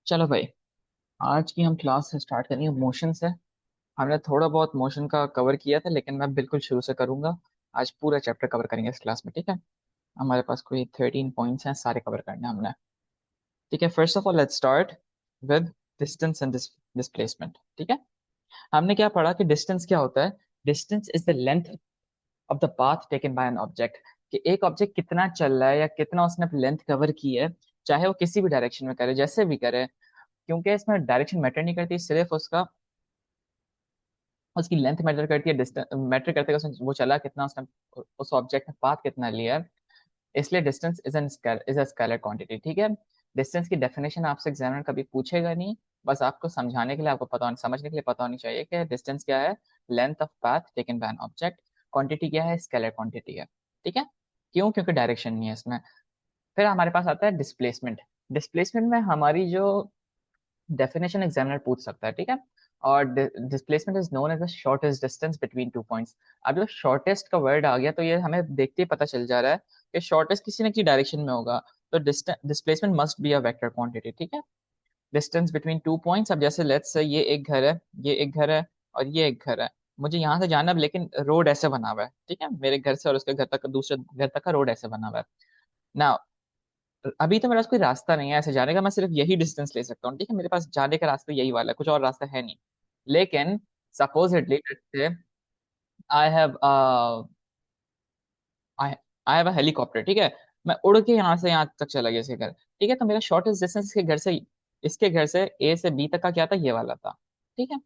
चलो भाई, आज की हम क्लास स्टार्ट करेंगे मोशन से। हमने थोड़ा बहुत मोशन का कवर किया था, लेकिन मैं बिल्कुल शुरू से करूंगा। आज पूरा चैप्टर कवर करेंगे इस क्लास में, ठीक है। हमारे पास कोई 13 पॉइंट्स हैं, सारे कवर करने हैं हमने। ठीक है, first of all let's start with distance and displacement. ठीक है, हमने क्या पढ़ा कि डिस्टेंस क्या होता है। Distance is the length of the path taken by an object. कि एक ऑब्जेक्ट कितना चल रहा है या कितना उसने लेंथ कवर की है, चाहे वो किसी भी डायरेक्शन में करे, जैसे भी करे। क्योंकि इसमें डायरेक्शन मैटर नहीं करती, सिर्फ उसका उसकी लेंथ मैटर करती है। डिस्टेंस मैटर करते है उसने वो चला कितना, उसने उस ऑब्जेक्ट ने पाथ कितना लिया है। इसलिए distance is a scalar quantity. ठीक है, डिस्टेंस की डेफिनेशन आपसे एग्जामिनर कभी पूछेगा नहीं। बस आपको समझाने के लिए, आपको पता समझने के लिए पता होनी चाहिए कि डिस्टेंस क्या है। Length of path taken by an object. Quantity क्या है, स्केलर क्वांटिटी है। ठीक है, क्यों? क्योंकि डायरेक्शन नहीं है इसमें। फिर हमारे पास आता है डिस्प्लेसमेंट। डिस्प्लेसमेंट में हमारी जो डेफिनेशन एग्जामिनर पूछ सकता है, ठीक है। और displacement is known as the shortest distance between two points. अब जब शॉर्टेस्ट का वर्ड आ गया तो ये हमें देखते ही पता चल जा रहा है कि शॉर्टेस्ट किसी न किसी डायरेक्शन में होगा। तो displacement must be a vector quantity. ठीक है, डिस्टेंस बिटवीन टू पॉइंट्स। अब जैसे लेट्स से ये एक घर है, ये एक घर है, और ये एक घर है। मुझे यहाँ से जाना है, लेकिन रोड ऐसे बना हुआ है, ठीक है। मेरे घर से और उसके घर तक, दूसरे घर तक का रोड ऐसे बना हुआ है ना। अभी तो मेरे पास कोई रास्ता नहीं है ऐसे जाने का, मैं सिर्फ यही डिस्टेंस ले सकता हूँ, ठीक है। मेरे पास जाने का रास्ता यही वाला है, कुछ और रास्ता है नहीं। लेकिन supposedly I have I I have a helicopter, ठीक है। मैं उड़ के यहाँ से यहाँ तक चला गया इसके घर, ठीक है। तो मेरा शॉर्टेस्ट डिस्टेंस इसके घर से ए से बी तक का क्या था, ये वाला था। ठीक है,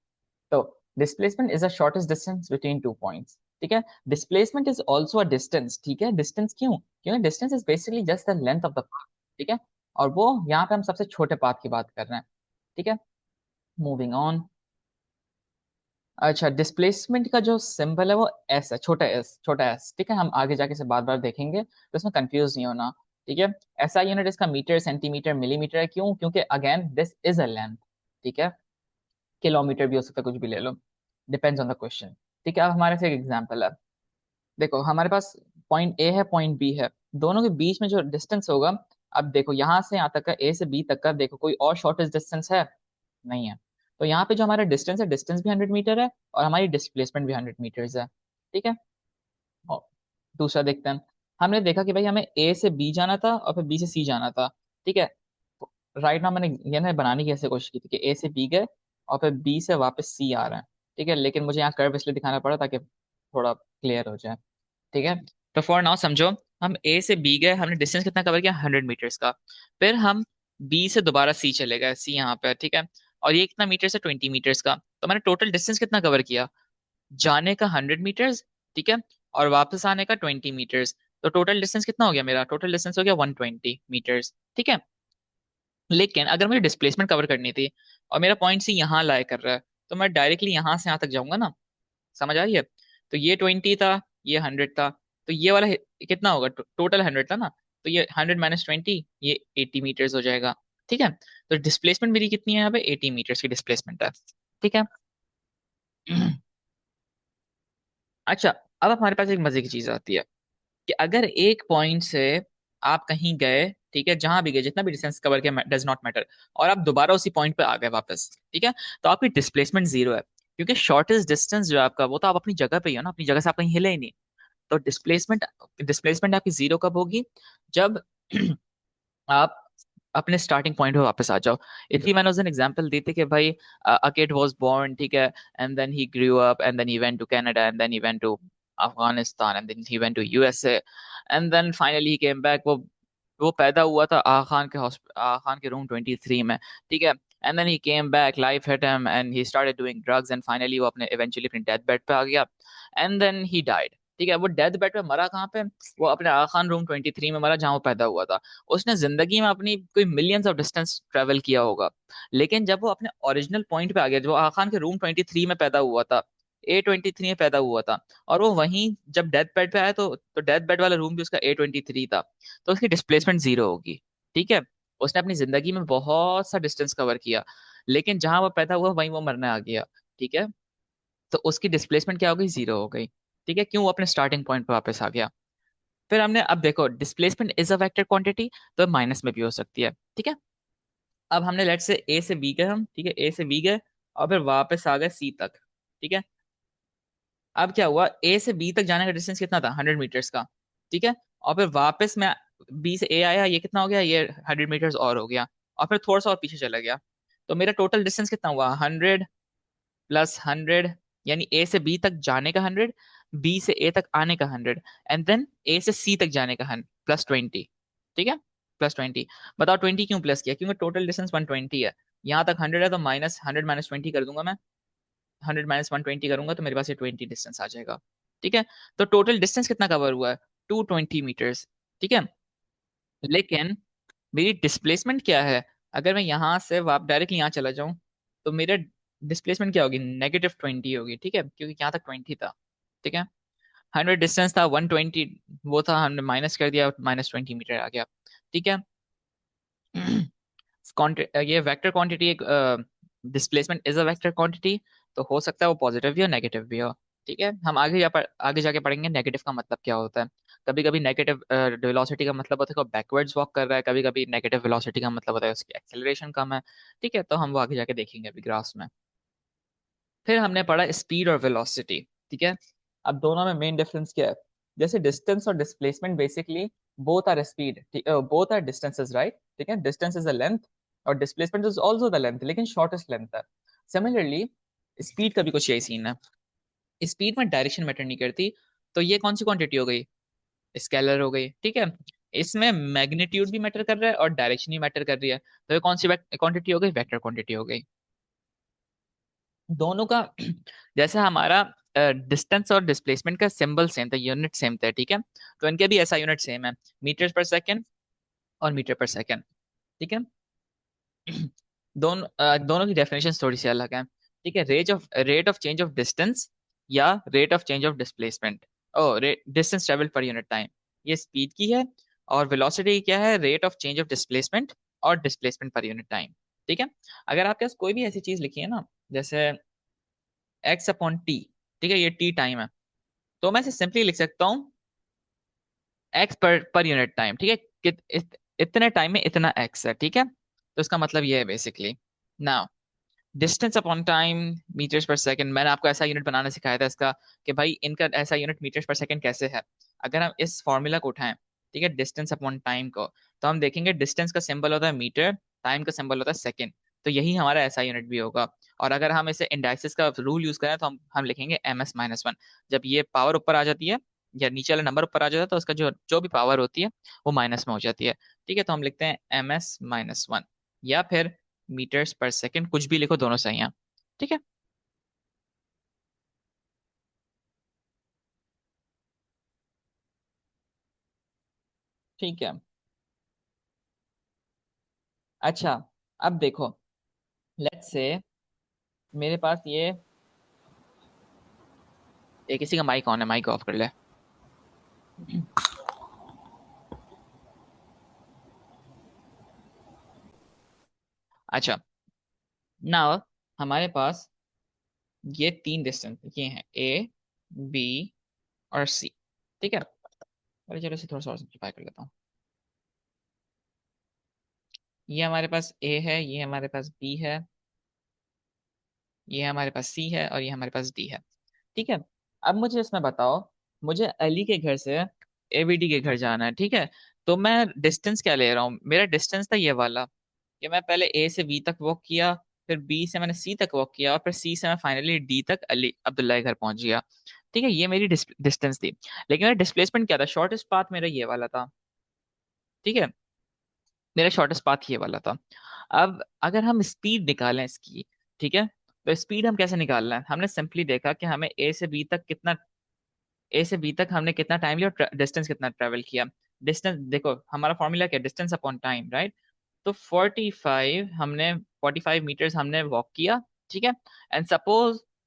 तो displacement is the shortest distance between two points. ठीक है, displacement is also a distance. ठीक है, डिस्टेंस क्यों? क्योंकि distance is basically just the length of the path. ठीक है, और वो यहाँ पे हम सबसे छोटे पाथ की बात कर रहे हैं। ठीक है, मूविंग ऑन। अच्छा, डिस्प्लेसमेंट का जो सिंबल है वो एस है, छोटा एस, छोटा एस। ठीक है, हम आगे जाके से बार बार देखेंगे, तो इसमें कंफ्यूज नहीं होना। ठीक है, ऐसा यूनिट इसका मीटर, सेंटीमीटर, मिलीमीटर है। क्यों? क्योंकि again this is a length. ठीक है, किलोमीटर भी हो सकता है, कुछ भी ले लो, डिपेंड्स ऑन द क्वेश्चन। ठीक है, अब हमारे से एक एग्जांपल है। देखो, हमारे पास पॉइंट ए है, पॉइंट बी है, दोनों के बीच में जो डिस्टेंस होगा। अब देखो, यहाँ से यहाँ तक का, ए से बी तक का, देखो कोई और शॉर्टेस्ट डिस्टेंस है? नहीं है। तो यहाँ पे जो हमारा डिस्टेंस है, डिस्टेंस भी 100 मीटर है, और हमारी डिस्प्लेसमेंट भी 100 मीटर्स है। ठीक है, और दूसरा देखते हैं। हमने देखा कि भाई हमें ए से बी जाना था और फिर बी से सी जाना था। ठीक है, राइट नाउ मैंने ये ना बनाने की ऐसे कोशिश की थी कि ए से बी गए और फिर बी से वापस सी आ रहे हैं। ठीक है, लेकिन मुझे यहाँ कर्व इसलिए दिखाना पड़ा ताकि थोड़ा क्लियर हो जाए। ठीक है, तो फॉर नाउ समझो, हम ए से बी गए, हमने डिस्टेंस कितना कवर किया, 100 मीटर्स का। फिर हम बी से दोबारा सी चले गए, सी यहाँ पे है, ठीक है। और ये कितना मीटर से, 20 मीटर्स का। तो मैंने टोटल डिस्टेंस कितना कवर किया? जाने का 100 मीटर्स, ठीक है, और वापस आने का 20 मीटर्स। तो टोटल डिस्टेंस कितना हो गया? मेरा टोटल डिस्टेंस हो गया 120 मीटर्स। ठीक है, लेकिन अगर मुझे डिस्प्लेसमेंट कवर करनी थी और मेरा पॉइंट सी यहाँ लाई कर रहा है, तो मैं डायरेक्टली यहाँ से यहाँ तक जाऊंगा ना। समझ आ रही है? तो ये 20 था, ये 100 था, तो ये वाला कितना होगा? टोटल 100 था ना, तो ये 100 - 20, ये 80 मीटर्स हो जाएगा। ठीक है, तो डिस्प्लेसमेंट मेरी कितनी है? यहाँ पे 80 मीटर्स की डिस्प्लेसमेंट है। ठीक है। अच्छा, अब हमारे पास एक मजे की चीज आती है कि अगर एक पॉइंट से आप कहीं गए, ठीक है, जहां भी गए, जितना भी डिस्टेंस कवर किया, डज नॉट मैटर, और आप दोबारा उसी पॉइंट पे आ गए वापस, ठीक है, तो आपकी डिस्प्लेसमेंट जीरो है। क्योंकि शॉर्टेस्ट डिस्टेंस जो है आपका, वो तो आप अपनी जगह पे ही हो ना, अपनी जगह से आप कहीं हिले ही नहीं। तो डिस्प्लेसमेंट आपकी जीरो कब होगी? जब आप अपने स्टार्टिंग पॉइंट पे वापस आ जाओ। इसलिए मैंने उस दिन एग्जांपल दी थी कि भाई अ किड वाज बोर्न, ठीक है, and then he grew up, and then he went to Canada, and then he went to Afghanistan, and then he went to USA, and then finally he came back. वो पैदा हुआ था आगा खान के room 23 में, ठीक है। And then he came back, life hit him and he started doing drugs, and finally वो अपने इवेंचुअली अपने डेथ बेड पे आ गया, एंड देन ही डाइड। ठीक है, वो डेथ बेड पे मरा कहाँ पे? वो अपने आगा खान रूम 23 में मरा, जहाँ वो पैदा हुआ था। उसने जिंदगी में अपनी कोई मिलियंस ऑफ डिस्टेंस ट्रेवल किया होगा, लेकिन जब वो अपने ओरिजिनल पॉइंट पे आ गया, जो आगा खान के रूम 23 में पैदा हुआ था, A23 में पैदा हुआ था, और वो वहीं जब डेथ बेड पे आया, तो डेथ बेड वाला रूम भी उसका A23 था, तो उसकी डिस्प्लेसमेंट जीरो होगी। ठीक है, उसने अपनी जिंदगी में बहुत सा डिस्टेंस कवर किया, लेकिन जहां वो पैदा हुआ वहीं वो मरने आ गया। ठीक है, तो उसकी डिस्प्लेसमेंट क्या हो गई? जीरो हो गई। ठीक है, क्यों? वो अपने स्टार्टिंग पॉइंट पे वापस आ गया। फिर हमने अब देखो, displacement is a vector quantity, तो माइनस में भी हो सकती है। ठीक है, अब हमने लेट से ए से बी गए हम, ठीक है, ए से बी गए और फिर वापस आ गए सी तक, ठीक है। अब क्या हुआ, ए से बी तक जाने का डिस्टेंस कितना था, 100 मीटर्स का, ठीक है। और फिर वापस मैं बी से ए आया, ये कितना हो गया, ये 100 मीटर्स और हो गया, और फिर थोड़ा सा और पीछे चला गया। तो मेरा टोटल डिस्टेंस कितना हुआ, 100 + 100, यानी ए से बी तक जाने का 100, बी से ए तक आने का 100, एंड देन ए से सी तक जाने का 100 +20, ठीक है, +20। बताओ 20 क्यों प्लस किया, क्योंकि टोटल डिस्टेंस 120 है, यहाँ तक 100 है, तो माइनस 100 - 20 कर दूंगा मैं, 100 - 120 करूंगा तो मेरे पास ये 20 डिस्टेंस आ जाएगा, ठीक है। तो टोटल डिस्टेंस कितना कवर हुआ है, 220 मीटर्स, ठीक है। लेकिन मेरी डिस्प्लेसमेंट क्या है, अगर मैं यहाँ से वाप डायरेक्टली यहाँ चला जाऊं, तो मेरा डिस्प्लेसमेंट क्या होगी, -20 होगी, ठीक है, क्योंकि यहाँ तक 20 था, ठीक है। 100 डिस्टेंस था, 120 वो था, हमने माइनस कर दिया, -20 मीटर आ गया, ठीक है। ये वेक्टर क्वांटिटी, एक displacement is a vector quantity, तो हो सकता है वो पॉजिटिव भी हो नेगेटिव भी हो, ठीक है। हम आगे जाके पढ़ेंगे नेगेटिव का मतलब क्या होता है। कभी कभी नेगेटिव वेलोसिटी का मतलब होता है कि बैकवर्ड्स वॉक कर रहा है, कभी कभी नेगेटिव वेलोसिटी का मतलब होता है उसकी एक्सेलरेशन कम है, ठीक है। तो हम वो आगे जाके देखेंगे अभी ग्राफ्स में। फिर हमने पढ़ा स्पीड और वेलोसिटी, ठीक है। अब दोनों में मेन डिफरेंस क्या है, जैसे डिस्टेंस और displacement basically both are speed, both are distances, right, ठीक है। डिस्टेंस इज अ लेंथ और displacement is also the length, लेकिन शॉर्टेस्ट लेंथ है। सिमिलरली स्पीड का भी कुछ यही सीन है, स्पीड में डायरेक्शन मैटर नहीं करती। तो ये कौन सी क्वांटिटी हो गई, स्केलर हो गई, ठीक है। इसमें मैग्नीट्यूड भी मैटर कर रहा है और डायरेक्शन भी मैटर कर रही है, तो ये कौन सी क्वांटिटी हो गई, वेक्टर क्वांटिटी हो गई। दोनों का जैसे हमारा डिस्टेंस और डिस्प्लेसमेंट का सिंबल सेम था, यूनिट सेम था, ठीक है। तो इनके भी ऐसा यूनिट सेम है, मीटर पर सेकेंड और मीटर पर सेकेंड, ठीक है। दोनों की डेफिनेशन थोड़ी सी अलग है, ठीक है। Rate of change of distance या rate of change of displacement, ओ distance travel per unit time, ये स्पीड की है। और वेलोसिटी क्या है, rate of change of displacement और डिस्प्लेसमेंट पर यूनिट टाइम, ठीक है। अगर आपके पास कोई भी ऐसी चीज लिखी है ना, जैसे x/t, ठीक है, ये t टाइम है, तो मैं इसे सिंपली लिख सकता हूँ x पर यूनिट टाइम, ठीक है। इतने टाइम में इतना x है, ठीक है। तो इसका मतलब ये है basically. Now distance upon time, metres per second, मैंने आपको ऐसा यूनिट बनाना सिखाया था इसका, कि भाई इनका ऐसा यूनिट मीटर्स पर सेकंड कैसे है। अगर हम इस फॉर्मूला को उठाएं, ठीक है, डिस्टेंस अपॉन टाइम को, तो हम देखेंगे डिस्टेंस का सिंबल होता है मीटर, टाइम का सिंबल होता है सेकंड, तो यही हमारा ऐसा यूनिट भी होगा। और अगर हम इसे इंडाइसिस का रूल यूज करें, तो हम लिखेंगे ms-1। जब ये पावर ऊपर आ जाती है या नीचे वाला नंबर ऊपर आ जाता है, तो उसका जो जो भी पावर होती है वो माइनस में हो जाती है, ठीक है। तो हम लिखते हैं ms-1, या फिर मीटर्स पर सेकंड, कुछ भी लिखो, दोनों सही हैं, ठीक है। ठीक है। अच्छा, अब देखो, लेट्स से मेरे पास ये किसी का माइक ऑन है, माइक ऑफ कर ले। अच्छा, नाउ हमारे पास ये तीन डिस्टेंस ये हैं, ए, बी और सी, ठीक है। अरे चलो इसे थोड़ा सा और सिंप्लीफाई कर लेता हूँ। ये हमारे पास ए है, ये हमारे पास बी है, ये हमारे पास सी है, और ये हमारे पास डी है, ठीक है। अब मुझे इसमें बताओ, मुझे अली के घर से एबीडी के घर जाना है, ठीक है। तो मैं डिस्टेंस क्या ले रहा हूँ, मेरा डिस्टेंस था ये वाला, कि मैं पहले ए से बी तक वॉक किया, फिर बी से मैंने सी तक वॉक किया, और फिर सी से मैं फाइनली डी तक अली अब्दुल्ला के घर पहुंच गया, ठीक है। ये मेरी डिस्टेंस थी। लेकिन मेरा डिस्प्लेसमेंट क्या था, शॉर्टेस्ट पाथ मेरा ये वाला था, ठीक है। मेरा शॉर्टेस्ट पाथ ये वाला था। अब अगर हम स्पीड निकालें इसकी, ठीक है, तो स्पीड हम कैसे निकालना है, हमने सिंपली देखा कि हमें ए से बी तक हमने कितना टाइम लिया और डिस्टेंस कितना ट्रेवल किया। डिस्टेंस देखो, हमारा फॉर्मूला क्या है, डिस्टेंस अपॉन टाइम, राइट। तो 45 मीटर्स हमने वॉक किया, ठीक है। एंड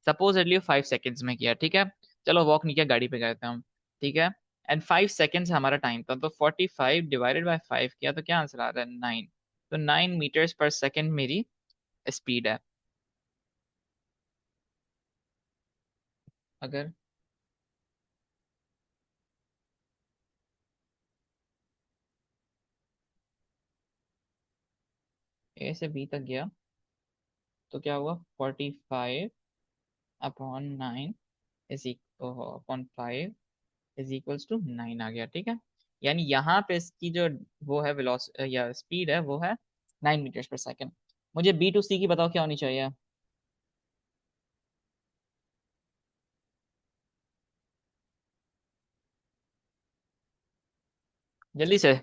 सपोजली 5 सेकेंड्स में किया, ठीक है। चलो वॉक नहीं किया, गाड़ी पे गए थे हम, ठीक है। एंड 5 सेकेंड्स हमारा टाइम था, तो 45 ÷ 5 किया, तो क्या आंसर आ रहा है, 9। तो 9 मीटर्स पर सेकेंड मेरी स्पीड है। अगर ए से बी तक गया तो क्या हुआ, 45/9 is upon 5 is equals to 9 आ गया, ठीक है। यानी यहाँ पे इसकी जो वो है वेलोस या स्पीड है वो है 9 मीटर्स पर सेकेंड। मुझे बी टू सी की बताओ क्या होनी चाहिए। जल्दी से।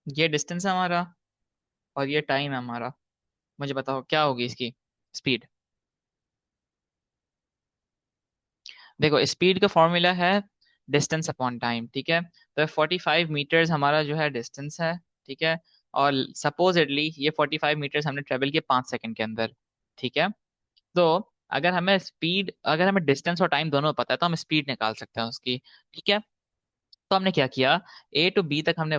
ये डिस्टेंस है हमारा और ये टाइम है हमारा। मुझे बताओ क्या होगी इसकी स्पीड। देखो स्पीड का फॉर्मूला है डिस्टेंस अपॉन टाइम, ठीक है। तो 45 मीटर्स हमारा जो है डिस्टेंस है, ठीक है। और सपोजिटली ये 45 मीटर्स हमने ट्रेवल किए 5 सेकंड के अंदर, ठीक है। तो अगर हमें डिस्टेंस और टाइम दोनों पता है तो हम स्पीड निकाल सकते हैं उसकी, ठीक है। तो हमने क्या किया, ए टू बी तक हमने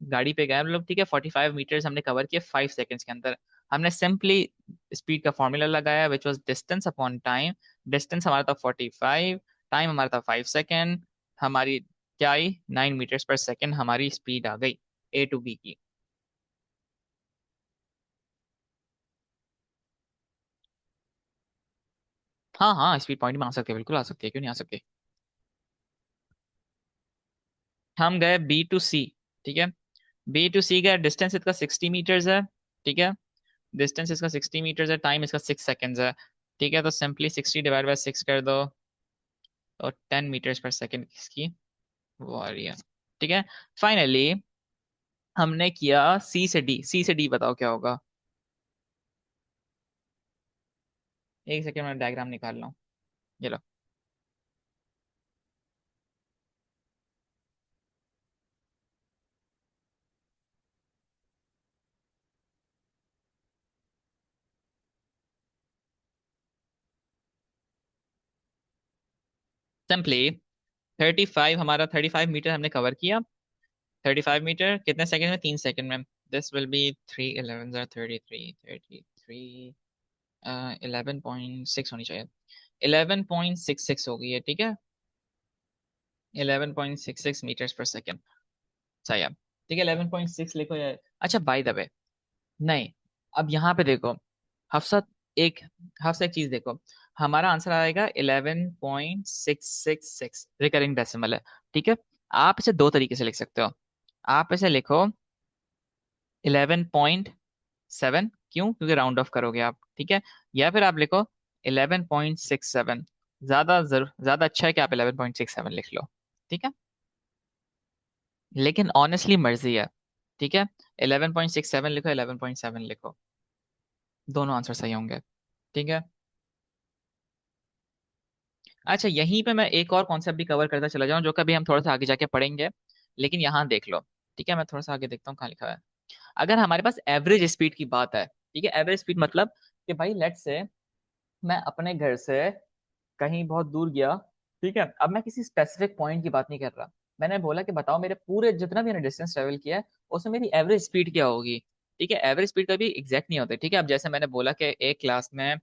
गाड़ी पे गए हम लोग, ठीक है। 45 मीटर्स हमने कवर किए 5 सेकंड्स के अंदर। हमने सिंपली स्पीड का फॉर्मूला लगाया which was distance upon time. Distance हमारा था 45, टाइम हमारा था 5 सेकंड। हमारी क्या आई, 9 मीटर्स पर सेकंड हमारी स्पीड आ गई ए टू बी की। हाँ हाँ, स्पीड पॉइंट में आ सकते हैं, बिल्कुल आ सकती है, क्यों नहीं आ सकती। हम गए बी टू सी, ठीक है। बी टू सी का डिस्टेंस इसका 60 मीटर्स है, ठीक है। डिस्टेंस इसका 60 मीटर्स है, टाइम इसका 6 सेकेंड्स है, ठीक है। तो सिंपली 60 डिवाइड बाय 6 कर दो तो 10 मीटर्स पर सेकेंड इसकी वो आ रही है, ठीक है। फाइनली हमने किया सी से डी, सी से डी बताओ क्या होगा। एक सेकेंड में डायग्राम निकाल रहा हूँ, ये लो। सिंपली 35 हमारा 35 मीटर हमने कवर किया। 35 मीटर कितने सेकंड में, 3 सेकंड में। दिस विल बी 3 11 33 11.6 होनी चाहिए। 11.66 हो गई है, ठीक है। 11.66 मीटर्स पर सेकेंड, सही है, ठीक है। 11.6 लिखो या अच्छा बाय द वे, नहीं, अब यहाँ पे देखो हफ्सा, एक हफ्सा एक चीज देखो, हमारा आंसर आएगा 11.666, रिकरिंग डेसिमल है, ठीक है। आप इसे दो तरीके से लिख सकते हो। आप इसे लिखो 11.7, क्यों, क्योंकि राउंड ऑफ करोगे आप, ठीक है। या फिर आप लिखो 11.67। ज्यादा अच्छा है कि आप 11.67 लिख लो, ठीक है। लेकिन ऑनेस्टली मर्जी है, ठीक है। 11.67 लिखो, 11.7 लिखो, दोनों आंसर सही होंगे, ठीक है। अच्छा यहीं पे मैं एक और कॉन्सेप्ट भी कवर करता चला जाऊं जो कभी हम थोड़ा सा आगे जाके पढ़ेंगे, लेकिन यहाँ देख लो, ठीक है। मैं थोड़ा सा आगे देखता हूँ कहाँ लिखा है। अगर हमारे पास एवरेज स्पीड की बात है, ठीक है, एवरेज स्पीड मतलब कि भाई लेट्स से मैं अपने घर से कहीं बहुत दूर गया, ठीक है। अब मैं किसी स्पेसिफिक पॉइंट की बात नहीं कर रहा, मैंने बोला कि बताओ मेरे पूरे जितना भी मैंने डिस्टेंस ट्रेवल किया है उसमें मेरी एवरेज स्पीड क्या होगी, ठीक है। एवरेज स्पीड कभी एग्जैक्ट नहीं होती, ठीक है। अब जैसे मैंने बोला कि एक क्लास में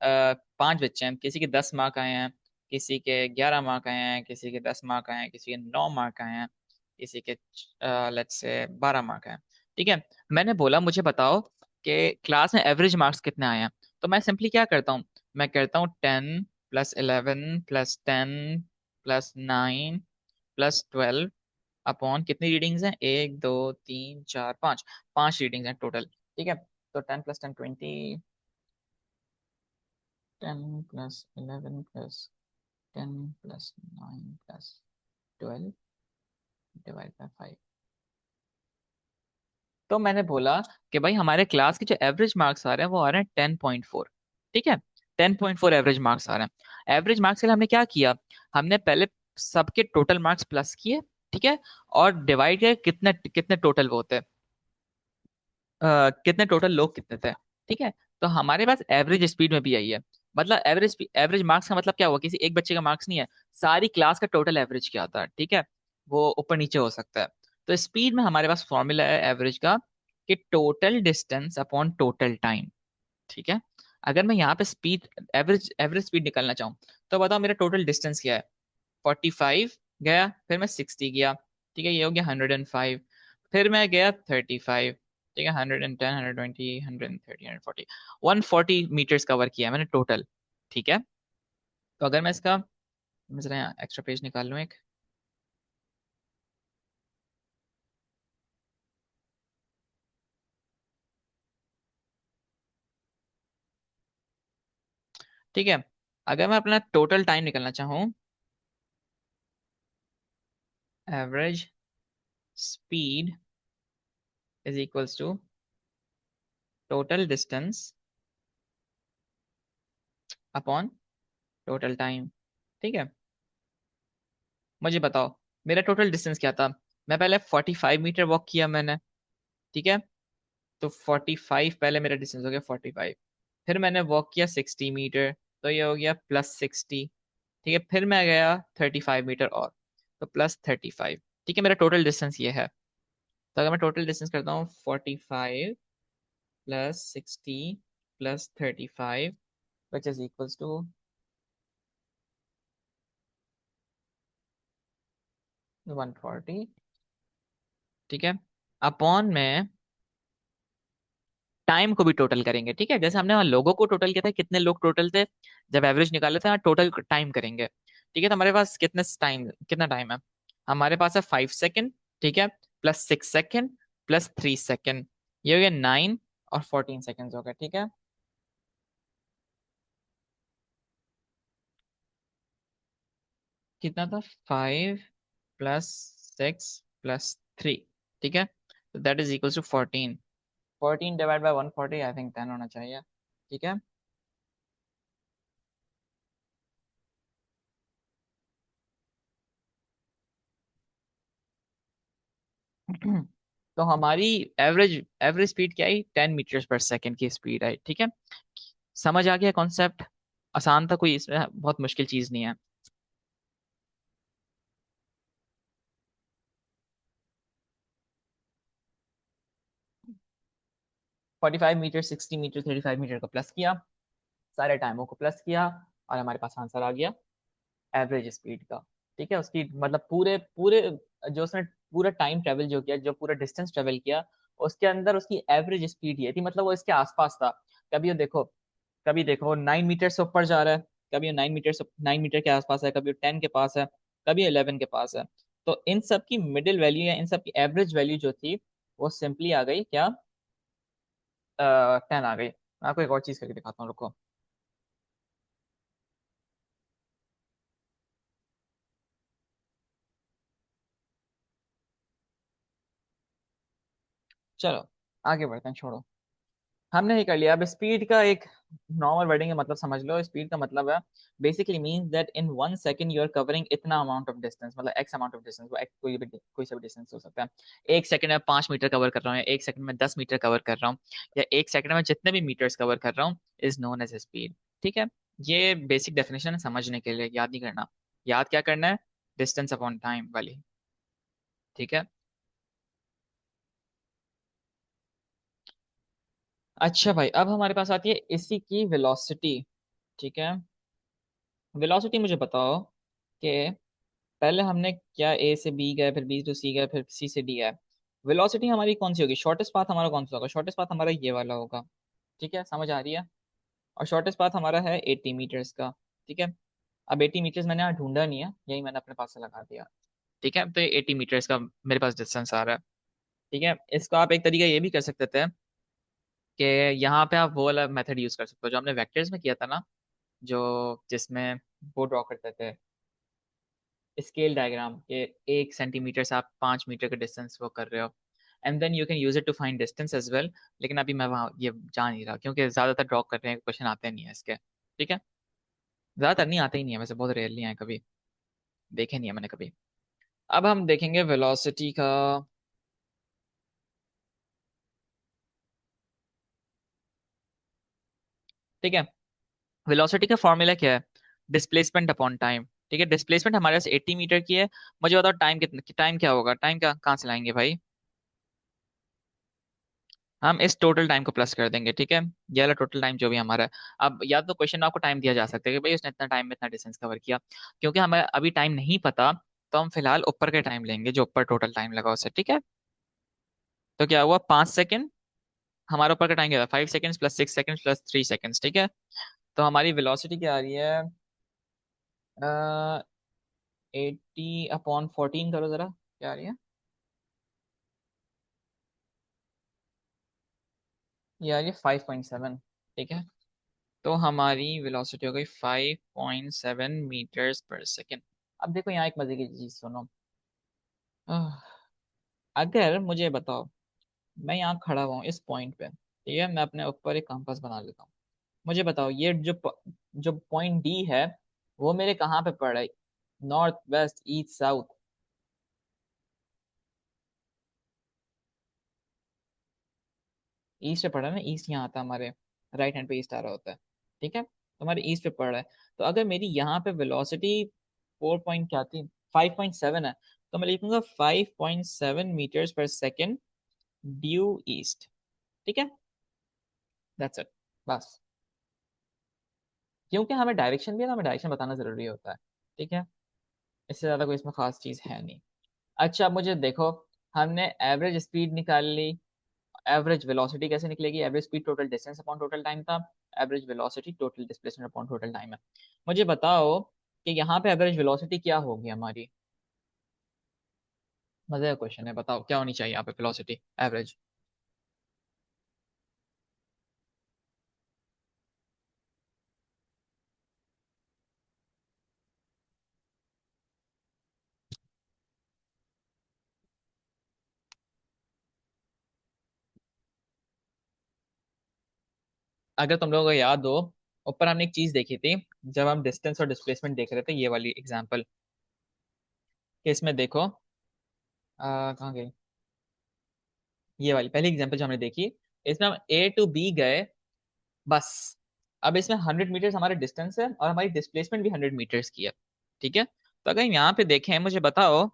5 बच्चे हैं, किसी के 10 मार्क आए हैं, किसी के 11 मार्क आए हैं, किसी के 10 मार्क आए हैं, किसी के 9 मार्क आए हैं, किसी के लेट्स से 12 मार्क आए हैं, ठीक है। मैंने बोला मुझे बताओ कि क्लास में एवरेज मार्क्स कितने आए हैं। तो मैं सिंपली क्या करता हूँ, मैं करता हूँ 10 + 11 + 10 + 9 + 12 अपॉन कितनी रीडिंग्स हैं, 1 2 3 4 5, 5 रीडिंग्स हैं टोटल, ठीक है। तो 10 + 10 20, 10 + 11 + 10 + 9 + 12 तो मैंने बोला कि भाई हमारे क्लास के जो एवरेज मार्क्स आ रहे हैं वो आ रहे हैं 10.4, ठीक है। 10.4 एवरेज मार्क्स आ रहे हैं। एवरेज मार्क्स के लिए हमने क्या किया, हमने पहले सबके टोटल मार्क्स प्लस किए, ठीक है। और डिवाइड किया कितने कितने टोटल वो होते हैं, कितने टोटल लोग कितने थे, ठीक है। तो हमारे पास एवरेज स्पीड में भी आई है। मतलब एवरेज एवरेज मार्क्स का मतलब क्या हुआ, किसी एक बच्चे का मार्क्स नहीं है, सारी क्लास का टोटल एवरेज क्या आता है, ठीक है। वो ऊपर नीचे हो सकता है। तो स्पीड में हमारे पास फॉर्मूला है एवरेज का कि total distance upon total time, ठीक है। अगर मैं यहाँ पे स्पीड एवरेज एवरेज स्पीड निकालना चाहूँ तो बताओ मेरा टोटल डिस्टेंस क्या है, 45 गया, फिर मैं 60 गया, ठीक है, ये हो गया 105। फिर मैं गया 35। ठीक है, 110, 120, 130, 140, 140 मीटर्स कवर किया मैंने टोटल। ठीक है, तो अगर मैं इसका, मैं जरा यहाँ एक्स्ट्रा पेज निकाल लूँ एक। ठीक है, अगर मैं अपना टोटल टाइम निकालना चाहूँ, average speed is equals to total distance upon total time. ठीक है, मुझे बताओ मेरा टोटल डिस्टेंस क्या था। मैं पहले 45 मीटर वॉक किया मैंने। ठीक है, तो 45 पहले मेरा डिस्टेंस हो गया 45। फिर मैंने वॉक किया 60 मीटर, तो ये हो गया +60। ठीक है, फिर मैं गया 35 मीटर और, तो +35। ठीक है, मेरा टोटल डिस्टेंस ये है। तो अगर मैं टोटल डिस्टेंस करता हूँ 45 + 60 + 35 विच इज इक्वल्स टू 140। ठीक है, अपॉन में टाइम को भी टोटल करेंगे। ठीक है, जैसे हमने वहाँ लोगों को टोटल किया था, कितने लोग टोटल थे, जब एवरेज निकाले थे, टोटल टाइम करेंगे। ठीक है, तो हमारे पास कितना टाइम है, हमारे पास है 5 सेकेंड। ठीक है, +6 सेकेंड +3 सेकेंड, ये हो गया 9 और 14 सेकेंड हो गए। ठीक है, कितना था, 5 + 6 + 3। ठीक है, तो that is equal to 14। 14 divide by 140, I think 10 होना चाहिए। ठीक है। तो हमारी एवरेज एवरेज स्पीड क्या आई, 10 मीटर्स पर सेकेंड की स्पीड आई। ठीक है, समझ आ गया कॉन्सेप्ट, आसान था, कोई इसमें बहुत मुश्किल चीज नहीं है। 45 मीटर, 60 मीटर, 35 मीटर को प्लस किया, सारे टाइमों को प्लस किया, और हमारे पास आंसर आ गया एवरेज स्पीड का। ठीक है, उसकी मतलब पूरे पूरे जो उसने पूरा टाइम ट्रेवल जो किया, जो पूरा डिस्टेंस ट्रेवल किया, उसके अंदर उसकी एवरेज स्पीड ये थी, मतलब वो इसके आसपास था। कभी वो देखो, कभी देखो वो 9 मीटर से ऊपर जा रहा है, कभी वो 9 मीटर के आसपास है, कभी वो 10 के पास है, कभी 11 के पास है। तो इन सब की मिडिल वैल्यू या इन सब की एवरेज वैल्यू जो थी, वो सिंपली आ गई क्या, 10 आ गई। मैं आपको एक और चीज करके दिखाता हूँ, रुको। चलो आगे बढ़ते हैं, छोड़ो। हमने ही कर लिया। अब स्पीड का एक नॉर्मल वर्डिंग का मतलब समझ लो। स्पीड का मतलब है, basically means that in 1 second you are covering इतना अमाउंट ऑफ डिस्टेंस, मतलब एक्स अमाउंट ऑफ डिस्टेंस, वो कोई सा भी डिस्टेंस हो सकता है। 1 सेकेंड में 5 मीटर कवर कर रहा हूँ, या 1 सेकेंड में 10 मीटर कवर कर रहा हूँ, या 1 सेकेंड में जितने भी मीटर्स कवर कर रहा हूँ, इज नोन एज स्पीड। ठीक है, ये बेसिक डेफिनेशन है, समझने के लिए याद नहीं करना। याद क्या करना है, डिस्टेंस अपॉन टाइम वाली। ठीक है, अच्छा भाई, अब हमारे पास आती है इसी की वेलोसिटी। ठीक है, वेलोसिटी मुझे बताओ कि पहले हमने क्या, ए से बी गए, फिर बी टू सी गए, फिर सी से डी गए। वेलोसिटी हमारी कौन सी होगी, शॉर्टेस्ट पाथ हमारा कौन सा होगा, शॉर्टेस्ट पाथ हमारा ये वाला होगा। ठीक है, समझ आ रही है। और शॉर्टेस्ट पाथ हमारा है 80 मीटर्स का। ठीक है, अब 80 मीटर्स मैंने यहाँ ढूंढा नहीं है, यही मैंने अपने पास से लगा दिया। ठीक है, तो ये 80 मीटर्स का मेरे पास डिस्टेंस आ रहा है। ठीक है, इसको आप एक तरीका ये भी कर सकते थे कि यहाँ पे आप वो वाला मेथड यूज कर सकते हो जो हमने वेक्टर्स में किया था ना, जो जिसमें वो ड्रॉ करते थे स्केल डायग्राम के, 1 सेंटीमीटर से आप 5 मीटर का डिस्टेंस वो कर रहे हो, and then you can use it to find distance as well. लेकिन अभी मैं वहाँ ये जा नहीं रहा, क्योंकि ज्यादातर ड्रॉ करने के क्वेश्चन आते नहीं है इसके। ठीक है, ज्यादातर नहीं आते ही नहीं है, वैसे बहुत रेयरली आए, कभी देखे नहीं है मैंने कभी। अब हम देखेंगे वेलोसिटी का। ठीक है, वेलोसिटी का फॉर्मूला क्या है, डिस्प्लेसमेंट अपॉन टाइम। ठीक है, डिस्प्लेसमेंट हमारे पास 80 मीटर की है। मुझे बताओ टाइम कितना, टाइम क्या होगा, टाइम क्या कहाँ से लाएंगे भाई, हम इस टोटल टाइम को प्लस कर देंगे। ठीक है, ये वाला टोटल टाइम जो भी हमारा है। अब या तो क्वेश्चन में आपको टाइम दिया जा सकता है कि भाई उसने इतना टाइम में इतना डिस्टेंस कवर किया, क्योंकि हमें अभी टाइम नहीं पता, तो हम फिलहाल ऊपर के टाइम लेंगे, जो ऊपर टोटल टाइम लगा उसे, ठीक है। तो क्या हुआ, 5 सेकेंड। हमारे ऊपर का टाइम क्या था, 5 second plus 6 second plus 3 second, ठीक है। तो हमारी वेलोसिटी क्या आ रही है, 80/14 करो जरा, क्या आ रही है, ये आ रही है 5.7, ठीक है। तो हमारी वेलोसिटी हो गई 5.7 मीटर्स पर सेकेंड। अब देखो यहाँ एक मजे की चीज सुनो। आह, अगर मुझे बताओ, मैं यहाँ खड़ा हुआ हूँ इस पॉइंट पे, ठीक है, मैं अपने ऊपर एक कंपास बना लेता हूँ। मुझे बताओ ये जो पॉइंट डी है, वो मेरे कहाँ पे पड़ रहा है, north, west, east, south? East पे पड़ रहा है ना, ईस्ट यहाँ आता है हमारे राइट हैंड पे, ईस्ट आ रहा होता है, ठीक है, तो हमारे ईस्ट पे पड़ रहा है। तो अगर मेरी यहाँ पे वेलोसिटी 4 पॉइंट क्या थी, 5.7 है, तो मैं लिखूंगा 5.7 metres per second due east, ठीक है। दैट्स इट, बस। क्योंकि हमें डायरेक्शन भी है ना, हमें डायरेक्शन बताना जरूरी होता है, ठीक है। इससे ज्यादा कोई इसमें खास चीज है नहीं। अच्छा, अब मुझे देखो, हमने एवरेज स्पीड निकाल ली। एवरेज वेलोसिटी कैसे निकलेगी, average speed total distance upon total time था, average velocity total displacement upon total time है। मुझे बताओ कि यहाँ पे एवरेज वेलोसिटी क्या होगी हमारी। मजे का क्वेश्चन है, बताओ क्या होनी चाहिए यहाँ पे वेलोसिटी एवरेज। अगर तुम लोगों को याद हो, ऊपर हमने एक चीज देखी थी जब हम डिस्टेंस और डिस्प्लेसमेंट देख रहे थे, ये वाली एग्जांपल, कि इसमें देखो, कहाँ गई, ये वाली पहली एग्जांपल जो हमने देखी, इसमें हम ए टू बी गए, बस। अब इसमें 100 मीटर्स हमारा डिस्टेंस है और हमारी डिस्प्लेसमेंट भी 100 मीटर्स की है, ठीक है। तो अगर यहाँ पे देखें, मुझे बताओ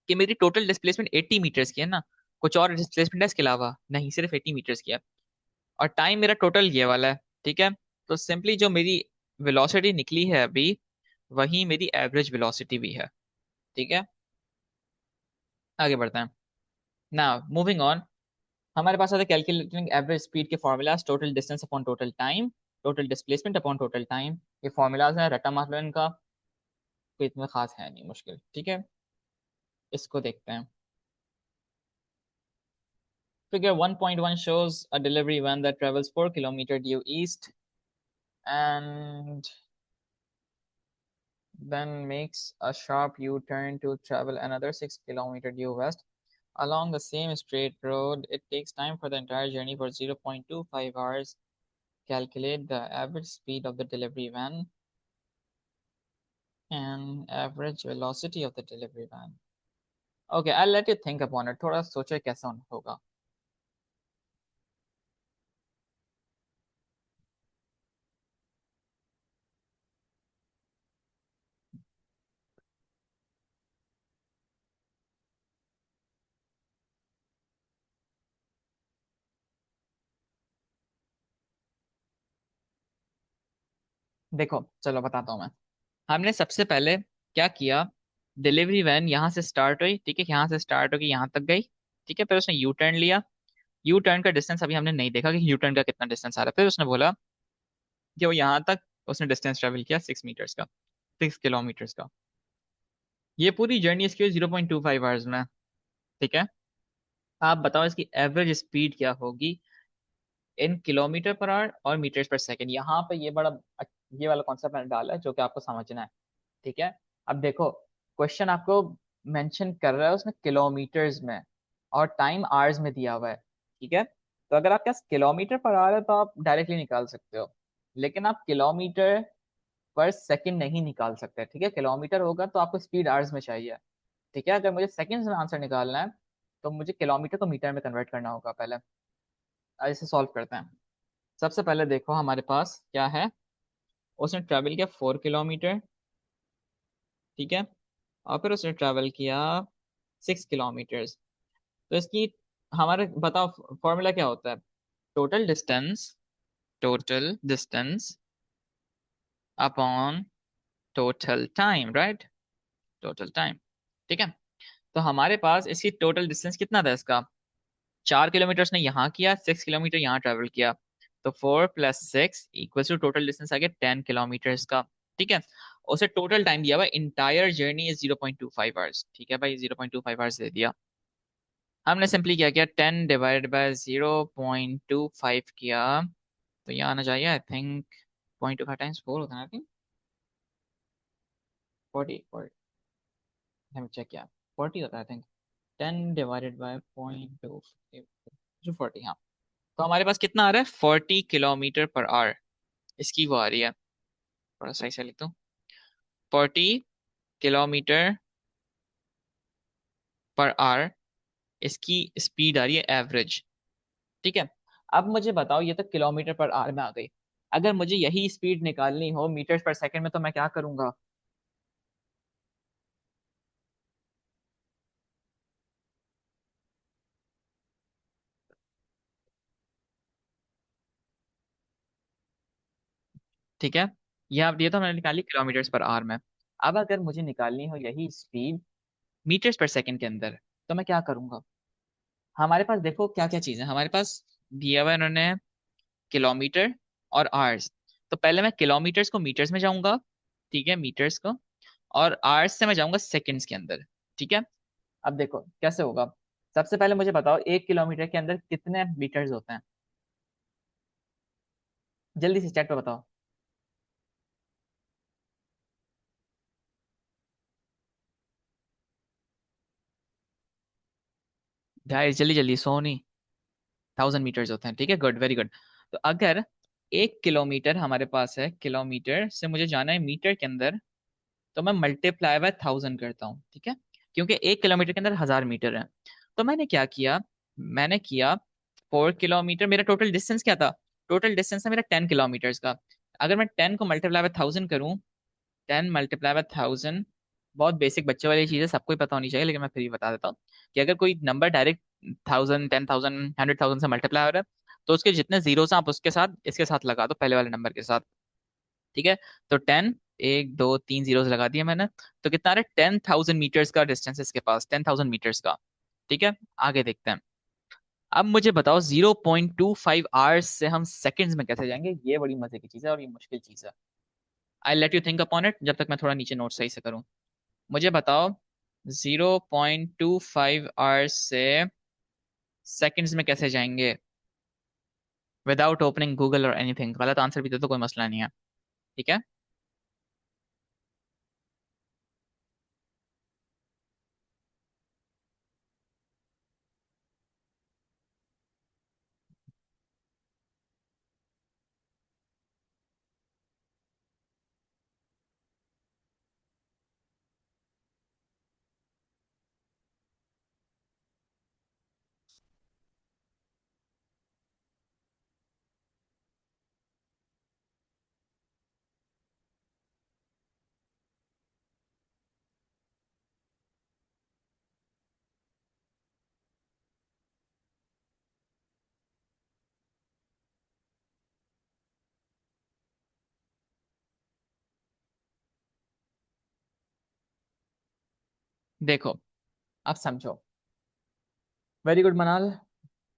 कि मेरी टोटल डिस्प्लेसमेंट 80 मीटर्स की है ना, कुछ और डिस्प्लेसमेंट है इसके अलावा? नहीं, सिर्फ 80 मीटर्स की है। और टाइम मेरा टोटल ये वाला है, ठीक है। तो सिंपली जो मेरी वेलोसिटी निकली है अभी, वही मेरी एवरेज वेलोसिटी भी है, ठीक है। आगे बढ़ते हैं। नाउ मूविंग ऑन, हमारे पास आता है कैलकुलेटिंग एवरेज स्पीड के formulas, total distance upon total time, total displacement upon total time. ये फॉर्मूलाज हैं, रट्टा मार लो इनका, कोई इतना खास है नहीं मुश्किल, ठीक है। इसको देखते हैं। Figure 1.1 shows a delivery van that travels 4 kilometers due east and then makes a sharp U-turn to travel another 6 kilometers due west. Along the same straight road, it takes time for the entire journey for 0.25 hours. Calculate the average speed of the delivery van and average velocity of the delivery van. Okay, I'll let you think upon it. थोड़ा सोचे कैसा होगा। देखो चलो बताता हूँ मैं। हमने सबसे पहले क्या किया, डिलीवरी वैन यहाँ से स्टार्ट हुई, ठीक है, यहाँ से स्टार्ट होकर यहाँ तक गई, ठीक है। फिर उसने यू टर्न लिया। यू टर्न का डिस्टेंस अभी हमने नहीं देखा कि यू टर्न का कितना डिस्टेंस आ रहा है। फिर उसने बोला कि वो यहाँ तक उसने डिस्टेंस ट्रेवल किया 6 मीटर्स का, 6 किलोमीटर्स का। ये पूरी जर्नी इसकी 0.25 आवर्स में, ठीक है। आप बताओ इसकी एवरेज स्पीड क्या होगी इन किलोमीटर पर आवर और मीटर्स पर सेकंड। यहाँ पे ये वाला कॉन्सेप्ट मैंने डाला है जो कि आपको समझना है, ठीक है। अब देखो, क्वेश्चन आपको मेंशन कर रहा है उसने किलोमीटर्स में, और टाइम आवर्स में दिया हुआ है, ठीक है। तो अगर आपके पास किलोमीटर पर आवर है तो आप डायरेक्टली निकाल सकते हो, लेकिन आप किलोमीटर पर सेकंड नहीं निकाल सकते, ठीक है। किलोमीटर होगा तो आपको स्पीड आवर्स में चाहिए, ठीक है। अगर मुझे सेकंड्स में आंसर निकालना है तो मुझे किलोमीटर को मीटर में कन्वर्ट करना होगा पहले। अब इसे सॉल्व करते हैं। सबसे पहले देखो हमारे पास क्या है, उसने ट्रेवल किया 4 किलोमीटर, ठीक है। और फिर उसने ट्रैवल किया 6 किलोमीटर्स। तो इसकी हमारे बताओ फॉर्मूला क्या होता है, total distance, total distance upon total time, right, total time. ठीक है। तो हमारे पास इसकी टोटल डिस्टेंस कितना था इसका, 4 किलोमीटर उसने यहाँ किया, 6 किलोमीटर यहाँ ट्रेवल किया। तो 4 + 6 = टोटल डिस्टेंस आ गया 10 किलोमीटर का। ठीक है। उसे टोटल टाइम दिया हुआ इंटायर जर्नी इज 0.25 आवर्स। ठीक है भाई, 0.25 आवर्स दे दिया। हमने सिंपली क्या किया, 10 / 0.25 किया। तो यहाँ आना चाहिए आई थिंक 0.25 × 4 होता है आई थिंक 40 हमें चेक किया, 40 होता है आई थिंक। 10 / 0.25 हाँ। तो हमारे पास कितना आ रहा है, 40 km/h इसकी वो आ रही है। थोड़ा सही से लिख दूं, 40 km/h इसकी स्पीड आ रही है एवरेज। ठीक है। अब मुझे बताओ, ये तो किलोमीटर पर आवर में आ गई। अगर मुझे यही स्पीड निकालनी हो मीटर्स पर सेकंड में, तो मैं क्या करूंगा। ठीक है। ये तो मैंने निकाली किलोमीटर्स पर आवर में। अब अगर मुझे निकालनी हो यही स्पीड मीटर्स पर सेकंड के अंदर, तो मैं क्या करूंगा। हमारे पास देखो क्या क्या चीजें हमारे पास दिया हुआ है इन्होंने, किलोमीटर और आवर्स। तो पहले मैं किलोमीटर्स को मीटर्स में जाऊंगा, ठीक है, मीटर्स को। और आवर्स से मैं जाऊंगा सेकंड्स के अंदर। ठीक है। अब देखो कैसे होगा। सबसे पहले मुझे बताओ 1 किलोमीटर के अंदर कितने मीटर्स होते हैं, जल्दी से चैट पे बताओ। गाइस जल्दी जल्दी, सो नहीं, 1000 मीटर्स होते हैं। ठीक है, गुड, वेरी गुड। तो अगर 1 किलोमीटर हमारे पास है, किलोमीटर से मुझे जाना है मीटर के अंदर, तो मैं मल्टीप्लाई बाय 1000 करता हूँ। ठीक है, क्योंकि 1 किलोमीटर के अंदर 1000 मीटर है। तो मैंने क्या किया, मैंने किया 4 किलोमीटर, मेरा टोटल डिस्टेंस क्या था, टोटल डिस्टेंस है मेरा 10 किलोमीटर्स का। अगर मैं 10 को मल्टीप्लाई बाय 1000 करूँ, 10 × 1000, बहुत बेसिक बच्चे वाली चीज़ है, सबको ही पता होनी चाहिए, लेकिन मैं फिर भी बता देता हूँ कि अगर कोई नंबर डायरेक्ट 1000, 10,000, 100,000 से मल्टीप्लाई हो रहा है, तो उसके जितने जीरोस हैं आप उसके साथ इसके साथ लगा दो, पहले वाले नंबर के साथ। ठीक है। तो 10, 1, 2, 3 जीरोस लगा दिए मैंने। तो कितना आ रहा है, 10,000 मीटर्स का डिस्टेंस इसके पास, 10,000 मीटर्स का। ठीक है। आगे देखते हैं। अब मुझे बताओ 0.25 आवर्स से हम सेकंड्स में कैसे जाएंगे, ये बड़ी मजे की चीज है और ये मुश्किल चीज है। I let you think upon it, जब तक मैं थोड़ा नीचे नोट सही से करूं। मुझे बताओ 0.25 आवर्स से सेकंड्स में कैसे जाएंगे विदाउट ओपनिंग गूगल और एनीथिंग। गलत आंसर भी दे तो कोई मसला नहीं है। ठीक है। देखो अब समझो। वेरी गुड मनाल,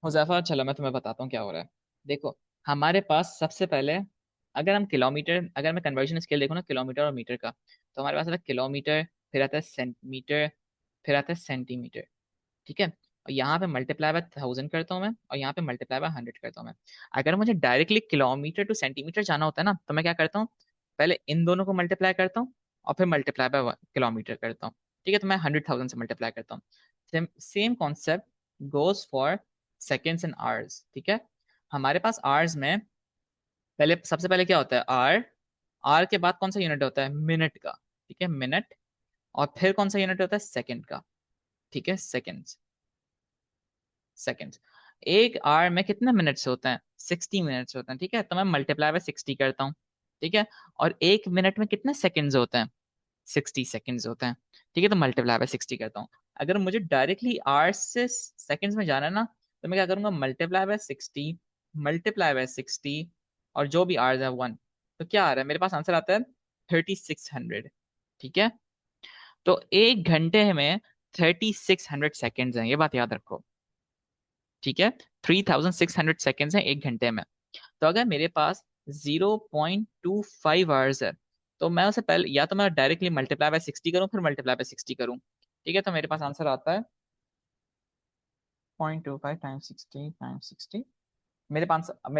हुजैफा, चलो मैं तुम्हें बताता हूँ क्या हो रहा है। देखो हमारे पास सबसे पहले, अगर हम किलोमीटर, अगर मैं कन्वर्जन स्केल देखूँ ना किलोमीटर और मीटर का, तो हमारे पास आता है किलोमीटर, फिर आता है सेंटीमीटर, फिर आता है सेंटीमीटर। ठीक है। और यहाँ पे मल्टीप्लाई बाय 1000 करता हूँ मैं, और यहाँ पे मल्टीप्लाई बाय 100 करता हूँ मैं। अगर मुझे डायरेक्टली किलोमीटर टू सेंटीमीटर जाना होता है ना, तो मैं क्या करता हूँ, पहले इन दोनों को मल्टीप्लाई करता हूँ और फिर मल्टीप्लाई बाय किलोमीटर करता हूँ। ठीक है। तो मैं 100,000 से मल्टीप्लाई करता हूँ। Same same concept goes for seconds and hours. ठीक है। हमारे पास आवर्स में पहले, सबसे पहले क्या होता है, आर। आर के बाद कौन सा यूनिट होता है, मिनट का। ठीक है, मिनट। और फिर कौन सा यूनिट होता है, सेकंड का। ठीक है, सेकंड्स, सेकेंड्स। एक आवर में कितने मिनट्स होते हैं, 60 मिनट्स होते हैं। ठीक है। तो मैं मल्टीप्लाई बाय 60 करता हूँ। ठीक है। और एक मिनट में कितने सेकंड्स होते हैं, 60 सेकंड्स होते हैं। ठीक है। तो मल्टीप्लाई बाय 60 करता हूँ। अगर मुझे डायरेक्टली आवर्स से सेकंड्स में जाना है ना, तो मैं क्या करूंगा, मल्टीप्लाई बाय 60, मल्टीप्लाई बाय 60, और जो भी आवर्स है 1। तो क्या आ रहा है मेरे पास, आंसर आता है 3600। ठीक है। तो एक घंटे में 3600 सेकेंड्स हैं, ये बात याद रखो। ठीक है, 3600 सेकेंड्स हैं एक घंटे में। तो अगर मेरे पास 0.25 आवर्स है, तो मैं उसे पहले या तो मैं डायरेक्टली मल्टीप्लाई बाय 60 करूं, फिर मल्टीप्लाई बाय 60 करूं। ठीक है, तो मेरे पास आंसर आता है 0.25 टाइम्स 60 टाइम्स 60। मेरे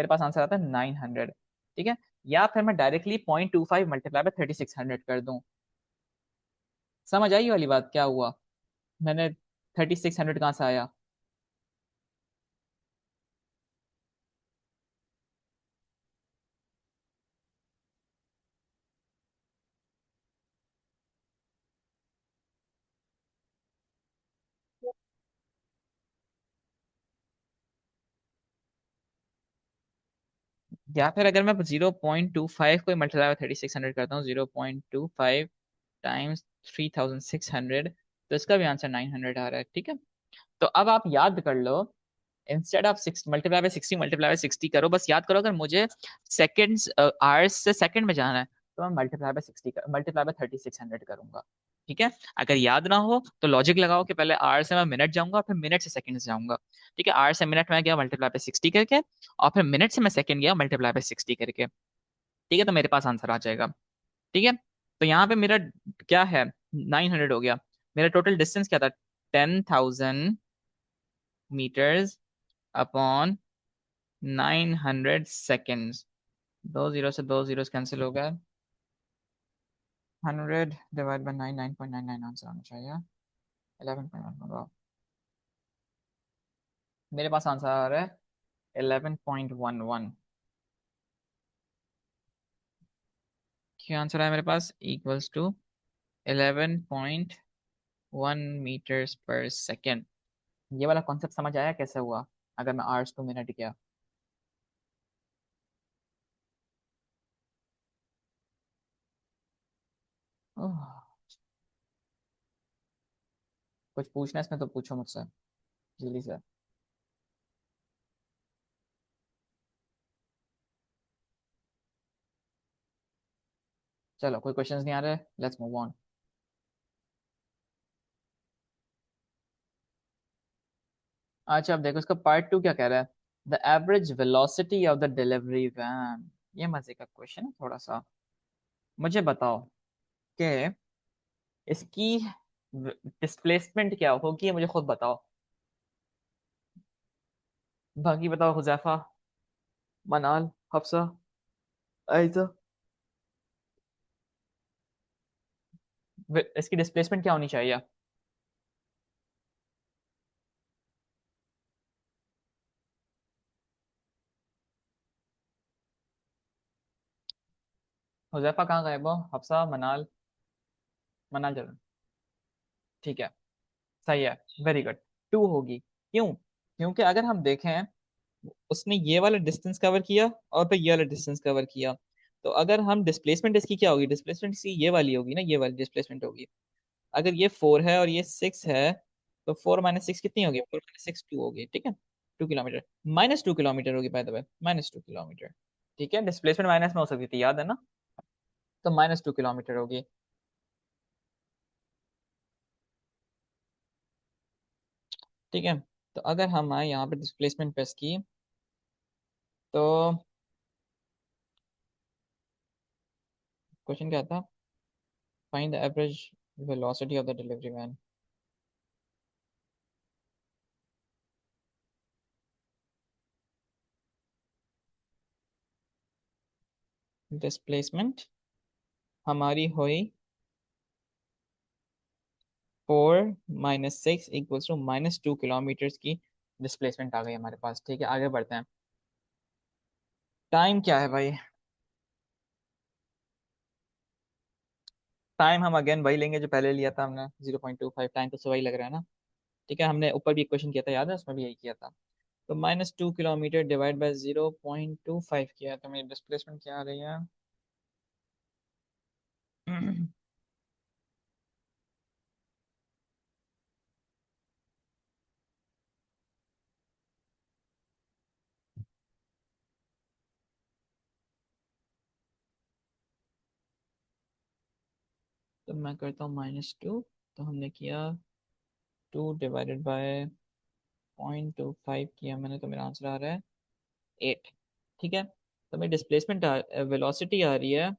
पास आंसर आता है 900। ठीक है, या फिर मैं डायरेक्टली 0.25 मल्टीप्लाई बाय 3600 कर दूं। समझ आई वाली बात क्या हुआ? मैंने 3600 कहाँ से आया? या फिर अगर मैं 0.25 को मल्टीप्लाई बाय 3600 करता हूँ, 0.25 टाइम्स 3600, तो इसका भी आंसर 900 आ रहा है। ठीक है, तो अब आप याद कर लो, instead of six multiply by 60 multiply by 60 करो, बस याद करो अगर मुझे सेकेंड्स आवर्स से सेकंड में जाना है, तो मैं मल्टीप्लाई बाय 3600 करूंगा। ठीक है, अगर याद ना हो तो लॉजिक लगाओ कि पहले आवर से मैं मिनट जाऊंगा, फिर मिनट से सेकंड जाऊंगा। ठीक है, आवर से मिनट में गया मल्टीप्लाई बाय 60 करके, और फिर मिनट से मैं सेकंड गया मल्टीप्लाई बाय 60 करके। ठीक है, तो मेरे पास आंसर आ जाएगा। ठीक है, तो यहाँ पे मेरा क्या है, 900 हो गया। मेरा टोटल डिस्टेंस क्या था, 10,000 मीटर्स अपॉन 900 सेकेंड्स। दो जीरो से दो जीरो कैंसिल हो गए। 100 डिवाइड बाई 9, 9.99 आंसर आना चाहिए। 11.1। मेरे पास आंसर आ रहा है 11.11। क्या आंसर है मेरे पास, equals to 11.1 metres per second. ये वाला कॉन्सेप्ट समझ आया कैसे हुआ, अगर मैं आवर्स टू मिनट किया? ओह, कुछ पूछना है इसमें तो पूछो मुझसे जल्दी से। चलो, कोई क्वेश्चंस नहीं आ रहे, लेट्स मूव ऑन। अच्छा, अब देखो इसका पार्ट टू क्या कह रहा है। The average velocity of the delivery van. ये मजे का क्वेश्चन है थोड़ा सा। मुझे बताओ कि इसकी डिस्प्लेसमेंट क्या होगी, ये मुझे खुद बताओ। बाकी बताओ, हुजैफा, मनाल, हफ्सा, आयजा। इसकी डिस्प्लेसमेंट क्या होनी चाहिए? हुजैफा कहाँ गए वो, हफ्सा, मनाल। मनाल चलो, ठीक है, सही है, वेरी गुड। टू होगी, क्यों? क्योंकि अगर हम देखें, उसने ये वाला डिस्टेंस कवर किया और फिर ये वाला डिस्टेंस कवर किया। तो अगर हम डिस्प्लेसमेंट इसकी क्या होगी, डिस्प्लेसमेंट इसकी ये वाली होगी ना, ये वाली डिस्प्लेसमेंट होगी। अगर ये 4 है और ये 6 है, तो 4 - 6 कितनी होगी, 4 - 6 2 होगी। ठीक है, 2 किलोमीटर, -2 किलोमीटर होगी बाय द वे, -2 किलोमीटर। ठीक है, डिस्प्लेसमेंट माइनस में हो सकती थी, याद है ना? तो -2 किलोमीटर होगी। ठीक है, तो अगर हम आए यहाँ पे डिस्प्लेसमेंट पे इसकी, तो क्वेश्चन क्या था, find the average velocity of the delivery man. Displacement हमारी हुई 4 - 6 = -2 किलोमीटर की डिस्प्लेसमेंट आ गई हमारे पास। ठीक है, आगे बढ़ते हैं। टाइम क्या है भाई? टाइम हम अगेन वही लेंगे जो पहले लिया था हमने, 0.25 टाइम, तो वही लग रहा है ना। ठीक है, हमने ऊपर भी एक क्वेश्चन किया था, याद है, उसमें भी यही किया था। तो -2 किलोमीटर डिवाइड बाय 0.25 किया है, तो मेरी डिस्प्लेसमेंट क्या आ रही है? तो मैं करता हूँ -2। तो हमने किया 2/0.25 किया मैंने, तो मेरा आंसर आ रहा है 8। ठीक है, तो मेरी डिस्प्लेसमेंट वेलोसिटी आ रही है,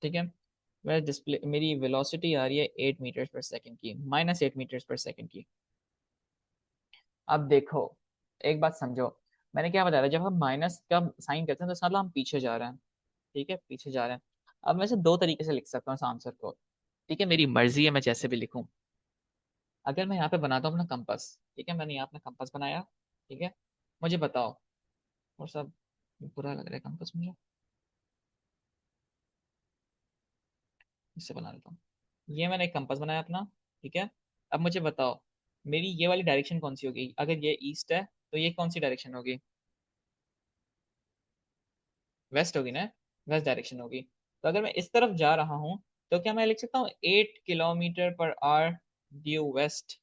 ठीक है, मेरा डिस्प्ले मेरी वेलोसिटी आ रही है 8 मीटर्स पर सेकेंड की, -8 मीटर्स पर सेकेंड की। अब देखो, एक बात समझो, मैंने क्या बताया था, जब हम माइनस का साइन करते हैं तो इसका मतलब हम पीछे जा रहे हैं। ठीक है, पीछे जा रहे हैं। अब मैं इसे दो तरीके से लिख सकता हूँ इस आंसर को। ठीक है, मेरी मर्जी है मैं जैसे भी लिखूं। अगर मैं यहाँ पे बनाता हूँ अपना कंपास, ठीक है, मैंने यहाँ अपना कंपास बनाया। ठीक है, मुझे बताओ, और सब बुरा लग रहा है कंपास मुझे, इससे बना लेता हूँ। ये मैंने एक कंपास बनाया अपना। ठीक है, अब मुझे बताओ, मेरी ये वाली डायरेक्शन कौन सी होगी? अगर ये ईस्ट है तो ये कौन सी डायरेक्शन होगी? वेस्ट होगी ना, वेस्ट डायरेक्शन होगी। तो अगर मैं इस तरफ जा रहा हूँ तो क्या मैं लिख सकता हूँ 8 kilometre per hour due waste?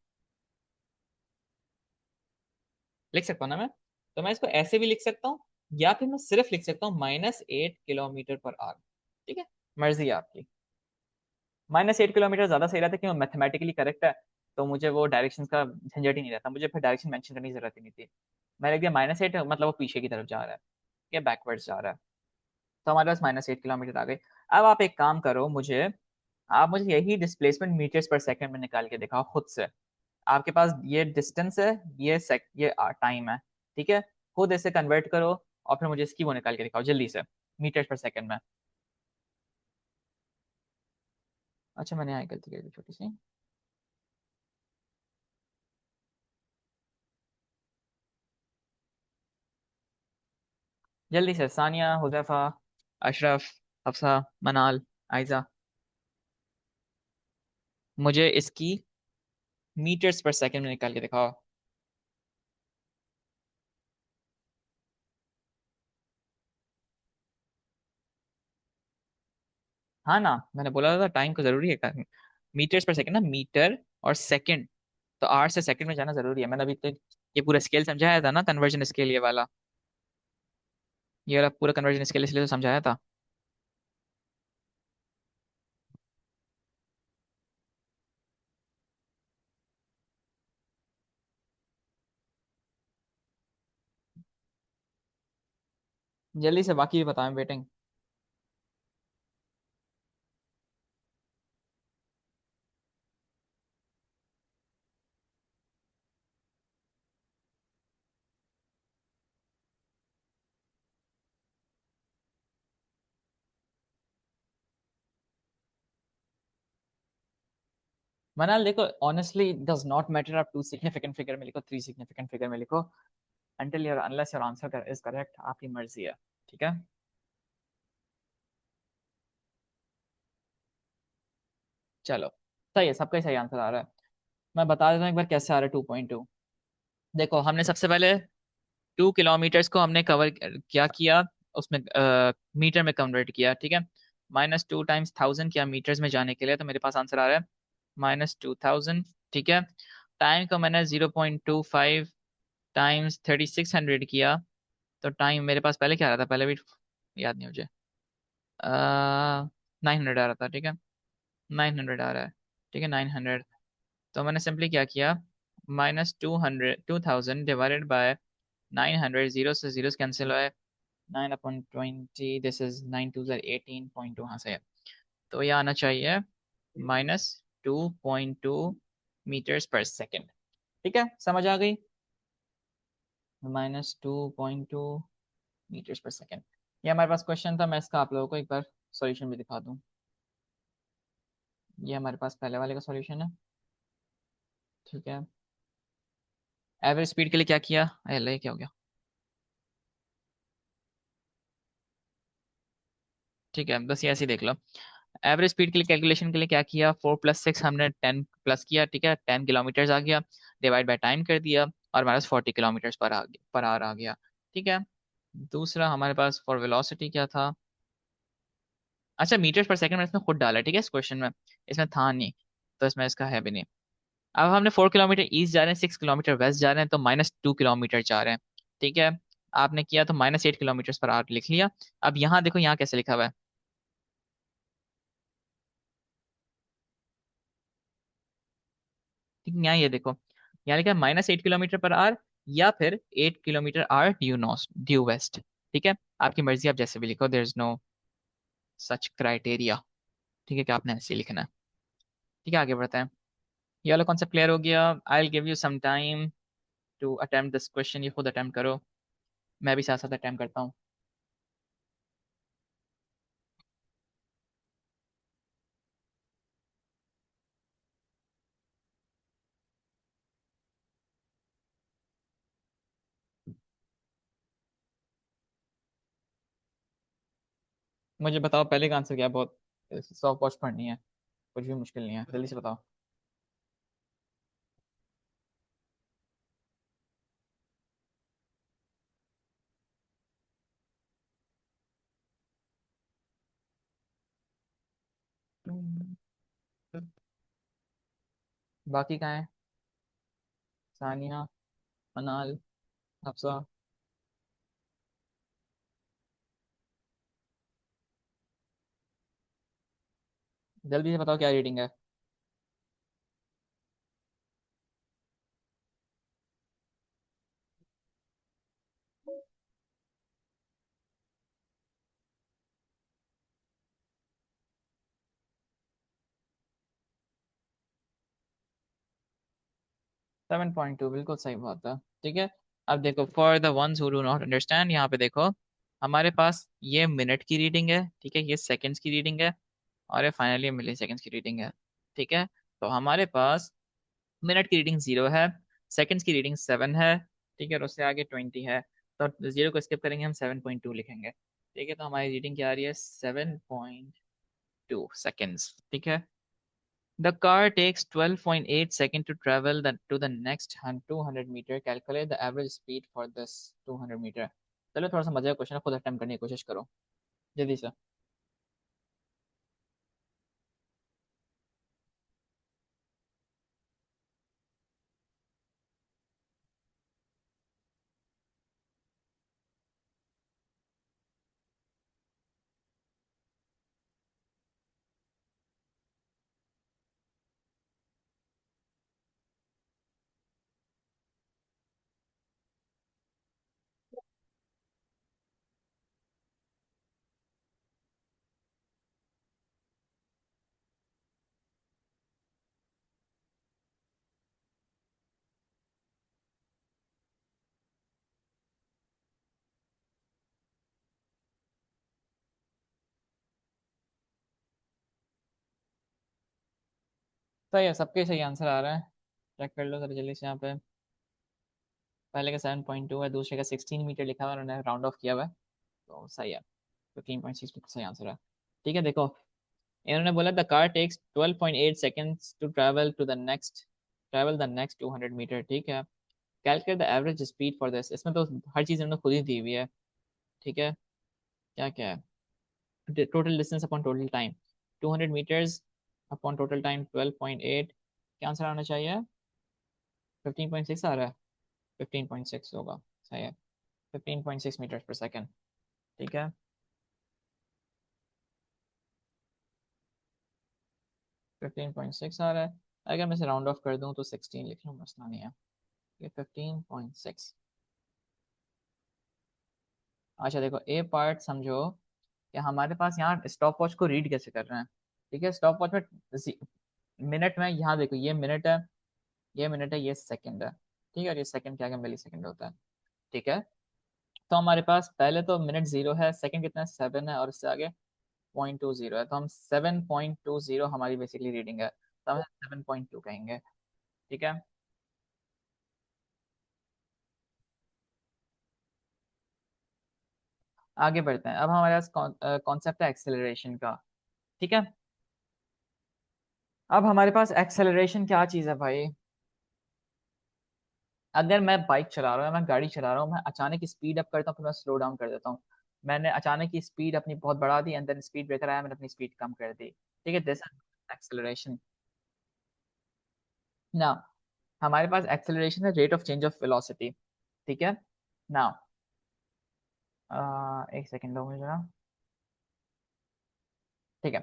लिख सकता हूँ ना मैं? तो मैं इसको ऐसे भी लिख सकता हूँ, या फिर मैं सिर्फ लिख सकता हूँ -8 किलोमीटर पर आवर। ठीक है, मर्जी है आपकी। -8 किलोमीटर ज्यादा सही रहता है, क्योंकि मैथमेटिकली करेक्ट है। तो मुझे वो डायरेक्शन का झंझट ही नहीं रहता, मुझे फिर डायरेक्शन मेंशन करने की जरूरत ही नहीं थी। मैं लिख दिया -8, मतलब वो पीछे की तरफ जा रहा है, या बैकवर्ड्स जा रहा है। तो हमारे पास -8 किलोमीटर आ गई। अब आप एक काम करो, आप मुझे यही डिस्प्लेसमेंट मीटर्स पर सेकंड में निकाल के दिखाओ खुद से। आपके पास ये डिस्टेंस है, ये टाइम है। ठीक है, खुद इसे कन्वर्ट करो, और फिर मुझे इसकी वो निकाल के दिखाओ जल्दी से, मीटर्स पर सेकंड में। अच्छा, मैंने यहाँ गलती कर दी छोटी सी। जल्दी से, सानिया, हुजैफा, अशरफ, हफ्सा, मनाल, आयजा, मुझे इसकी मीटर्स पर सेकंड में निकाल के दिखाओ। हाँ ना, मैंने बोला था टाइम को जरूरी है। मीटर्स पर सेकंड ना, मीटर और सेकंड, तो आर से सेकंड में जाना जरूरी है। मैंने अभी तो ये पूरा स्केल समझाया था ना, कन्वर्जन स्केल, ये वाला पूरा कन्वर्जन स्केल इसलिए तो समझाया था। जल्दी से बाकी भी बताएं, वेटिंग। मनाल देखो, ऑनेस्टली डज नॉट मैटर, आप टू सिग्निफिकेंट फिगर में लिखो, थ्री सिग्निफिकेंट फिगर में लिखो, until your unless your answer is correct, आपकी मर्जी है। ठीक है, चलो, सही है, सबका ही सही आंसर आ रहा है। मैं बता देता हूँ एक बार कैसे आ रहा है 2.2। देखो, हमने सबसे पहले 2 किलोमीटर्स को हमने कवर क्या किया, उसमें मीटर में कन्वर्ट किया। ठीक है, -2 टाइम्स 1000 किया मीटर्स में जाने के लिए, तो मेरे पास आंसर आ रहा है -2000। ठीक है, टाइम को मैंने 0.25 टाइम्स 3600 किया, तो टाइम मेरे पास पहले क्या आ रहा था, पहले भी याद नहीं मुझे, 900 आ रहा था। ठीक है, 900 आ रहा है। ठीक है, 900। तो मैंने सिंपली क्या किया, -200 2000 डिवाइडेड बाय 900, जीरो से जीरो कैंसिल हुआ है, 9/20, दिस इज 9 2 18.2, हाँ सही है। तो ये आना चाहिए -2.2 मीटर्स पर सेकेंड। ठीक है, समझ आ गई? -2.2 मीटर्स पर सेकेंड, ये हमारे पास क्वेश्चन था। मैं इसका आप लोगों को एक बार सॉल्यूशन भी दिखा दूं। ये हमारे पास पहले वाले का सॉल्यूशन है। ठीक है, एवरेज स्पीड के लिए क्या किया, अरे क्या हो गया? ठीक है, बस ये ऐसे ही देख लो। एवरेज स्पीड के लिए कैलकुलेशन के लिए क्या किया, 4 + 6 हमने 10 प्लस किया। ठीक है, 10 किलोमीटर्स आ गया, डिवाइड बाय टाइम कर दिया, और हमारे पास 40 किलोमीटर्स पर आवर आ गया। ठीक है, दूसरा हमारे पास फॉर वेलोसिटी क्या था, अच्छा मीटर्स पर सेकंड में इसमें खुद डाला है। ठीक है, इस क्वेश्चन में इसमें था नहीं, तो इसमें इसका है भी नहीं। अब हमने 4 किलोमीटर ईस्ट जा रहे हैं, 6 किलोमीटर वेस्ट जा रहे हैं, तो -2 किलोमीटर जा रहे हैं। ठीक है, आपने किया तो -8 किलोमीटर पर आवर लिख लिया। अब यहाँ देखो, यहाँ कैसे लिखा हुआ है। ठीक है, यहाँ ये देखो, यहाँ लिखा है -8 किलोमीटर पर आवर, या फिर 8 किलोमीटर आवर ड्यू वेस्ट। ठीक है, आपकी मर्जी, आप जैसे भी लिखो, there is no such criteria. ठीक है, कि आपने ऐसे ही लिखना है। ठीक है, आगे बढ़ते हैं। ये वाला कॉन्सेप्ट क्लियर हो गया। I will give you some time to attempt this question, ये खुद अटेम्प्ट करो, मैं भी साथ साथ अटेम्प्ट करता हूँ। मुझे बताओ पहले का आंसर क्या है, बहुत सॉफ्ट वॉच पढ़नी है, कुछ भी मुश्किल नहीं है, जल्दी से बताओ। बाकी कहाँ है? सानिया, मनाल, हफ्सा। जल्दी से बताओ क्या रीडिंग है। 7.2, बिल्कुल सही बात है। ठीक है, अब देखो, for the ones who do not understand, यहाँ पे देखो, हमारे पास ये मिनट की रीडिंग है, ठीक है, ये सेकंड्स की रीडिंग है, और ये फाइनली मिली सेकंड्स की रीडिंग है। ठीक है, तो हमारे पास मिनट की रीडिंग 0 है, सेकंड्स की रीडिंग 7 है, ठीक है, और उससे आगे 20 है। तो 0 को स्किप करेंगे, हम 7.2 लिखेंगे। ठीक है, तो हमारी रीडिंग क्या आ रही है? 7.2 सेकेंड्स। ठीक है, the car takes 12.8 seconds to travel to the next 200 meter. Calculate the average speed for this 200 meter. चलो, थोड़ा सा मजे का क्वेश्चन है, खुद अटेम्प्ट करने की कोशिश करो, जल्दी से। सही है, सबके सही आंसर आ रहा है। चेक कर लो जरा जल्दी से यहाँ पे। पहले का 7.2 है, दूसरे का 16 मीटर लिखा हुआ है, उन्होंने राउंड ऑफ किया हुआ है, तो सही है। 15.6 सही आंसर है। ठीक है, देखो, इन्होंने बोला the car takes 12.8 seconds to travel the next 200 metre. ठीक है, calculate the average speed for this, इसमें तो हर चीज़ इन्होंने खुद ही दी हुई है। ठीक है, क्या क्या है? Total distance upon total time, 200 metres upon total time 12.8, क्या आंसर आना चाहिए? 15.6 आ रहा है, 15.6 होगा, सही है, 15.6 मीटर पर सेकेंड। ठीक है, 15.6 आ रहा है। अगर मैं इसे राउंड ऑफ कर दूं तो 16 लिख लूँ, मसला नहीं है। ये 15.6। अच्छा देखो, ए पार्ट समझो कि हमारे पास यहाँ स्टॉप वॉच को रीड कैसे कर रहे हैं। ठीक है, स्टॉप वॉच में मिनट में, यहाँ देखो, ये मिनट है, ये मिनट है, ये सेकंड है। ठीक है, और ये सेकंड क्या, मिली सेकंड होता है। ठीक है, तो हमारे पास पहले तो मिनट 0 है, सेकंड कितना है? 7 है, और इससे आगे 0.20 है, तो हम 7.20 हमारी बेसिकली रीडिंग है, तो हम 7.2 कहेंगे। ठीक है, आगे बढ़ते हैं। अब हमारे पास कॉन्सेप्ट है एक्सेलरेशन का। ठीक है, अब हमारे पास एक्सेलरेशन क्या चीज़ है भाई? अगर मैं बाइक चला रहा हूँ, मैं गाड़ी चला रहा हूँ, मैं अचानक स्पीड अप करता हूँ, फिर मैं स्लो डाउन कर देता हूँ। मैंने अचानक की स्पीड अपनी बहुत बढ़ा दी, एंड देन स्पीड ब्रेकर आया, मैंने अपनी स्पीड कम कर दी। ठीक है, दिस एक्सेलरेशन। ना, हमारे पास एक्सेलरेशन है rate of change of velocity. ठीक है, ना, एक सेकंड दो मुझे ना। ठीक है।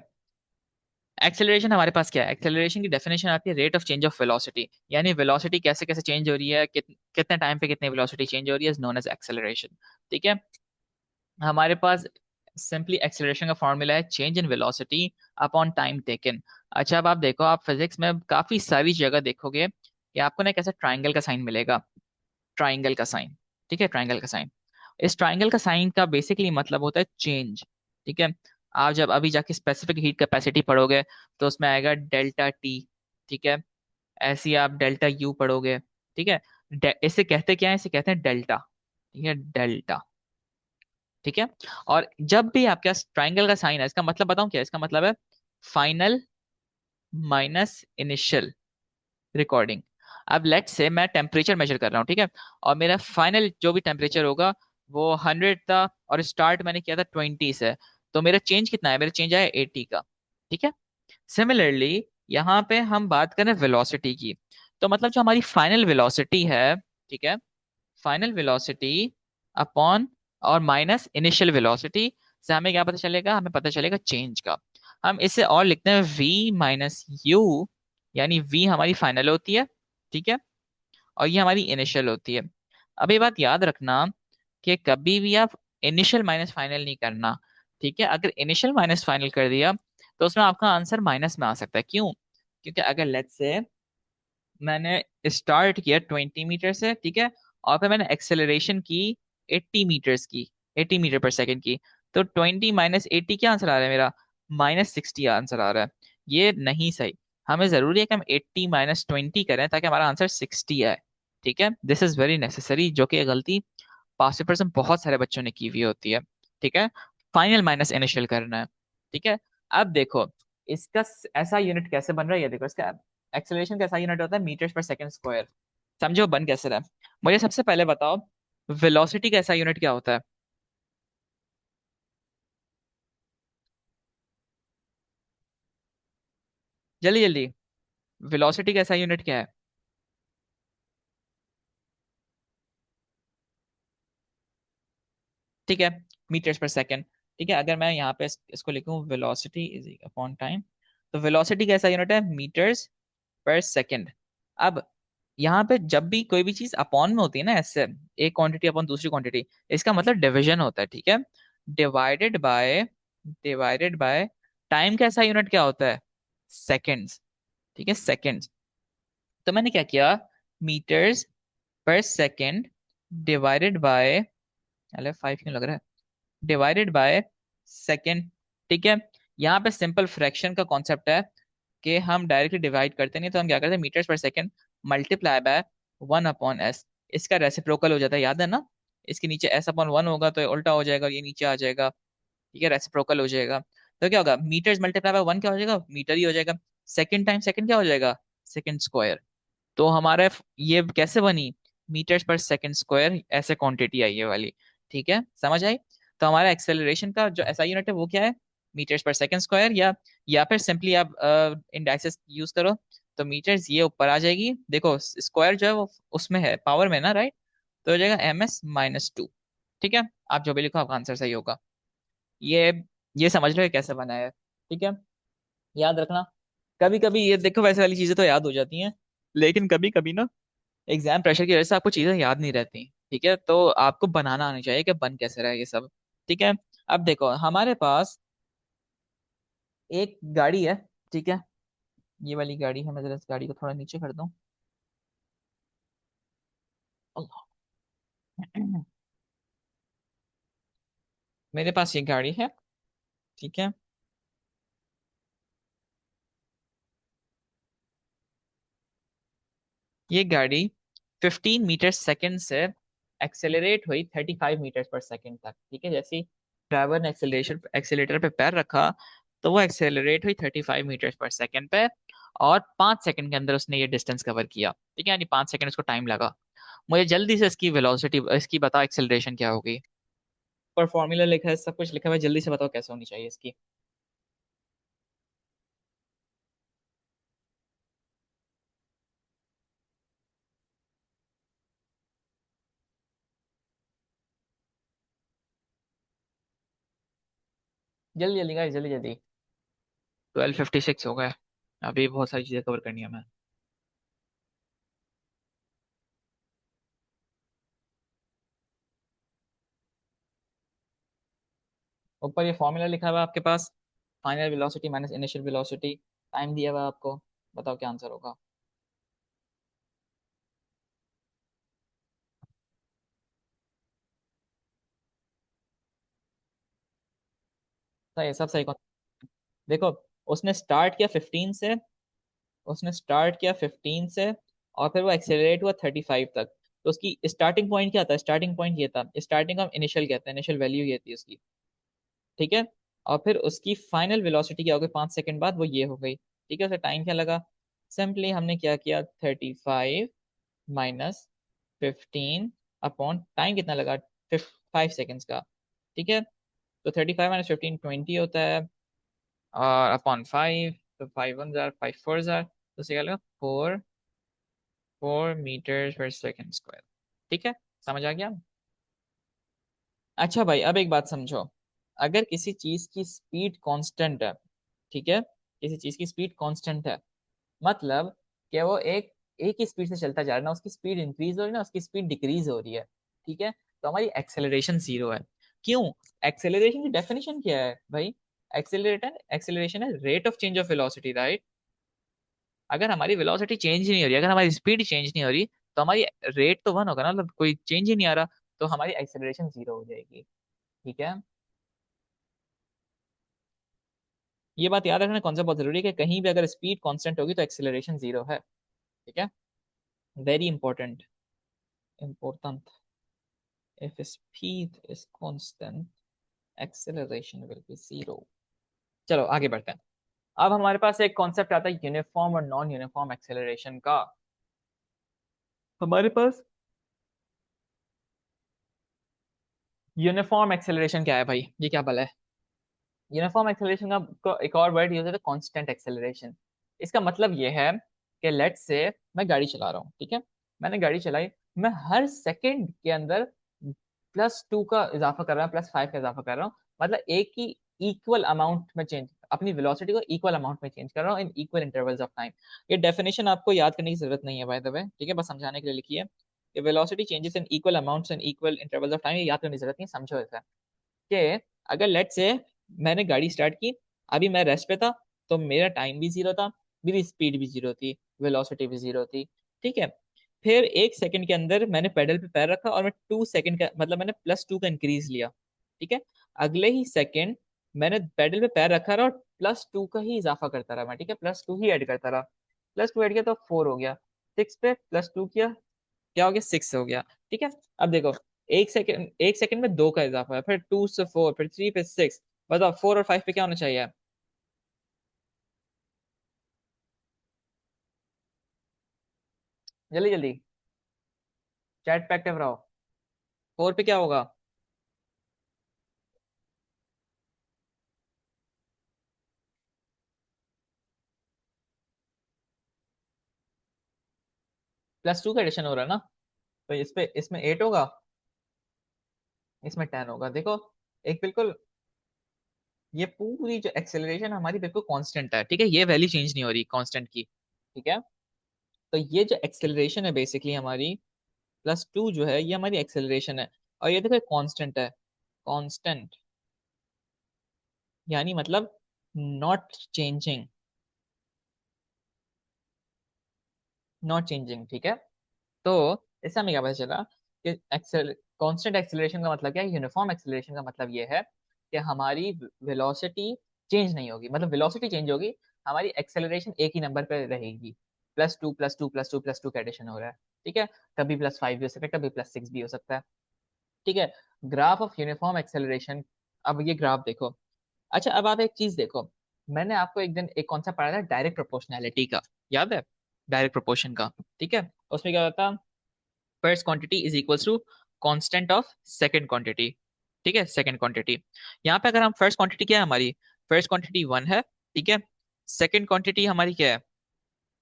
एक्सेलरेशन हमारे पास क्या है? एक्सेलरेशन की डेफिनेशन आती है rate of change of velocity, यानी वेलोसिटी कैसे कैसे चेंज हो रही है, कितने टाइम पे कितनी वेलोसिटी चेंज हो रही है, इज नोन एज एक्सेलरेशन। ठीक है। हमारे पास सिंपली एक्सेलरेशन का फॉर्मूला है change in velocity upon time taken. अच्छा, अब आप देखो, आप फिजिक्स में काफी सारी जगह देखोगे कि आपको ना एक ऐसा ट्राइंगल का साइन मिलेगा। ट्राइंगल का साइन। ठीक है, ट्राइंगल का साइन। इस ट्राइंगल का साइन का बेसिकली मतलब होता है चेंज। ठीक है। आप जब अभी जाके स्पेसिफिक हीट कैपेसिटी पढ़ोगे तो उसमें आएगा डेल्टा टी। ठीक है। ऐसे ही आप डेल्टा यू पढ़ोगे। ठीक है। इसे कहते क्या है? इसे कहते हैं डेल्टा। ठीक है, डेल्टा। ठीक है। और जब भी आपके पास ट्राइंगल का साइन है, इसका मतलब बताऊं क्या? इसका मतलब है फाइनल माइनस इनिशियल रिकॉर्डिंग। अब लेट से मैं टेम्परेचर मेजर कर रहा हूँ, ठीक है, और मेरा फाइनल जो भी टेम्परेचर होगा वो 100 था, और स्टार्ट मैंने किया था 20 से। तो मेरा चेंज कितना है? मेरा चेंज आया 80 का। ठीक है। सिमिलरली यहाँ पे हम बात करें वेलोसिटी की, तो मतलब जो हमारी फाइनल वेलोसिटी है, ठीक है, फाइनल वेलोसिटी अपॉन और माइनस इनिशियल वेलोसिटी से हमें क्या पता चलेगा? हमें पता चलेगा चेंज का। हम इसे और लिखते हैं v माइनस यू, यानी v हमारी फाइनल होती है, ठीक है, और ये हमारी इनिशियल होती है। अब ये बात याद रखना कि कभी भी आप इनिशियल माइनस फाइनल नहीं करना। ठीक है। अगर इनिशियल माइनस फाइनल कर दिया तो उसमें आपका आंसर माइनस में आ सकता है। क्यों? क्योंकि अगर लेट्स से मैंने स्टार्ट किया 20 मीटर से, ठीक है, और फिर मैंने एक्सेलरेशन की 80 मीटर्स की, 80 मीटर पर सेकेंड की, तो 20 माइनस 80 क्या आंसर आ रहा है मेरा? -60 आंसर आ रहा है। ये नहीं सही। हमें जरूरी है कि हम 80 माइनस 20 करें ताकि हमारा आंसर 60 आए। ठीक है, दिस इज वेरी नेसेसरी, जो कि ये गलती पास पेपर्स में बहुत सारे बच्चों ने की हुई होती है। ठीक है। फाइनल माइनस इनिशियल करना है। ठीक है। अब देखो, इसका ऐसा यूनिट कैसे बन रहा है, ये देखो, इसका एक्सेलरेशन का ऐसा यूनिट होता है मीटर्स पर सेकंड स्क्वायर। समझो बन कैसे रहा है? मुझे सबसे पहले बताओ, वेलोसिटी का ऐसा यूनिट क्या होता है? जल्दी जल्दी, वेलोसिटी का ऐसा यूनिट क्या है? ठीक है, मीटर्स पर सेकंड। ठीक है, अगर मैं यहाँ पे इसको लिखूं वेलोसिटी इज अपॉन टाइम, तो वेलोसिटी का ऐसा यूनिट है मीटर्स पर सेकंड। अब यहाँ पे जब भी कोई भी चीज अपॉन में होती है ना, ऐसे एक क्वांटिटी अपॉन दूसरी क्वांटिटी, इसका मतलब डिवीजन होता है। ठीक है। डिवाइडेड बाय टाइम का ऐसा यूनिट क्या होता है? सेकंड्स। ठीक है, सेकंड्स। तो मैंने क्या किया? Metres per second divided by, अरे 5 क्यों लग रहा है, डिवाइडेड बाय सेकंड। ठीक है। यहाँ पे सिंपल फ्रैक्शन का कॉन्सेप्ट है कि हम डायरेक्टली डिवाइड करते नहीं, तो हम क्या करते हैं? Metres per second multiply by 1/s। इसका रेसिप्रोकल हो जाता है, याद है ना? इसके नीचे s/1 होगा तो ये उल्टा हो जाएगा, ये नीचे आ जाएगा। ठीक है, रेसिप्रोकल हो जाएगा। तो क्या होगा? मीटर्स मल्टीप्लाई बाय 1 क्या हो जाएगा? मीटर ही हो जाएगा। सेकंड टाइम सेकंड क्या हो जाएगा? Second square. तो हमारा ये कैसे बनी? मीटर्स पर सेकंड स्क्वायर, ऐसे क्वांटिटी आई ये वाली। ठीक है, समझ आई? तो हमारा एक्सेलरेशन का जो एसआई यूनिट है वो क्या है? मीटर्स पर सेकंड स्क्वायर, या फिर सिंपली आप इंडाइसेस यूज करो, तो मीटर्स ये ऊपर आ जाएगी। देखो स्क्वायर जो है वो उसमें है, पावर में ना, राइट? तो हो जाएगा ms-2। ठीक है। आप जो भी लिखो आपका आंसर सही होगा। ये ये समझ लो ये कैसे बना है। ठीक है, याद रखना। कभी कभी ये देखो, वैसे वाली चीजें तो याद हो जाती हैं, लेकिन कभी कभी ना एग्जाम प्रेशर की वजह से आपको चीजें याद नहीं रहती। ठीक है, तो आपको बनाना आना चाहिए कि बन कैसे रहा है ये सब। ठीक है। अब देखो, हमारे पास एक गाड़ी है। ठीक है, ये वाली गाड़ी है। मैं जरा इस गाड़ी को थोड़ा नीचे कर दूं। अल्लाह। मेरे पास ये गाड़ी है। ठीक है। ये गाड़ी 15 मीटर सेकेंड से एक्सेलरेट हुई 35 मीटर पर सेकेंड तक। ठीक है, जैसे ड्राइवर ने एक्सेलेटर पे पैर रखा, तो वो एक्सेलरेट हुई 35 मीटर पर सेकेंड पे, और 5 सेकंड के अंदर उसने ये डिस्टेंस कवर किया। ठीक है, यानी 5 सेकंड उसको टाइम लगा। मुझे जल्दी से इसकी वेलोसिटी, इसकी बताओ एक्सेलरेशन क्या होगी? पर फॉर्मूला लिखा है, सब कुछ लिखा हुआ है, जल्दी से बताओ कैसे होनी चाहिए इसकी। जल्दी जल्दी गाइस, जल्दी जल्दी। 12:56 हो गए। अभी बहुत सारी चीजें कवर करनी है हमें। ऊपर ये फॉर्मूला लिखा हुआ है आपके पास, final velocity minus initial velocity, time दिया हुआ है आपको। बताओ क्या आंसर होगा। सही, सब सही। देखो, उसने स्टार्ट किया 15 से, उसने स्टार्ट किया 15 से, और फिर वो एक्सेलरेट हुआ 35 तक। तो उसकी स्टार्टिंग पॉइंट क्या था? स्टार्टिंग पॉइंट ये था, स्टार्टिंग ऑफ इनिशियल कहते हैं, इनिशियल वैल्यू ये थी उसकी। ठीक है। और फिर उसकी फाइनल वेलोसिटी क्या हो गई 5 सेकंड बाद? वो ये हो गई। ठीक है। उसे टाइम क्या लगा? सिंपली हमने क्या किया, 35 माइनस 15 अपॉन टाइम कितना लगा, 5 सेकेंड्स का। ठीक है। तो 35 - 15 20 होता है, और अपॉन 5, तो 5 1 जार, 5 4 जार, तो उसे क्या लगा, 4 मीटर पर सेकेंड स्क्वायर। ठीक है। समझ आ गया? अच्छा भाई, अब एक बात समझो। अगर किसी चीज की स्पीड कांस्टेंट है, ठीक है, किसी चीज की स्पीड कांस्टेंट है, मतलब कि वो एक ही स्पीड से चलता जा रहा है, ना उसकी स्पीड इंक्रीज हो रही है ना उसकी स्पीड डिक्रीज हो रही है। ठीक है। तो हमारी एक्सेलरेशन जीरो है। क्यों? एक्सेलरेशन की डेफिनेशन क्या है भाई? एक्सेलरेशन है rate of change of velocity, right? अगर हमारी वेलोसिटी चेंज ही नहीं हो रही, अगर हमारी स्पीड चेंज नहीं हो रही, तो हमारी रेट तो वन होगा ना, मतलब कोई चेंज ही नहीं आ रहा, तो हमारी एक्सेलरेशन जीरो हो जाएगी। ठीक है। ये बात याद रखना, कॉन्सेप्ट बहुत जरूरी है कि कहीं भी अगर स्पीड कांस्टेंट होगी तो एक्सेलरेशन जीरो है। ठीक है। Very important, important. If speed is constant, acceleration will be zero. चलो आगे बढ़ते हैं। अब हमारे पास एक कॉन्सेप्ट आता है यूनिफॉर्म और नॉन यूनिफॉर्म एक्सेलरेशन का। हमारे पास यूनिफॉर्म एक्सेलरेशन क्या है भाई? ये क्या भला है? यूनिफॉर्म एक्सेलरेशन का एक और वर्ड यूज होता है, कांस्टेंट एक्सेलरेशन। इसका मतलब ये है कि लेट से मैं गाड़ी चला रहा हूँ, ठीक है, मैंने गाड़ी चलाई, मैं हर सेकंड के अंदर +2 का इजाफा कर रहा हूँ, +5 का इजाफा कर रहा हूँ। मतलब एक ही इक्वल अमाउंट में चेंज, अपनी वेलोसिटी को इक्वल अमाउंट में चेंज कर रहा हूँ in equal intervals of time. ये डेफिनेशन आपको याद करने की जरूरत नहीं है बाय द वे, ठीक है, बस समझाने के लिए लिखी है कि velocity changes in equal amounts in equal intervals of time. ये याद करने की जरूरत नहीं है, समझो इसे। कि अगर लेट से मैंने गाड़ी स्टार्ट की, अभी मैं रेस्ट पे था, तो मेरा टाइम भी जीरो था, मेरी स्पीड भी जीरो थी, वेलोसिटी भी जीरो थी। ठीक है। फिर 1 सेकंड के अंदर मैंने पेडल पे पैर रखा और मैं 2 सेकंड का मतलब मैंने +2 का इंक्रीज लिया। ठीक है। अगले ही सेकंड मैंने पेडल पे पैर रखा रहा और +2 का ही इजाफा करता रहा मैं, ठीक है, +2 ही ऐड करता रहा। +2 ऐड किया तो 4 हो गया। 6 पे +2 किया, क्या हो गया, 6 हो गया। ठीक है। अब देखो, 1 सेकंड में 2 का इजाफा है, फिर 2 से 4, फिर 3 पे 6। बताओ 4 और 5 पे क्या होना चाहिए? जल्दी जल्दी, चैट पे एक्टिव रहो। 4 पे क्या होगा? +2 का एडिशन हो रहा है ना, तो इस पे इसमें 8 होगा, इसमें 10 होगा। देखो, एक बिल्कुल, ये पूरी जो एक्सेलरेशन हमारी बिल्कुल कांस्टेंट है, ठीक है, ये वैल्यू चेंज नहीं हो रही कांस्टेंट की। ठीक है। तो ये जो एक्सेलरेशन है बेसिकली हमारी, +2 जो है ये हमारी एक्सेलरेशन है, और ये देखो कांस्टेंट है। कांस्टेंट यानी मतलब नॉट चेंजिंग, नॉट चेंजिंग। ठीक है। तो इससे हमें क्या पता चला कि एक्सेल कांस्टेंट एक्सेलरेशन का मतलब क्या है, यूनिफॉर्म एक्सेलरेशन का मतलब ये है कि हमारी वेलोसिटी चेंज नहीं होगी, मतलब वेलोसिटी चेंज होगी, हमारी एक्सेलरेशन एक ही नंबर पे रहेगी। +2 +2 +2 +2 का एडिशन हो रहा है। ठीक है। कभी +5 भी हो सकता है, कभी +6 भी हो सकता है। ठीक है। Graph of uniform acceleration. अब ये ग्राफ देखो। अच्छा, अब आप एक चीज देखो, मैंने आपको एक दिन एक कॉन्सेप्ट पढ़ा था डायरेक्ट प्रोपोर्शनैलिटी का, याद है? डायरेक्ट प्रोपोर्शन का। ठीक है। उसमें क्या होता है, first quantity is equals to constant of second quantity. ठीक है, सेकंड क्वांटिटी। यहाँ पे अगर हम फर्स्ट क्वांटिटी क्या है हमारी, फर्स्ट क्वांटिटी 1 है, ठीक है, सेकंड क्वांटिटी हमारी क्या है,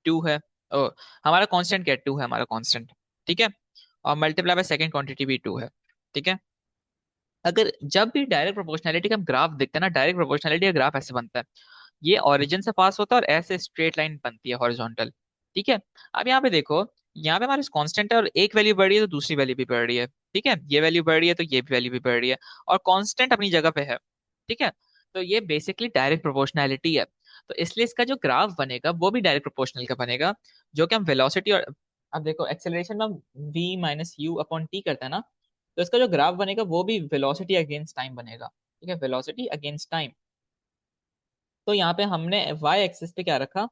2 है। ओ, हमारा कांस्टेंट क्या है, 2 है हमारा कांस्टेंट। ठीक है। और मल्टीप्लाई बाय सेकंड क्वांटिटी भी 2 है। ठीक है। अगर जब भी डायरेक्ट प्रोपोर्शनैलिटी का ग्राफ देखते हैं ना, डायरेक्ट प्रोपोर्शनैलिटी का ग्राफ ऐसे बनता है, ये ओरिजिन से पास होता है और ऐसे स्ट्रेट लाइन बनती है हॉरिजॉन्टल। ठीक है। अब यहाँ पे देखो, यहाँ पे हमारे कांस्टेंट है और एक वैल्यू बढ़ रही है तो दूसरी वैल्यू भी बढ़ रही है। ठीक है, ये वैल्यू बढ़ रही है तो ये वैल्यू भी बढ़ रही है, और कांस्टेंट अपनी जगह पे है। ठीक है, तो ये बेसिकली डायरेक्ट प्रोपोर्शनैलिटी है। तो इसलिए इसका जो ग्राफ बनेगा वो भी डायरेक्ट प्रोपोर्शनल का बनेगा, जो कि हम वेलोसिटी और, अब देखो एक्सेलरेशन में हम v minus you upon T करते हैं ना, तो इसका जो ग्राफ बनेगा वो भी वेलोसिटी अगेंस्ट टाइम बनेगा। ठीक है, वेलोसिटी अगेंस्ट टाइम। तो यहाँ पे हमने वाई एक्सिस पे क्या रखा,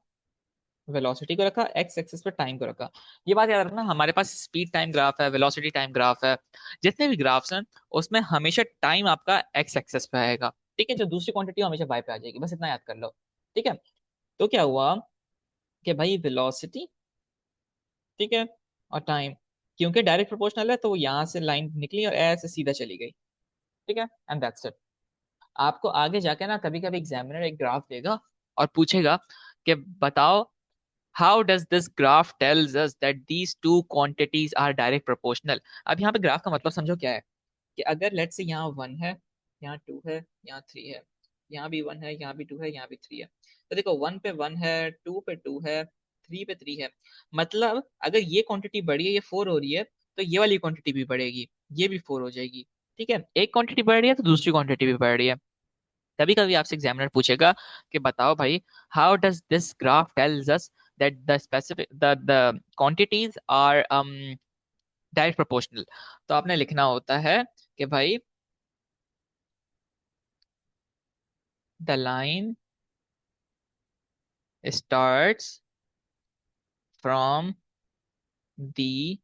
वेलोसिटी को रखा, एक्स एक्सिस पे टाइम को रखा। ये बात याद रखना, हमारे पास स्पीड टाइम ग्राफ है, वेलोसिटी टाइम ग्राफ है, जितने भी ग्राफ्स हैं उसमें हमेशा टाइम आपका एक्स एक्सिस पे आएगा। ठीक है, जो दूसरी क्वांटिटी हमेशा वाई पे आ जाएगी, बस इतना याद कर लो। ठीक है, तो क्या हुआ कि भाई वेलोसिटी, ठीक है, और टाइम, क्योंकि डायरेक्ट प्रोपोर्शनल है तो यहाँ से लाइन निकली और ऐसे सीधा चली गई। ठीक है, एंड दैट्स इट। आपको आगे जाके ना कभी कभी एग्जामिनर एक ग्राफ देगा और पूछेगा कि बताओ, how does this graph tells us that these two quantities are direct proportional. अब यहाँ पे ग्राफ का मतलब समझो क्या है, कि अगर लेट्स से यहाँ वन है, यहाँ टू है, यहाँ थ्री है, यहाँ भी वन है, यहाँ भी टू है, यहाँ भी थ्री है, तो देखो वन पे वन है, टू पे टू है, थ्री पे थ्री है। मतलब अगर ये क्वांटिटी बढ़ी है, ये फोर हो रही है, तो ये वाली क्वांटिटी भी बढ़ेगी, ये भी फोर हो जाएगी। ठीक है, एक क्वांटिटी बढ़ रही है तो दूसरी क्वांटिटी भी बढ़ रही है। कभी कभी आपसे एग्जामिनर पूछेगा कि बताओ भाई, how does this graph tells us that the specific the quantities are direct proportional. तो आपने लिखना होता है कि भाई the line starts from the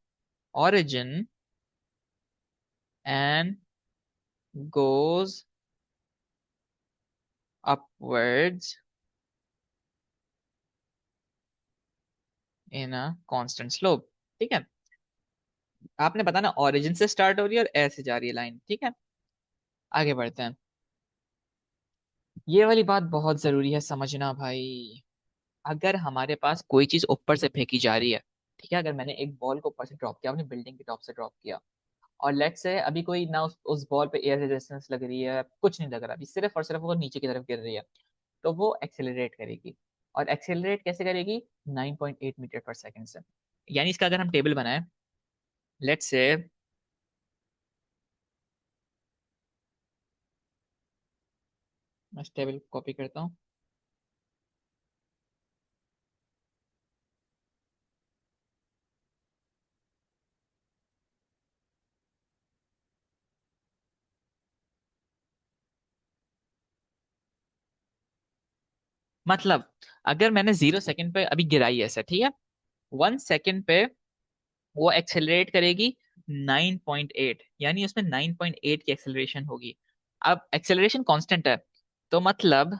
origin and goes upwards in a constant slope। ठीक है, आपने बताना ओरिजिन से स्टार्ट हो रही है और ऐसे जा रही है लाइन। ठीक है, आगे बढ़ते हैं। ये वाली बात बहुत जरूरी है समझना भाई। अगर हमारे पास कोई चीज ऊपर से फेंकी जा रही है, ठीक है, अगर मैंने एक बॉल को ऊपर से ड्रॉप किया, अपनी बिल्डिंग के टॉप से ड्रॉप किया, और लेट्स से अभी कोई ना उस बॉल पे एयर रेजिस्टेंस लग रही है, कुछ नहीं लग रहा, अभी सिर्फ और सिर्फ वो नीचे की तरफ गिर रही है, तो वो एक्सेलरेट करेगी। और एक्सेलरेट कैसे करेगी, 9.8 मीटर पर सेकंड से। यानी इसका अगर हम टेबल बनाए, लेट्स से, मैं इस टेबल कॉपी करता हूँ। मतलब अगर मैंने 0 सेकंड पे अभी गिराई ऐसे, ठीक है, 1 सेकंड पे वो एक्सेलरेट करेगी 9.8, यानी उसमें 9.8 की एक्सेलरेशन होगी। अब एक्सेलरेशन कांस्टेंट है, तो मतलब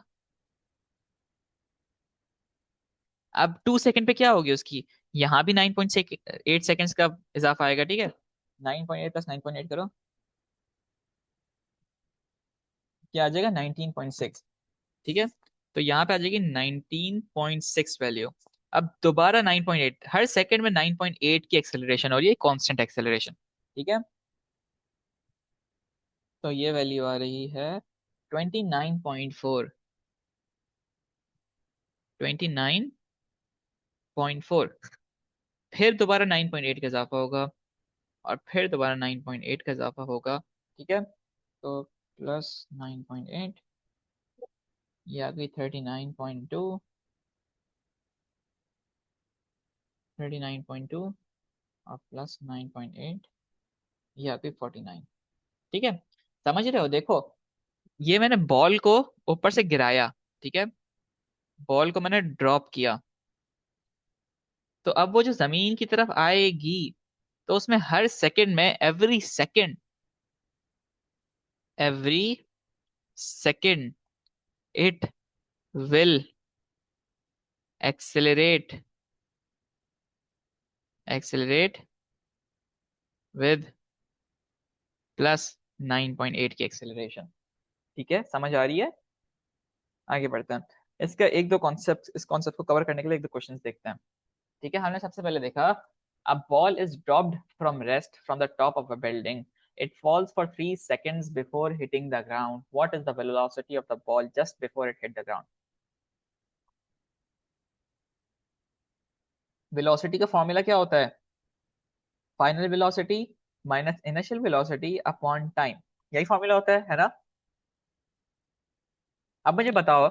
अब 2 सेकंड पे क्या होगी उसकी, यहाँ भी 9.8 सेकंड्स का इजाफा आएगा। ठीक है, 9.8 प्लस 9.8 करो, क्या आ जाएगा, 19.6। ठीक है, तो यहाँ पे आ जाएगी 19.6 वैल्यू। अब दोबारा 9.8, हर सेकंड में 9.8 की एक्सेलरेशन हो रही है, कांस्टेंट एक्सेलरेशन। ठीक है, तो ये वैल्यू आ रही है 29.4, 29.4। फिर दोबारा 9.8 का इजाफा होगा, और फिर दोबारा 9.8 का इजाफा होगा। ठीक है, तो प्लस 9.8, ये आ गई 39.2, 39.2, और प्लस 9.8, ये आ गई 49। ठीक है, समझ रहे हो, देखो ये मैंने बॉल को ऊपर से गिराया, ठीक है, बॉल को मैंने ड्रॉप किया, तो अब वो जो जमीन की तरफ आएगी, तो उसमें हर सेकंड में, every second it will accelerate, accelerate with plus 9.8 की एक्सेलरेशन। ठीक है, समझ आ रही है। आगे बढ़ते हैं, इसका एक दो कॉन्सेप्ट, इस कॉन्सेप्ट को कवर करने के लिए एक दो क्वेश्चंस देखते हैं। ठीक है, हमने सबसे पहले देखा, a ball is dropped from rest from the top of a building It falls for 3 seconds before hitting the ground. What is the velocity of the ball just before it hit the ground? Velocity का formula क्या होता है? Final velocity minus initial velocity upon time, यही formula होता है ना? अब मुझे बताओ,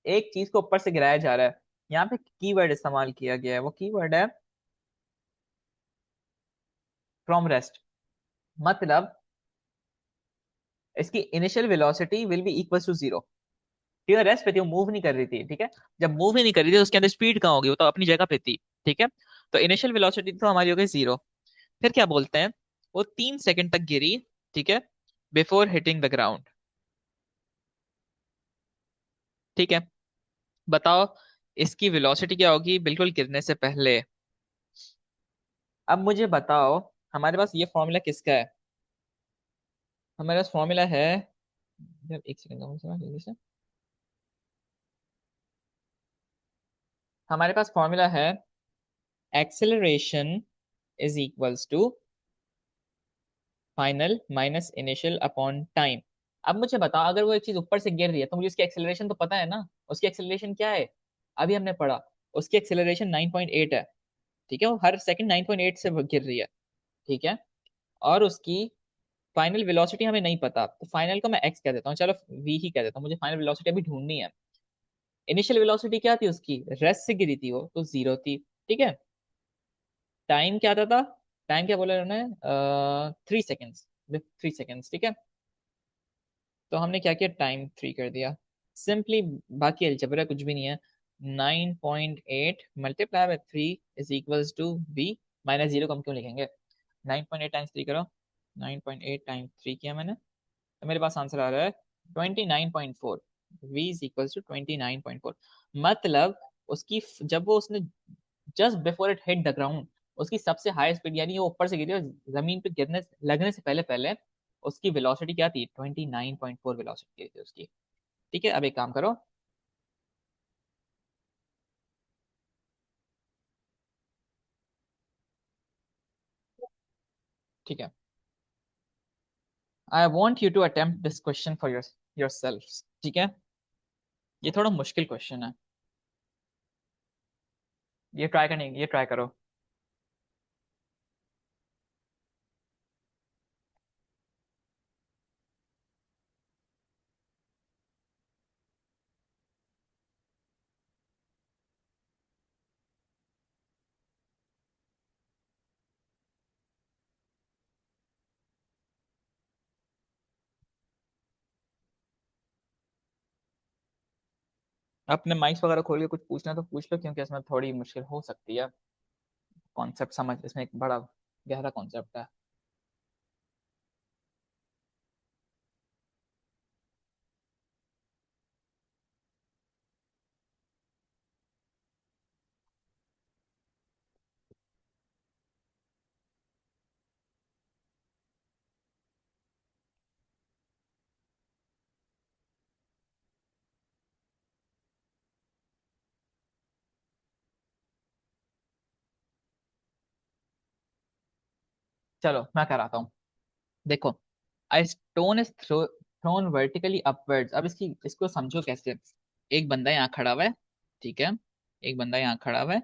एक चीज को ऊपर से गिराया जा रहा है, यहाँ पे कीवर्ड इस्तेमाल किया गया है, वो कीवर्ड है फ्रॉम रेस्ट। मतलब इसकी initial velocity will be equal to zero. ठीक है, रेस्ट पे थी, वो मूव नहीं कर रही थी, ठीक है। जब मूव ही नहीं कर रही थी तो उसके अंदर स्पीड कहाँ होगी, वो तो अपनी जगह पे थी, ठीक है। तो इनिशियल वेलोसिटी तो हमारी हो गई जीरो। फिर क्या बोलते हैं, वो 3 सेकंड तक गिरी, ठीक है, बिफोर हिटिंग द ग्राउंड, ठीक है। बताओ इसकी वेलोसिटी क्या होगी बिल्कुल गिरने से पहले। अब मुझे बताओ, हमारे पास ये फॉर्मूला किसका है? हमारे पास फॉर्मूला है, यार एक सेकंड जल्दी से। हमारे पास फॉर्मूला है acceleration is equals to final minus initial upon time. अब मुझे बताओ, अगर वो एक चीज ऊपर से गिर रही है तो मुझे उसकी एक्सेलरेशन तो पता है ना। उसकी एक्सेलरेशन क्या है? अभी हमने पढ़ा, उसकी एक्सेलरेशन 9.8 है, ठीक है। वो हर सेकंड 9.8 से गिर रही है, ठीक है। और उसकी फाइनल वेलोसिटी हमें नहीं पता, तो फाइनल को मैं एक्स कह देता हूँ, चलो वी ही कह देता हूँ, मुझे फाइनल वेलोसिटी अभी ढूंढनी है। इनिशियल वेलोसिटी क्या थी उसकी, रेस्ट से गिरी थी वो, तो जीरो थी, ठीक है। टाइम क्या था? टाइम क्या बोला उन्होंने? 3 सेकेंड्स, 3 सेकेंड्स, ठीक है। तो हमने क्या किया, टाइम 3 कर दिया सिंपली। बाकी अलजबरा कुछ भी नहीं है। 9.8 multiply by 3 is equals to B, minus zero को हम क्यों लिखेंगे? 9.8 टाइम्स 3 करो, 9.8 टाइम्स 3 किया मैंने, तो मेरे पास आंसर आ रहा है 29.4। v is equals to 29.4। मतलब उसकी जब वो उसने just before it hit the ground, उसकी सबसे हाई स्पीड, यानी वो ऊपर से गिरी और जमीन पे गिरने लगने से पहले पहले उसकी वेलोसिटी क्या थी? 29.4 वेलोसिटी थी उसकी, ठीक है। अब एक काम करो, ठीक है, I want you to attempt this question for yourself, ठीक है। ये थोड़ा मुश्किल क्वेश्चन है, ये ट्राई करने, ये ट्राई करो। अपने माइक्स वगैरह खोल के कुछ पूछना तो पूछ लो, क्योंकि इसमें थोड़ी मुश्किल हो सकती है। कॉन्सेप्ट समझ, इसमें एक बड़ा गहरा कॉन्सेप्ट है। चलो मैं कराता हूँ, देखो। A stone is thrown vertically upwards। अब इसको समझो कैसे। एक बंदा यहाँ खड़ा हुआ है, ठीक है। एक बंदा यहाँ खड़ा हुआ है,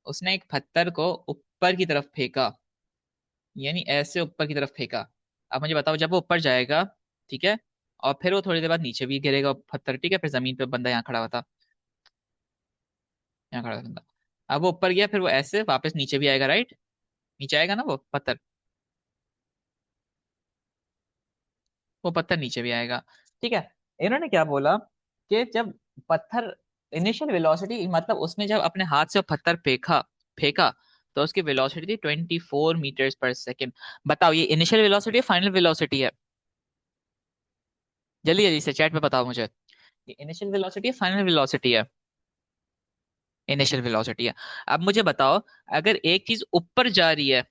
उसने एक पत्थर को ऊपर की तरफ फेंका, यानी ऐसे ऊपर की तरफ फेंका। अब मुझे बताओ, जब वो ऊपर जाएगा, ठीक है, और फिर वो थोड़ी देर बाद नीचे भी गिरेगा पत्थर, ठीक है, फिर जमीन पे बंदा यहाँ खड़ा हुआ था, यहाँ खड़ा था बंदा। अब वो ऊपर गया, फिर वो ऐसे वापस नीचे भी आएगा, राइट? नीचे आएगा ना वो पत्थर, वो पत्थर नीचे भी आएगा, ठीक है। इन्होंने क्या बोला कि जब पत्थर इनिशियल वेलोसिटी, मतलब उसने जब अपने हाथ से वो पत्थर फेंका फेंका तो उसकी वेलोसिटी थी 24 मीटर्स पर सेकेंड। बताओ ये इनिशियल वेलोसिटी है, फाइनल वेलोसिटी है? जल्दी जल्दी से चैट पे बताओ मुझे, ये इनिशियल वेलोसिटी है, फाइनल वेलोसिटी है? इनिशियल वेलोसिटी है। अब मुझे बताओ, अगर एक चीज ऊपर जा रही है,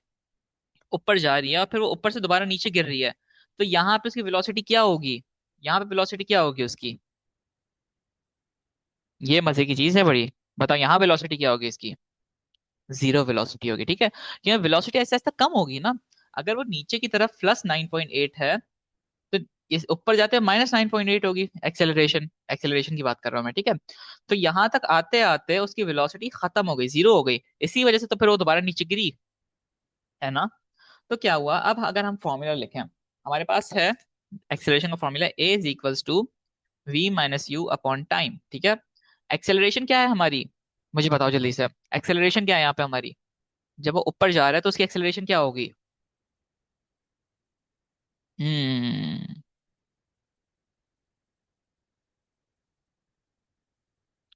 ऊपर जा रही है और फिर वो ऊपर से दोबारा नीचे गिर रही है, तो यहाँ पे उसकी वेलोसिटी क्या होगी? यहाँ पे वेलोसिटी क्या होगी उसकी? ये मजे की चीज है बड़ी। बताओ यहाँ वेलोसिटी क्या होगी इसकी? जीरो वेलोसिटी होगी, ठीक है, क्योंकि वेलोसिटी ऐसे ऐसे कम होगी ना। अगर वो नीचे की तरफ +9.8 है तो इस ऊपर जाते हैं -9.8 होगी एक्सेलरेशन, एक्सेलरेशन की बात कर रहा हूँ मैं, ठीक है। तो यहां तक आते आते उसकी वेलोसिटी खत्म हो गई, जीरो हो गई, इसी वजह से तो फिर वो दोबारा नीचे गिरी, है ना। तो क्या हुआ, अब अगर हम फॉर्मूला लिखें, हमारे पास है एक्सेलरेशन का formula A is equals to we minus you upon time, ठीक है। एक्सेलरेशन क्या है हमारी, मुझे बताओ जल्दी से, एक्सेलरेशन क्या है यहाँ पे हमारी, जब वो ऊपर जा रहा है तो उसकी एक्सेलरेशन क्या होगी। हम्म,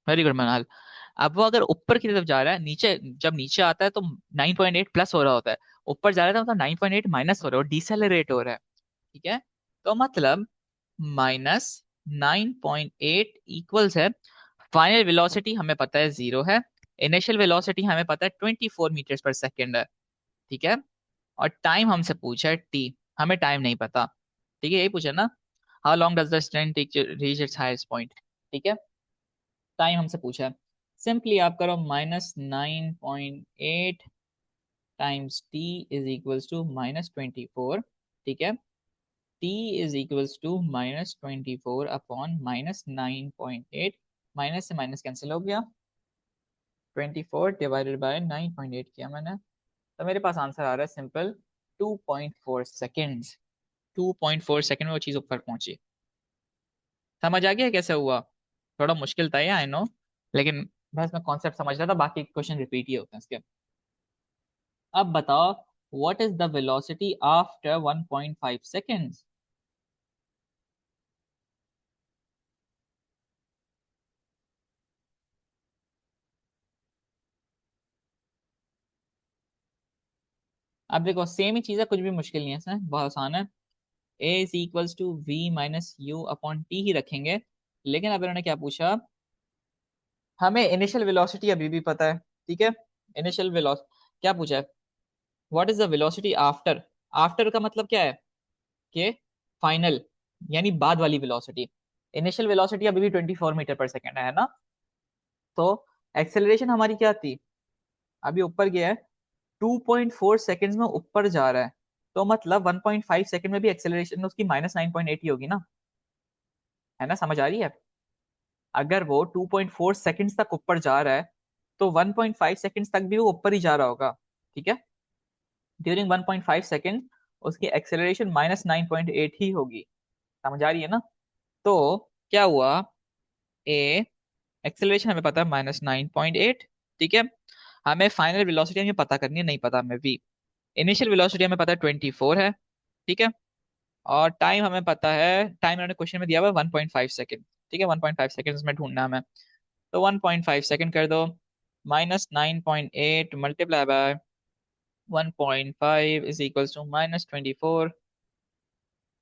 वेरी गुड मनाल। अब वो अगर ऊपर की तरफ जा रहा है, नीचे जब नीचे आता है तो 9.8 प्लस हो रहा होता है, ऊपर जा रहा है तो मतलब 9.8 माइनस हो रहा है, डिसेलरेट हो रहा है, ठीक है। तो मतलब -9.8 इक्वल्स है, फाइनल वेलोसिटी हमें पता है 0 है, इनिशियल वेलोसिटी हमें पता है 24 मीटर्स पर सेकेंड है, ठीक है। और टाइम हमसे पूछा है टी, हमें टाइम नहीं पता, ठीक है, यही पूछा ना, how long does the strength take reach its highest point, ठीक है। टाइम हमसे पूछा है, सिंपली आप करो -9.8 times T is equals to -24, ठीक है। T is equals to -24 upon -9.8, minus से माइनस कैंसिल हो गया, 24 डिवाइडेड बाय 9.8 किया मैंने, तो मेरे पास आंसर आ रहा है सिंपल 2.4 सेकेंड्स, 2.4 सेकेंड में वो चीज ऊपर पहुंची। समझ आ गया कैसे हुआ, थोड़ा मुश्किल था ये आई नो, लेकिन बस मैं कॉन्सेप्ट समझ रहा था, बाकी क्वेश्चन रिपीट ही होते हैं इसके। अब बताओ, what is the velocity after 1.5 seconds. अब देखो सेम ही चीज है, कुछ भी मुश्किल नहीं है इसमें, बहुत आसान है। A is equals to we minus you upon t ही रखेंगे, लेकिन अब इन्होंने क्या पूछा, हमें इनिशियल वेलोसिटी अभी भी पता है, ठीक है। इनिशियल वेलोसिटी क्या पूछा है, what is the velocity after, after का मतलब क्या है कि फाइनल, यानी बाद वाली वेलोसिटी। इनिशियल वेलोसिटी अभी भी 24 मीटर पर सेकेंड है ना। तो एक्सेलरेशन हमारी क्या थी, अभी ऊपर गया है, 2.4 सेकेंड्स में ऊपर जा रहा है, तो मतलब 1.5 सेकेंड में भी एक्सेलरेशन उसकी -9.8 ही होगी ना, है ना, समझ आ रही है। अगर वो 2.4 सेकेंड्स तक ऊपर जा रहा है तो 1.5 सेकेंड्स तक भी वो ऊपर ही जा रहा होगा, ठीक है। ड्यूरिंग 1.5 सेकेंड उसकी एक्सेलरेशन -9.8 ही होगी, समझ आ रही है ना। तो क्या हुआ, ए एक्सेलरेशन हमें पता है -9.8, ठीक है। हमें फाइनल वेलोसिटी हमें पता करनी है, नहीं पता हमें भी। इनिशियल वेलोसिटी हमें पता है 24 है, ठीक है। और टाइम हमें पता है, टाइम उन्होंने क्वेश्चन में दिया हुआ है 1.5 सेकेंड, ठीक है, 1.5 सेकेंड में ढूंढना है हमें। तो 1.5 सेकेंड कर दो, -9.8 multiply by 1.5 is equals to -24,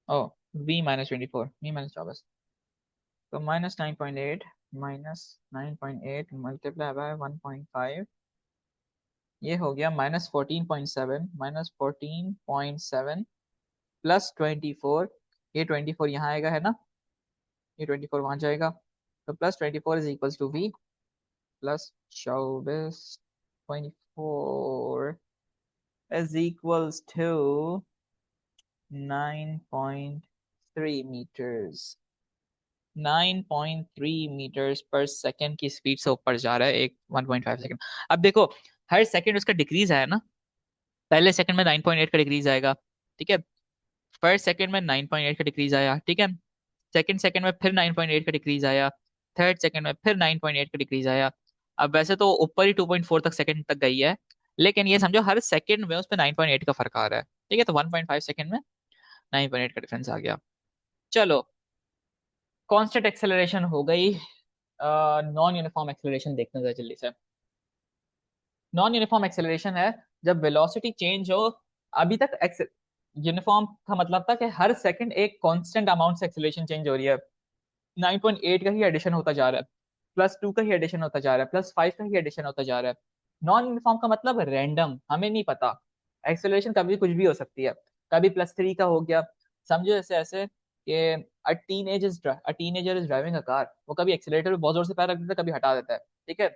oh v-24 तो -9.8 मल्टीप्लाई बाय 1.5, ये हो गया -14.7, -14.7 +24, ये 24 यहाँ आएगा है ना, ये 24 वहां जाएगा, तो +24 is equals to v, +24 is equals to 9.3 metres, 9.3 metres per second की स्पीड से ऊपर जा रहा है एक 1.5 सेकेंड। अब देखो, हर सेकेंड उसका डिक्रीज है ना, पहले सेकंड में 9.8 का डिक्रीज आएगा, ठीक है। फर्स्ट सेकंड में 9.8 का डिक्रीज आया, ठीक है। सेकंड सेकंड में फिर 9.8 का डिक्रीज आया, थर्ड सेकंड में फिर 9.8 का डिक्रीज आया। अब वैसे तो ऊपर ही 2.4 तक सेकंड तक गई है, लेकिन ये समझो हर सेकंड में उस पर 9.8 का फर्क आ रहा है, ठीक है। तो 1.5 सेकंड में 9.8 का डिफरेंस आ गया। चलो, कांस्टेंट एक्सेलरेशन हो गई, नॉन यूनिफॉर्म एक्सेलरेशन देखते हैं जरा जल्दी से। नॉन यूनिफॉर्म एक्सेलरेशन है जब वेलोसिटी चेंज हो, अभी तक यूनिफॉर्म का मतलब था कि हर सेकंड एक कांस्टेंट अमाउंट से एक्सेलरेशन चेंज हो रही है, 9.8 का ही एडिशन होता जा रहा है, +2 का ही एडिशन होता जा रहा है, +5 का ही एडिशन होता जा रहा है। नॉन यूनिफॉर्म का मतलब रैंडम, हमें नहीं पता, एक्सेलरेशन कभी कुछ भी हो सकती है, कभी +3 का हो गया, समझो जैसे ऐसे कि a teenager is driving a car, वो कभी एक्सेलरेटर पे बहुत जोर से पैर रख देता है, कभी हटा देता है, ठीक है।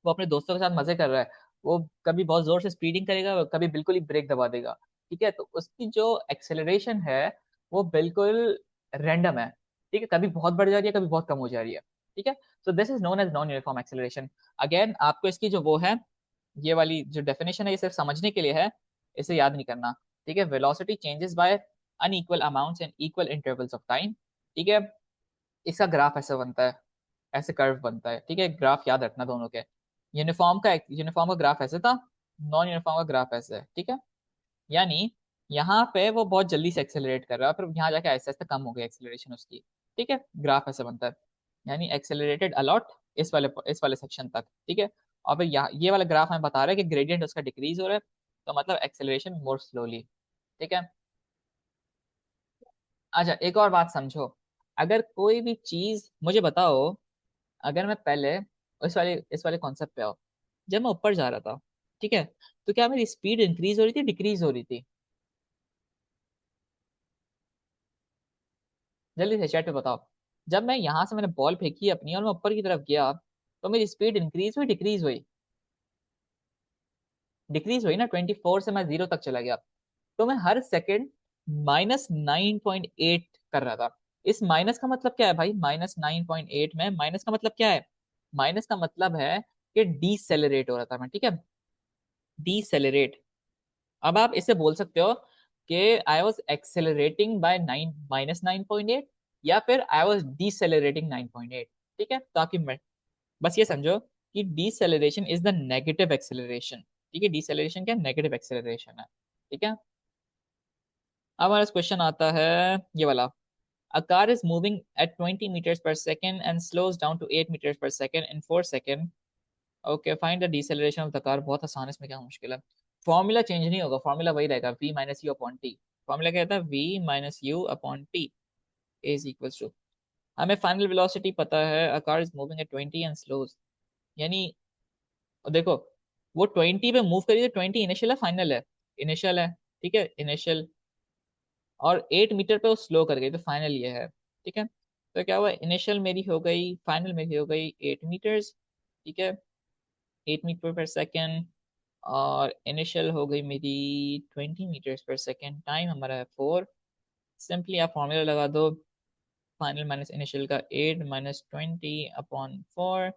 वो अपने दोस्तों के साथ मजे कर रहा है, वो कभी बहुत जोर से स्पीडिंग करेगा, कभी बिल्कुल ही ब्रेक दबा देगा। ठीक है, तो उसकी जो एक्सेलरेशन है वो बिल्कुल रैंडम है। ठीक है, कभी बहुत बढ़ जा रही है, कभी बहुत कम हो जा रही है। ठीक है, so this is known as non uniform acceleration. Again आपको इसकी जो वो है, ये वाली जो डेफिनेशन है, ये सिर्फ समझने के लिए है, इसे याद नहीं करना। ठीक है, velocity changes by unequal amounts in equal intervals of time. ठीक है, इसका ग्राफ ऐसे बनता है, ऐसे कर्व बनता है। ठीक है, ग्राफ याद रखना दोनों के। यूनिफॉर्म का ग्राफ ऐसे था, नॉन यूनिफॉर्म का ग्राफ ऐसे है। ठीक है, यानी यहाँ पे वो बहुत जल्दी से एक्सेलरेट कर रहा है, फिर यहाँ जाके आहिस्ते आहिस्ते कम हो गई एक्सेलरेशन उसकी। ठीक है, ग्राफ ऐसे बनता है, यानी एक्सेलरेटेड अलॉट इस वाले सेक्शन तक। ठीक है, और फिर यहाँ ये वाला ग्राफ हमें बता रहा है कि ग्रेडियंट उसका डिक्रीज हो रहा है, तो मतलब एक्सेलरेशन मोर स्लोली। ठीक है, अच्छा एक और बात समझो। अगर कोई भी चीज मुझे बताओ, अगर मैं पहले इस वाले कॉन्सेप्ट पे आओ, जब मैं ऊपर जा रहा था, ठीक है, तो क्या मेरी स्पीड इंक्रीज हो रही थी, डिक्रीज हो रही थी? जल्दी से चैट पे बताओ। जब मैं यहाँ से मैंने बॉल फेंकी अपनी और मैं ऊपर की तरफ गया, तो मेरी स्पीड इंक्रीज हुई, डिक्रीज हुई? डिक्रीज हुई ना, 24 से मैं 0 तक चला गया। तो मैं हर सेकंड -9.8 कर रहा था। इस माइनस का मतलब क्या है भाई? -9.8 में माइनस का मतलब क्या है? माइनस का मतलब है कि डीसेलरेट हो रहा था मैं। ठीक है, डीसेलरेट। अब आप इसे बोल सकते हो कि आई वॉज एक्सेलरेटिंग बाय -9.8, या फिर आई वॉज डीसेलरेटिंग 9.8। ठीक है, तो आपकी बस ये समझो कि deceleration is the negative acceleration. ठीक है, डीसेलरेशन क्या? नेगेटिव एक्सेलरेशन है। ठीक है, अब हमारा क्वेश्चन आता है ये वाला। A car is moving at 20 meters per second and slows down to 8 meters per second in 4 seconds. Okay, find the deceleration of the car। बहुत आसान है, इसमें क्या मुश्किल है? फॉर्मूला चेंज नहीं होगा, फॉर्मूला वही रहेगा, v minus you upon T. Formula क्या था? v minus you upon T is equals to, हमें फाइनल वेलोसिटी पता है, a car is moving at 20 and slows, यानी देखो, वो 20 पे मूव करी तो 20 इनिशियल है, फाइनल है? इनिशियल है। ठीक है, इनिशियल। और 8 मीटर पे वो स्लो कर गई, तो फाइनल ये है। ठीक है, तो क्या हुआ, इनिशियल मेरी हो गई, फाइनल मेरी हो गई 8 मीटर्स। ठीक है, 8 मीटर पर सेकेंड, और इनिशियल हो गई मेरी 20 मीटर्स पर सेकेंड। टाइम हमारा है 4। सिंपली आप फॉर्मूला लगा दो, फाइनल माइनस इनिशियल का 8 - 20 अपॉन 4।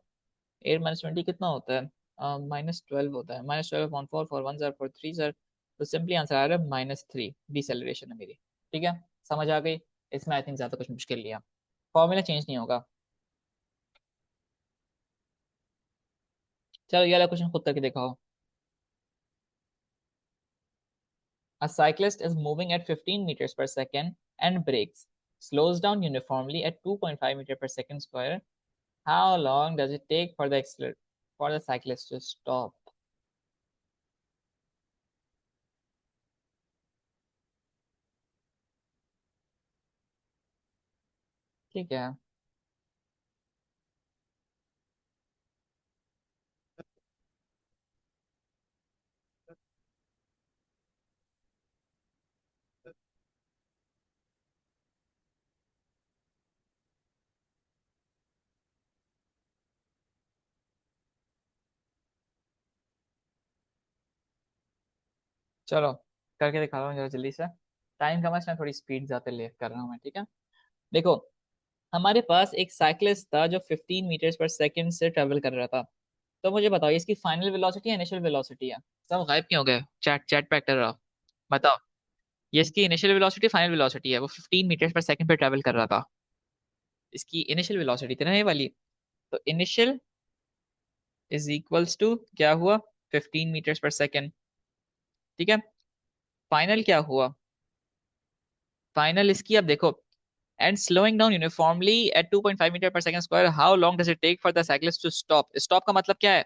8 - 20 कितना होता है? -12 होता है। -12 अपॉन 4, 4 1 ज़ार, 4 3 ज़ार, तो सिंपली आंसर आ रहा है -3 डिसेलरेशन है मेरी। ठीक है, समझ आ गई? इसमें आई थिंक ज्यादा कुछ मुश्किल लिया, फॉर्मूला चेंज नहीं होगा। चलो ये वाला क्वेश्चन खुद करके दिखाओ। A cyclist is moving at 15 meters per second and brakes, slows down uniformly at 2.5 meter per second square. How long does it take for the cyclist to stop? ठीक है, चलो करके दिखा रहा हूँ जरा जल्दी से। टाइम का मैं थोड़ी स्पीड ज्यादा ले कर रहा हूँ मैं। ठीक है, देखो, हमारे पास एक साइक्लिस्ट था जो 15 मीटर्स पर सेकंड से ट्रेवल कर रहा था। तो मुझे बताओ, इसकी फाइनल वेलोसिटी है, इनिशियल वेलोसिटी है? सब गायब क्यों हो गए? चैट चैट पे एक्टर रहो, बताओ। ये इसकी इनिशियल वेलोसिटी, फाइनल वेलोसिटी है? वो 15 मीटर्स पर सेकंड पे ट्रेवल कर रहा था, इसकी इनिशियल वेलोसिटी थी ना ये वाली। तो इनिशियल इज इक्वल्स टू क्या हुआ? 15 मीटर्स पर सेकंड। ठीक है, फाइनल क्या हुआ? फाइनल इसकी अब देखो, and slowing down uniformly at 2.5 metre per second square, how long does it take for the cyclist to stop? Stop का मतलब क्या है?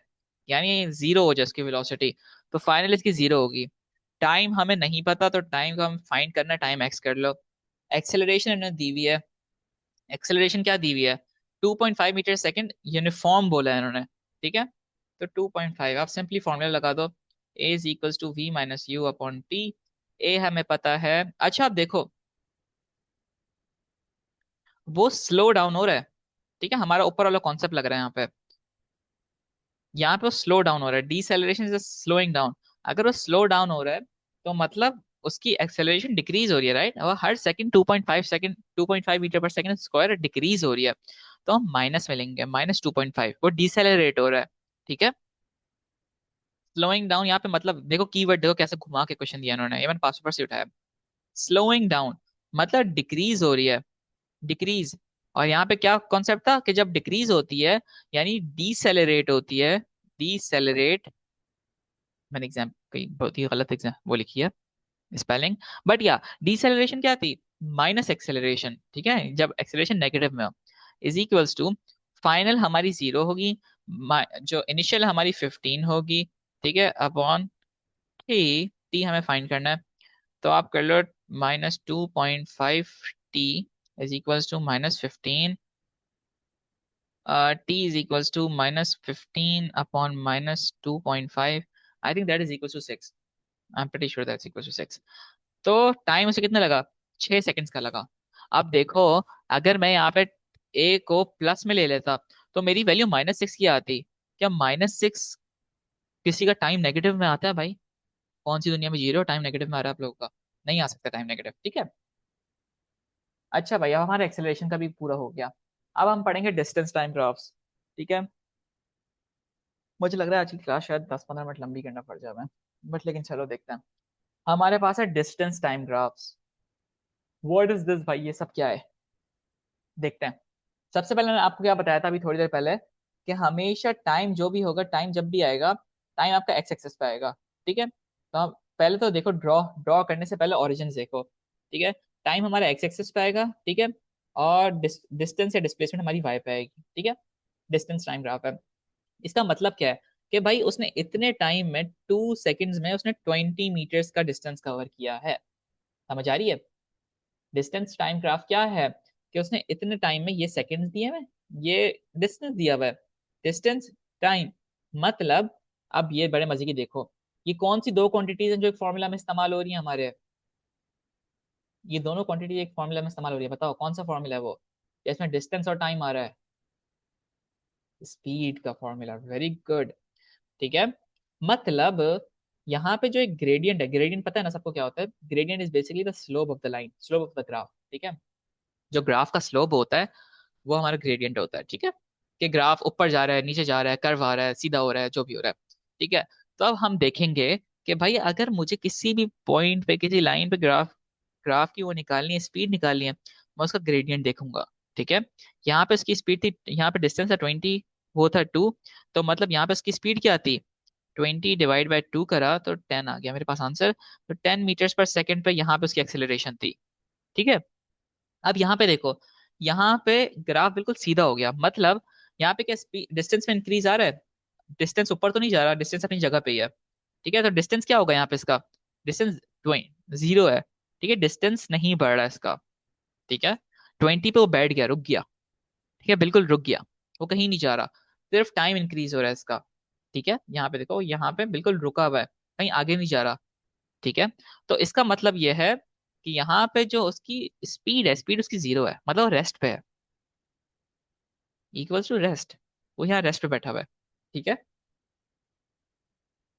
यानी जीरो हो जाए इसकी वेलोसिटी। तो फाइनल इसकी जीरो होगी। टाइम हमें नहीं पता, तो टाइम को हम फाइंड करना, टाइम एक्स कर लो। एक्सेलरेशन इन्होंने दी हुई है, एक्सेलरेशन क्या दी हुई है? 2.5 मीटर सेकंड यूनिफॉर्म बोला है इन्होंने। ठीक है, तो 2.5 आप सिंपली फॉर्मूला लगा दो, a is equals to we minus you upon t. A हमें पता है। अच्छा आप देखो, वो स्लो डाउन हो रहा है। ठीक है, हमारा ऊपर वाला कॉन्सेप्ट लग रहा है यहाँ पे। यहाँ पे वो स्लो डाउन हो रहा है, डीसेलरेशन इज स्लोइंग डाउन। अगर वो स्लो डाउन हो रहा है, तो मतलब उसकी एक्सेलरेशन डिक्रीज हो रही है, राइट, और हर second 2.5 second 2.5 metre per second square decrease हो रही है, तो हम माइनस में लेंगे, -2.5, वो डिसेलरेट हो रहा है, ठीक है। स्लोइंग डाउन यहाँ पे मतलब देखो, कीवर्ड देखो कैसे घुमा के क्वेश्चन दिया इन्होंने, इवन पास पेपर से उठाया। स्लोइंग डाउन मतलब डिक्रीज हो रही है, डिक्रीज। और यहाँ पे क्या कॉन्सेप्ट था कि जब डिक्रीज होती है यानी डीसेलरेट होती है, डीसेलरेट, मैंने एग्जाम कहीं बहुत ही गलत एग्जाम वो लिखी है स्पेलिंग, बट या डिसेलरेशन क्या थी, माइनस एक्सेलरेशन, ठीक है, जब एक्सेलरेशन नेगेटिव में हो, इज इक्वल्स टू फाइनल हमारी 0 होगी, जो इनिशियल हमारी 15 होगी, ठीक है, अपॉन टी, टी हमें फाइंड करना है, तो आप कर लो -2.5 T is equals to -15, T is equals to -15 upon -2.5, I think that is equals to 6, I am pretty sure that's equals to 6। तो टाइम उसे कितना लगा, 6 सेकंड्स का लगा। अब देखो, अगर मैं यहाँ पे ए को प्लस में ले लेता तो मेरी वैल्यू -6 की आती। क्या -6 किसी का टाइम नेगेटिव में आता है भाई? कौन सी दुनिया में जी रहे हो, टाइम नेगेटिव में आ रहा है आप लोगों का? नहीं आ सकता टाइम नेगेटिव, ठीक है। अच्छा भाई, अब हमारा एक्सेलरेशन का भी पूरा हो गया। अब हम पढ़ेंगे डिस्टेंस टाइम ग्राफ्स, ठीक है। मुझे लग रहा है आज की क्लास शायद 10-15 मिनट लंबी करना पड़ जाए, बट लेकिन चलो देखते हैं। हमारे पास है distance time graphs. What is this भाई, ये सब क्या है, देखते हैं। सबसे पहले मैंने आपको क्या बताया था अभी थोड़ी देर पहले, कि हमेशा टाइम जो भी होगा, टाइम जब भी आएगा, टाइम आपका एक्स एक्सेस पे आएगा, ठीक है। तो हम पहले तो देखो, ड्रॉ ड्रॉ करने से पहले ओरिजिन देखो, ठीक है। टाइम हमारा एक्स एक्सेस पे आएगा, ठीक है, और डिस्टेंस या डिस्प्लेसमेंट हमारी वाई पे आएगी, ठीक है। डिस्टेंस टाइम ग्राफ है। इसका मतलब क्या है कि भाई उसने इतने टाइम में 2 सेकेंड्स में उसने 20 मीटर्स का डिस्टेंस कवर किया है। समझ आ रही है? डिस्टेंस टाइम ग्राफ क्या है कि उसने इतने टाइम में ये सेकंड्स दिए हुए, ये डिस्टेंस दिया हुआ है, डिस्टेंस टाइम, मतलब अब ये बड़े मजे की देखो, ये कौन सी दो क्वांटिटीज हैं जो एक फॉर्मूला में इस्तेमाल हो रही है हमारे, ये दोनों क्वांटिटी एक फॉर्मूला में इस्तेमाल हो रही है, बताओ कौन सा फॉर्मूला है वो, इसमें डिस्टेंस और टाइम आ रहा है, स्पीड का फॉर्मूला, वेरी गुड, ठीक है। मतलब यहाँ पे जो एक ग्रेडियंट है, ग्रेडियंट पता है ना सबको क्या होता है, gradient is basically the slope of the line, slope of the graph, ठीक है। जो ग्राफ का स्लोप होता है वो हमारा ग्रेडियंट होता है, ठीक है। कि ग्राफ ऊपर जा रहा है, नीचे जा रहा है, कर्व आ रहा है, सीधा हो रहा है, जो भी हो रहा है, ठीक है। तो अब हम देखेंगे कि भाई अगर मुझे किसी भी पॉइंट पे, किसी लाइन पे ग्राफ ग्राफ की वो निकालनी है, स्पीड निकालनी है, मैं उसका ग्रेडियंट देखूंगा, ठीक है। यहाँ पे उसकी स्पीड थी, यहाँ पे डिस्टेंस था 20, वो था 2, तो मतलब यहाँ पे उसकी स्पीड क्या थी, 20 डिवाइड बाय 2 करा तो 10 आ गया मेरे पास आंसर। तो 10 मीटर्स पर सेकेंड पे यहाँ पे उसकी एक्सेलरेशन थी, ठीक है। अब यहाँ पे देखो, यहाँ पे ग्राफ बिल्कुल सीधा हो गया, मतलब यहाँ पे क्या डिस्टेंस में इंक्रीज आ रहा है, डिस्टेंस ऊपर तो नहीं जा रहा, डिस्टेंस अपनी जगह पे ही है, ठीक है। तो डिस्टेंस क्या होगा यहाँ पे इसका, डिस्टेंस 0 है, ठीक है, डिस्टेंस नहीं बढ़ रहा है इसका, ठीक है। 20 पे वो बैठ गया, रुक गया, ठीक है, बिल्कुल रुक गया, वो कहीं नहीं जा रहा, सिर्फ टाइम इंक्रीज हो रहा है इसका, ठीक है। यहाँ पे देखो, यहाँ पे बिल्कुल रुका हुआ है, कहीं आगे नहीं जा रहा, ठीक है। तो इसका मतलब यह है कि यहाँ पे जो उसकी स्पीड है, स्पीड उसकी 0 है, मतलब रेस्ट पे है, इक्वल्स टू रेस्ट, वो यहाँ रेस्ट पे बैठा हुआ है, ठीक है।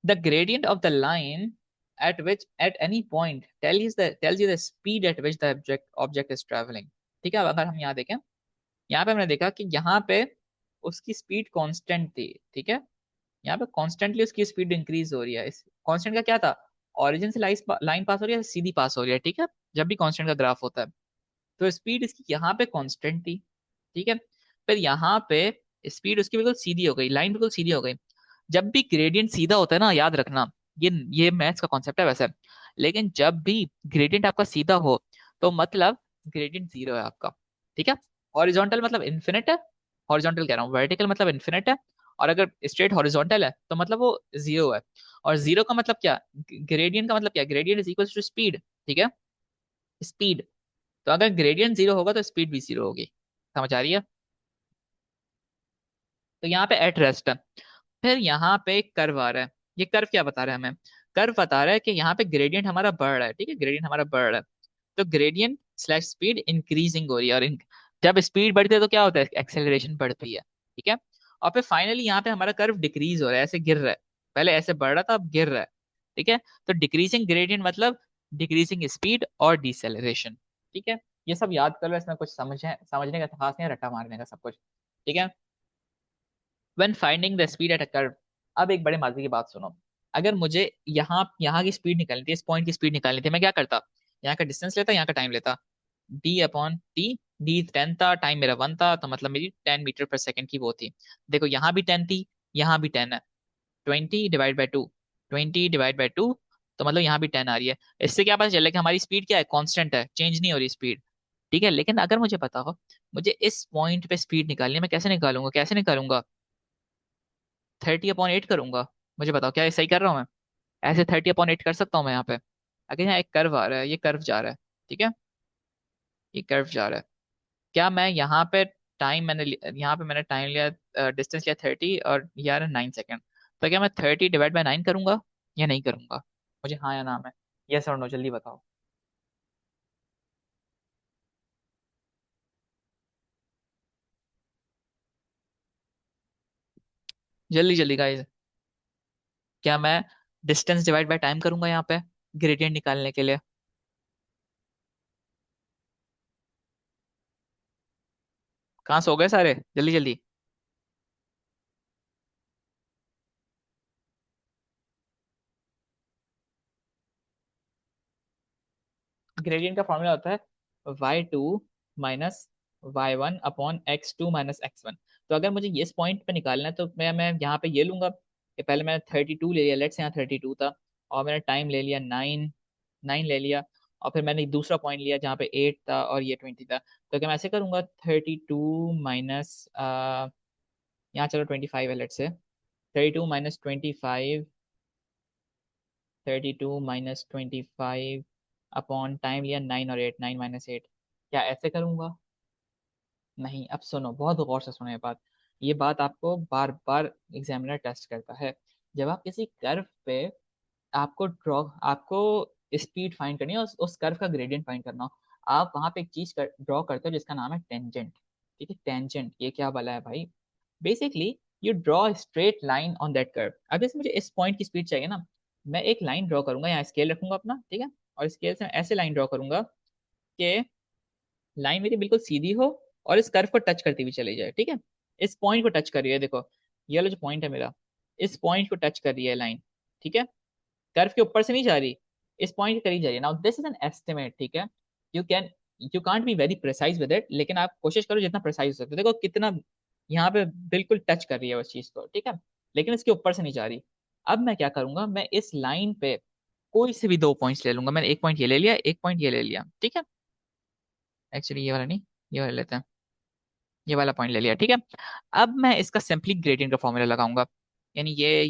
The gradient of the line at which at any point tells you the speed at which the object is traveling, ठीक है। अब अगर हम यहाँ देखें, यहाँ पे हमने देखा कि यहाँ पे उसकी स्पीड कांस्टेंट थी, ठीक है। यहाँ पे कॉन्स्टेंटली उसकी स्पीड इंक्रीज हो रही है, इस कांस्टेंट का क्या था, ओरिजिन से लाइन पास हो रही है, सीधी पास हो रही है, ठीक है, जब भी कांस्टेंट का ग्राफ होता है। तो स्पीड इसकी यहाँ पे कांस्टेंट थी, ठीक है। फिर यहाँ पे स्पीड उसकी बिल्कुल सीधी हो गई, लाइन बिल्कुल सीधी हो गई। जब भी ग्रेडियंट सीधा होता है ना, याद रखना, ये मैथ्स का कॉन्सेप्ट है वैसे, लेकिन जब भी ग्रेडियंट आपका सीधा हो तो मतलब ग्रेडियंट 0 है आपका, ठीक है। हॉरिजॉन्टल मतलब इन्फिनिट है, हॉरिजॉन्टल कह रहा हूँ, वर्टिकल मतलब इन्फिनिट है, और अगर स्ट्रेट हॉरिजॉन्टल है तो मतलब वो 0 है। और 0 का मतलब क्या, ग्रेडियंट का मतलब क्या, gradient is equal to speed, ठीक है, स्पीड। तो अगर ग्रेडियंट 0 होगा तो स्पीड भी 0 होगी, समझ आ रही है? तो यहाँ पे एट रेस्ट है। फिर यहाँ पे एक कर्व आ रहा है, ये कर्व क्या बता रहा है हमें, कर्व बता रहा है कि यहाँ पे ग्रेडियंट हमारा बढ़ रहा है, ठीक है, ग्रेडियंट हमारा बढ़ रहा है। तो ग्रेडियंट स्लैश स्पीड इंक्रीजिंग हो रही है, और जब स्पीड बढ़ती है तो क्या होता है, एक्सेलरेशन बढ़ती है, ठीक है। और फिर फाइनली यहाँ पे हमारा कर्व डिक्रीज हो रहा है, ऐसे गिर रहा है, पहले ऐसे बढ़ रहा था अब गिर रहा है, ठीक है। तो डिक्रीजिंग ग्रेडियंट मतलब डिक्रीजिंग स्पीड और डिसेलरेशन। ठीक है, ये सब याद कर लो, इसमें कुछ समझने का खास नहीं है, रट्टा मारने का सब कुछ। ठीक है। When finding the speed at a curve, अब एक बड़े मजे की बात सुनो। अगर मुझे यहाँ यहाँ की स्पीड निकालनी थी, इस पॉइंट की स्पीड निकालनी थी, मैं क्या करता? यहाँ का डिस्टेंस लेता, यहाँ का टाइम लेता। D upon T. डी 10 था, टाइम मेरा 1 था, तो मतलब मेरी 10 मीटर पर सेकेंड की वो थी। देखो यहाँ भी 10 थी, यहाँ भी 10 है। 20 डिवाइड बाई 2, 20 डिवाइड बाई 2, तो मतलब यहाँ भी 10 आ रही है। इससे क्या पता चला कि हमारी स्पीड क्या है, कांस्टेंट है, चेंज नहीं हो रही स्पीड। ठीक है, लेकिन अगर मुझे पता हो मुझे इस पॉइंट पे स्पीड निकालनी है, मैं कैसे निकालूंगा, कैसे निकालूंगा? 30/8 करूंगा। मुझे बताओ क्या ये सही कर रहा हूँ मैं? ऐसे 30/8 कर सकता हूँ मैं यहाँ पे? अगर यहाँ एक कर्व आ रहा है, ये कर्व जा रहा है, ठीक है, ये कर्व जा रहा है, क्या मैं यहाँ पे टाइम यहाँ पे मैंने टाइम लिया, डिस्टेंस लिया 30 और ये आ रहा है 9 सेकेंड, तो क्या मैं 30/9 करूंगा या नहीं करूंगा? मुझे हाँ या ना में, यस और नो, जल्दी बताओ। जल्दी जल्दी गाइस। क्या मैं डिस्टेंस डिवाइड बाय टाइम करूंगा यहाँ पे ग्रेडियंट निकालने के लिए? कहाँ सो गए सारे, जल्दी जल्दी। ग्रेडियंट का फॉर्मूला होता है y2 - y1/x2 - x1। तो अगर मुझे इस पॉइंट पे निकालना है तो मैं यहाँ पे ये लूंगा कि पहले मैंने 32 ले लिया, लेट्स यहाँ 32 था, और मैंने टाइम ले लिया 9 ले लिया, और फिर मैंने दूसरा पॉइंट लिया जहाँ पे 8 था और ये 20 था। तो क्या मैं ऐसे करूंगा, 32 माइनस, यहाँ चलो 25 है, लेट्स से 32 - 25, 32 - 25 अपॉन टाइम लिया 9 और 8, 9 - 8। क्या ऐसे करूंगा? नहीं, अब सुनो, बहुत गौर से सुनो ये बात। ये बात आपको बार बार एग्जामिनर टेस्ट करता है। जब आप किसी कर्व पे, आपको स्पीड फाइंड करनी है, उस कर्व का ग्रेडियंट फाइंड करना हो, आप वहां पे एक चीज ड्रॉ करते हो जिसका नाम है टेंजेंट। ठीक है, टेंजेंट ये क्या वाला है भाई? Basically you draw straight line on that curve. अब जैसे मुझे इस पॉइंट की स्पीड चाहिए ना, मैं एक लाइन ड्रॉ करूंगा, यहाँ स्केल रखूंगा अपना, ठीक है, और स्केल से मैं ऐसे लाइन ड्रॉ करूंगा कि लाइन मेरी बिल्कुल सीधी हो और इस कर्व को टच करती हुई चली जाए। ठीक है, इस पॉइंट को टच कर रही है, देखो ये वाला जो पॉइंट है मेरा, इस पॉइंट को टच कर रही है लाइन। ठीक है, कर्व के ऊपर से नहीं जा रही, इस पॉइंट के करीब जा रही है। Now this is an estimate. ठीक है, you can you can't be very precise with it, लेकिन आप कोशिश करो जितना प्रिसाइज हो सकते हो। देखो कितना यहाँ पे बिल्कुल टच कर रही है उस चीज को, ठीक है, लेकिन इसके ऊपर से नहीं जा रही। अब मैं क्या करूंगा, मैं इस लाइन पे कोई से भी दो पॉइंट्स ले लूंगा। मैंने एक पॉइंट ये ले लिया, एक पॉइंट ये ले लिया, ठीक है, एक्चुअली ये वाला नहीं, ये वाला लेते हैं, ये वाला पॉइंट ले लिया, ठीक है। अब मैं इसका सिंपली ग्रेडियंट का फॉर्मूला लगाऊंगा, यानी ये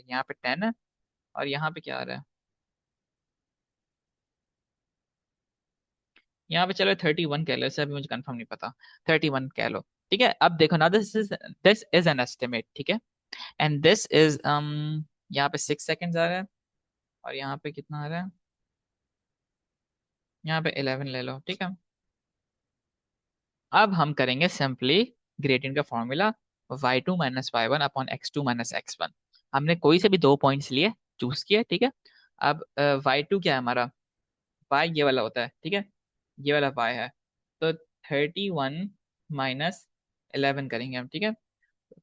यहाँ पे 10 है, और यहाँ पे क्या आ रहा है, यहाँ पे चलो 31 कह लो, इससे अभी मुझे कंफर्म नहीं पता, 31 कह लो। ठीक है, अब देखो ना, दिस इज एन एस्टिमेट, ठीक है, एंड दिस इज यहाँ पे 6 सेकेंड्स आ रहा है, और यहाँ पे कितना आ रहा है, यहाँ पे 11 ले लो, ठीक है। अब हम करेंगे सिंपली ग्रेडियंट का फॉर्मूला, y2 - y1/x2 - x1। हमने कोई से भी दो पॉइंट्स लिए, चूज किए, ठीक है। अब y2 क्या है हमारा, y ये वाला होता है, ठीक है, ये वाला y है, तो 31 - 11 करेंगे हम, ठीक है।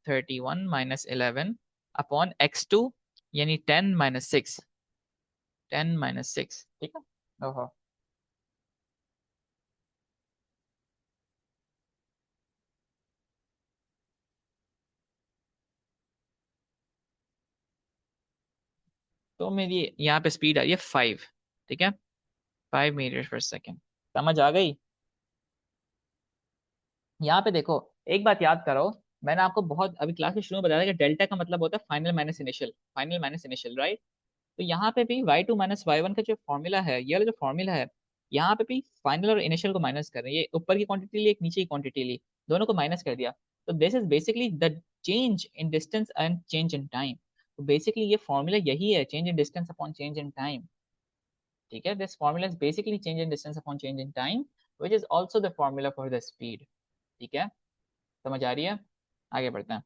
31 - 11 अपॉन x2, यानी 10 - 6, 10 - 6, ठीक है। ओहो, तो मेरी यहाँ पे स्पीड आ रही है 5, ठीक है, 5 मीटर पर सेकेंड। समझ आ गई? यहाँ पे देखो, एक बात याद करो, मैंने आपको बहुत अभी क्लास के शुरू में बताया था कि डेल्टा का मतलब होता है final minus initial, final minus initial, right? तो यहाँ पे भी y2 - y1 का जो फॉर्मूला है, ये वाला जो फॉर्मूला है, यहाँ पे भी फाइनल और इनिशियल को माइनस कर रहे हैं। ये ऊपर की क्वांटिटी ली, एक नीचे की क्वांटिटी ली, दोनों को माइनस कर दिया। तो this is basically the change in distance and change in time. तो बेसिकली ये फॉर्मूला यही है, change in distance upon change in time. ठीक है, this formula is basically change in distance upon change in time, which is also the formula for the speed. ठीक है, समझ आ रही है? आगे बढ़ते हैं।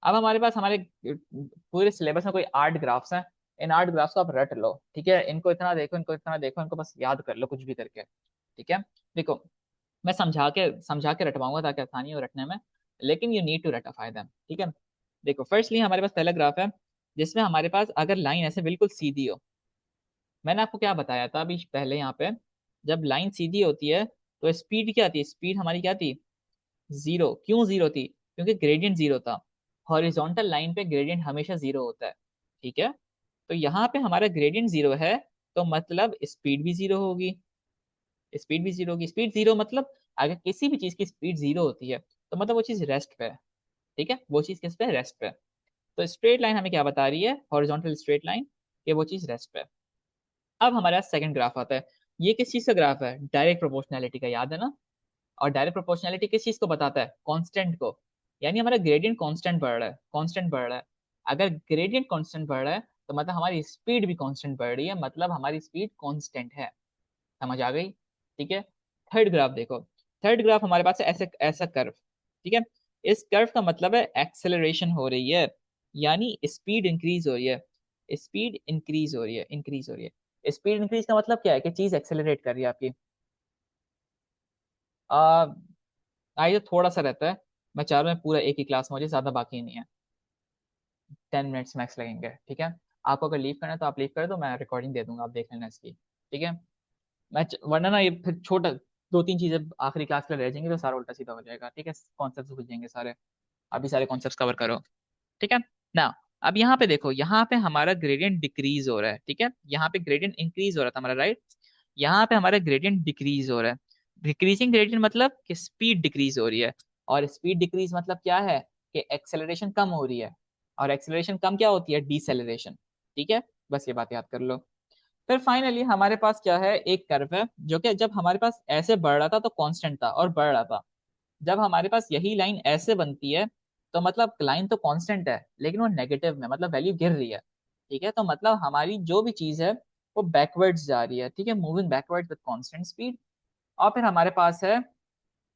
अब हमारे पास हमारे पूरे सिलेबस में कोई 8 ग्राफ्स हैं, इन 8 ग्राफ्स को आप रट लो, ठीक है, इनको इतना देखो, इनको इतना देखो, इनको बस याद कर लो कुछ भी करके, ठीक है। देखो, मैं समझा के रटवाऊंगा ताकि आसानी हो रटने में, लेकिन यू नीड टू रट अ फायदा, ठीक है। देखो फर्स्टली हमारे पास पहला ग्राफ है जिसमें हमारे पास अगर लाइन ऐसे बिल्कुल सीधी हो, मैंने आपको क्या बताया था अभी पहले यहाँ पे, जब लाइन सीधी होती है तो स्पीड क्या थी, स्पीड हमारी क्या थी, जीरो। क्यों जीरो थी, क्योंकि ग्रेडियंट जीरो था। हॉरिजॉन्टल लाइन पे ग्रेडियंट हमेशा जीरो होता है, ठीक है। तो यहाँ पे हमारा ग्रेडियंट जीरो है, तो मतलब स्पीड भी जीरो होगी, स्पीड भी जीरो होगी। स्पीड जीरो मतलब अगर किसी भी चीज की स्पीड जीरो होती है तो मतलब वो चीज रेस्ट पे है, ठीक है, वो चीज किस पे, रेस्ट पे है। तो स्ट्रेट लाइन हमें क्या बता रही है, हॉरिजॉन्टल स्ट्रेट लाइन, कि वो चीज रेस्ट पे है। अब हमारा सेकंड ग्राफ आता है, ये किस चीज का ग्राफ है, डायरेक्ट प्रोपोर्शनैलिटी का, याद है ना। और डायरेक्ट प्रोपोर्शनैलिटी किस चीज को बताता है, कांस्टेंट को। यानी हमारा ग्रेडियंट कांस्टेंट बढ़ रहा है, कांस्टेंट बढ़ रहा है। अगर ग्रेडियंट कांस्टेंट बढ़ रहा है तो मतलब हमारी स्पीड भी कांस्टेंट बढ़ रही है, मतलब हमारी स्पीड कांस्टेंट है। समझ आ गई, ठीक है। थर्ड ग्राफ देखो, थर्ड ग्राफ हमारे पास है ऐसे ऐसा कर्व, ठीक है। इस कर्व का मतलब है एक्सेलरेशन हो रही है, यानी स्पीड इंक्रीज हो रही है, स्पीड इंक्रीज हो रही है, इंक्रीज हो रही है। स्पीड इंक्रीज का मतलब क्या है, कि चीज एक्सेलरेट कर रही है आपकी। आ आइए थोड़ा सा रहता है, मैं चाह रहा हूँ पूरा एक ही क्लास में, मुझे ज्यादा बाकी नहीं है, 10 मिनट्स मैक्स लगेंगे, ठीक है। आपको अगर लीव करना है तो आप लीव कर दो, मैं रिकॉर्डिंग दे दूंगा, आप देख लेना इसकी, ठीक है। वरना ना ये फिर छोटा, दो तीन चीजें आखिरी क्लास के लिए रह जाएंगी तो सारा उल्टा सीधा हो जाएगा, ठीक है, कॉन्सेप्ट भूल जाएंगे सारे। अभी सारे कॉन्सेप्ट कवर करो, ठीक है ना। अब यहाँ पे देखो, यहाँ पे हमारा ग्रेडियंट डिक्रीज हो रहा है, ठीक है, यहाँ पे ग्रेडियंट इंक्रीज हो रहा था हमारा, राइट। यहाँ पे हमारा ग्रेडियंट डिक्रीज हो रहा है। डिक्रीजिंग ग्रेडियंट मतलब कि स्पीड डिक्रीज हो रही है, और स्पीड डिक्रीज मतलब क्या है, कि एक्सेलरेशन कम हो रही है, और एक्सेलरेशन कम क्या होती है, डिसेलरेशन, ठीक है। बस ये बात याद कर लो। फिर फाइनली हमारे पास क्या है, एक कर्व है जो कि जब हमारे पास ऐसे बढ़ रहा था तो कांस्टेंट था और बढ़ रहा था। जब हमारे पास यही लाइन ऐसे बनती है तो मतलब लाइन तो कांस्टेंट है लेकिन वो नेगेटिव में, मतलब वैल्यू गिर रही है, ठीक है। तो मतलब हमारी जो भी चीज है वो बैकवर्ड्स जा रही है, ठीक है, moving backwards with constant speed. और फिर हमारे पास है,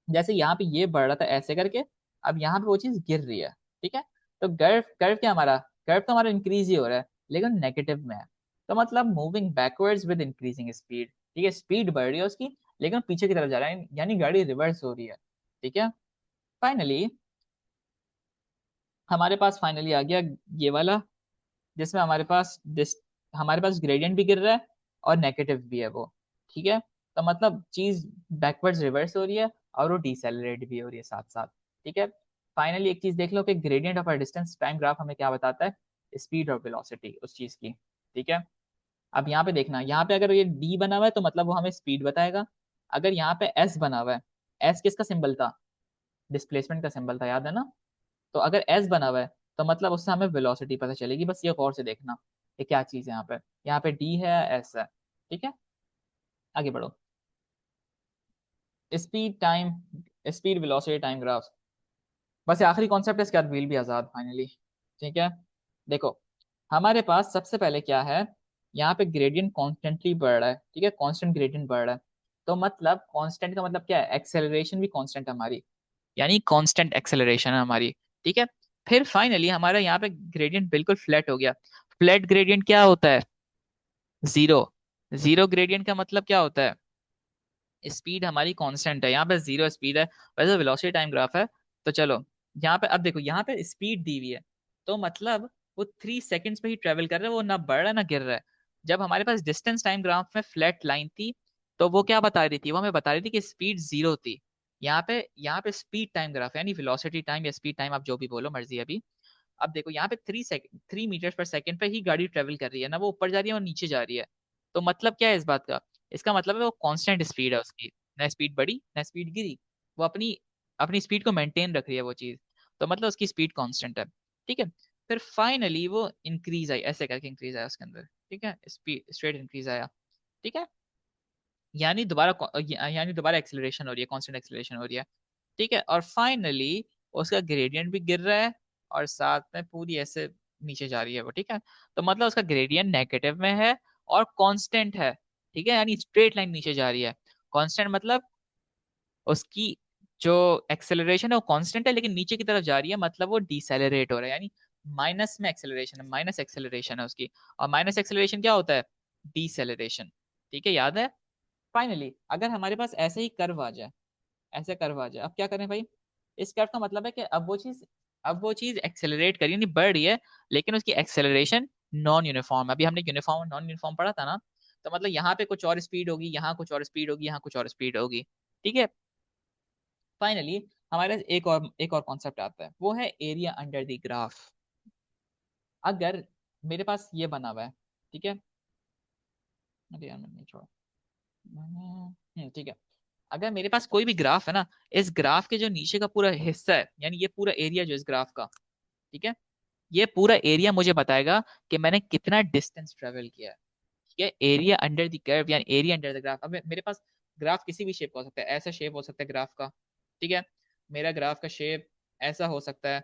जैसे यहाँ पे ये बढ़ रहा था ऐसे करके, अब यहाँ पे वो चीज गिर रही है, ठीक है। तो कर्व कर्व क्या हमारा, कर्व तो हमारा इंक्रीज ही हो रहा है लेकिन नेगेटिव में है। तो मतलब moving backwards with increasing speed, ठीक है, स्पीड बढ़ रही है उसकी लेकिन पीछे की तरफ जा रहा है, यानी गाड़ी रिवर्स हो रही है, ठीक है। फाइनली हमारे पास फाइनली आ गया ये वाला, जिसमें हमारे पास ग्रेडियंट भी गिर रहा है और नेगेटिव भी है वो, ठीक है। तो मतलब चीज बैकवर्ड्स रिवर्स हो रही है और वो डिसेलरेट भी हो रही है साथ साथ, ठीक है। फाइनली एक चीज देख लो कि gradient of a distance time graph हमें क्या बताता है, स्पीड और वेलोसिटी उस चीज की, ठीक है। अब यहाँ पे देखना, यहाँ पे अगर ये डी बना हुआ है तो मतलब वो हमें स्पीड बताएगा। अगर यहाँ पे एस बना हुआ है, एस किसका सिंबल था, डिस्प्लेसमेंट का सिंबल था, याद है ना। तो अगर एस बना हुआ है तो मतलब उससे हमें वेलोसिटी पता चलेगी, बस ये गौर से देखना ये क्या चीज है, यहाँ पे डी है, एस है, ठीक है। आगे बढ़ो, speed time, speed velocity time graph, बस ये आखिरी कॉन्सेप्ट है, इसके बाद व्हील भी आजाद फाइनली, ठीक है। देखो हमारे पास सबसे पहले क्या है, यहाँ पे ग्रेडियंट कॉन्स्टेंटली बढ़ रहा है, ठीक है, कॉन्स्टेंट ग्रेडियंट बढ़ रहा है। तो मतलब कॉन्स्टेंट का मतलब क्या है, एक्सेलरेशन भी कॉन्स्टेंट है हमारी, यानी कांस्टेंट एक्सेलरेशन है हमारी, ठीक है। फिर फाइनली हमारा यहाँ पे ग्रेडियंट बिल्कुल फ्लैट हो गया। फ्लैट ग्रेडियंट क्या होता है, जीरो। जीरो ग्रेडियंट का मतलब क्या होता है, स्पीड हमारी कांस्टेंट है, यहाँ पे जीरो स्पीड है। वैसे वेलोसिटी टाइम ग्राफ है, तो चलो यहाँ पे अब देखो, यहाँ पे स्पीड दी हुई है, तो मतलब वो 3 सेकेंड्स पे ही ट्रेवल कर रहा है, वो ना बढ़ रहा है ना गिर रहा है। जब हमारे पास डिस्टेंस टाइम ग्राफ में फ्लैट लाइन थी तो वो क्या बता रही थी, वो हमें बता रही थी कि स्पीड जीरो थी। यहाँ पे स्पीड टाइम ग्राफ है, यानी वेलोसिटी टाइम या स्पीड टाइम आप जो भी बोलो मर्जी है अभी। अब देखो यहाँ पे 3 मीटर पर सेकेंड पे ही गाड़ी ट्रेवल कर रही है ना, वो ऊपर जा रही है और नीचे जा रही है। तो मतलब क्या है इस बात का, इसका मतलब है वो कांस्टेंट स्पीड है उसकी, ना स्पीड बढ़ी ना स्पीड गिरी, वो अपनी अपनी स्पीड को मेंटेन रख रही है वो चीज। तो मतलब उसकी स्पीड कांस्टेंट है, ठीक है। फिर फाइनली वो इंक्रीज आई, ऐसे करके इंक्रीज आया उसके अंदर, ठीक है, स्पीड स्ट्रेट इंक्रीज आया, ठीक है। यानी दोबारा एक्सेलरेशन हो रही है, कांस्टेंट एक्सेलरेशन हो रही है, ठीक है। और फाइनली उसका ग्रेडियंट भी गिर रहा है और साथ में पूरी ऐसे नीचे जा रही है वो, ठीक है। तो मतलब उसका ग्रेडियंट नेगेटिव में है और कांस्टेंट है, ठीक है, यानी स्ट्रेट लाइन नीचे जा रही है। कांस्टेंट मतलब उसकी जो एक्सेलरेशन है वो कांस्टेंट है लेकिन नीचे की तरफ जा रही है, मतलब वो डिसेलरेट हो रहा है, यानी माइनस में एक्सेलरेशन है, माइनस एक्सेलरेशन है उसकी। और माइनस एक्सेलरेशन क्या होता है? डीसेलरेशन। ठीक है, याद है? फाइनली अगर हमारे पास ऐसे ही कर्व आ जाए, ऐसे कर्व आ जाए, अब क्या करें भाई? इस कर्व का मतलब है कि अब वो चीज एक्सेलरेट करी, नहीं बढ़ रही है, लेकिन उसकी एक्सेलरेशन नॉन यूनिफॉर्म है। अभी हमने यूनिफॉर्म नॉन यूनिफॉर्म पढ़ा था ना, तो मतलब यहाँ पे कुछ और स्पीड होगी, यहाँ कुछ और स्पीड होगी, यहाँ कुछ और स्पीड होगी। ठीक है। फाइनली हमारे पास एक और कॉन्सेप्ट आता है, वो है एरिया अंडर द ग्राफ। अगर मेरे पास ये बना हुआ है, ठीक है, अरे यार मैंने नहीं छोड़ा, ठीक है। अगर मेरे पास कोई भी ग्राफ है ना, इस ग्राफ के जो नीचे का पूरा हिस्सा है, यानी ये पूरा एरिया जो इस ग्राफ का, ठीक है, ये पूरा एरिया मुझे बताएगा कि मैंने कितना डिस्टेंस ट्रेवल किया है। ठीक है, एरिया अंडर द कर्व यानी एरिया अंडर द ग्राफ। अब मेरे पास ग्राफ किसी भी शेप का हो सकता है, ऐसा शेप हो सकता है ग्राफ का। ठीक है, मेरा ग्राफ का शेप ऐसा हो सकता है।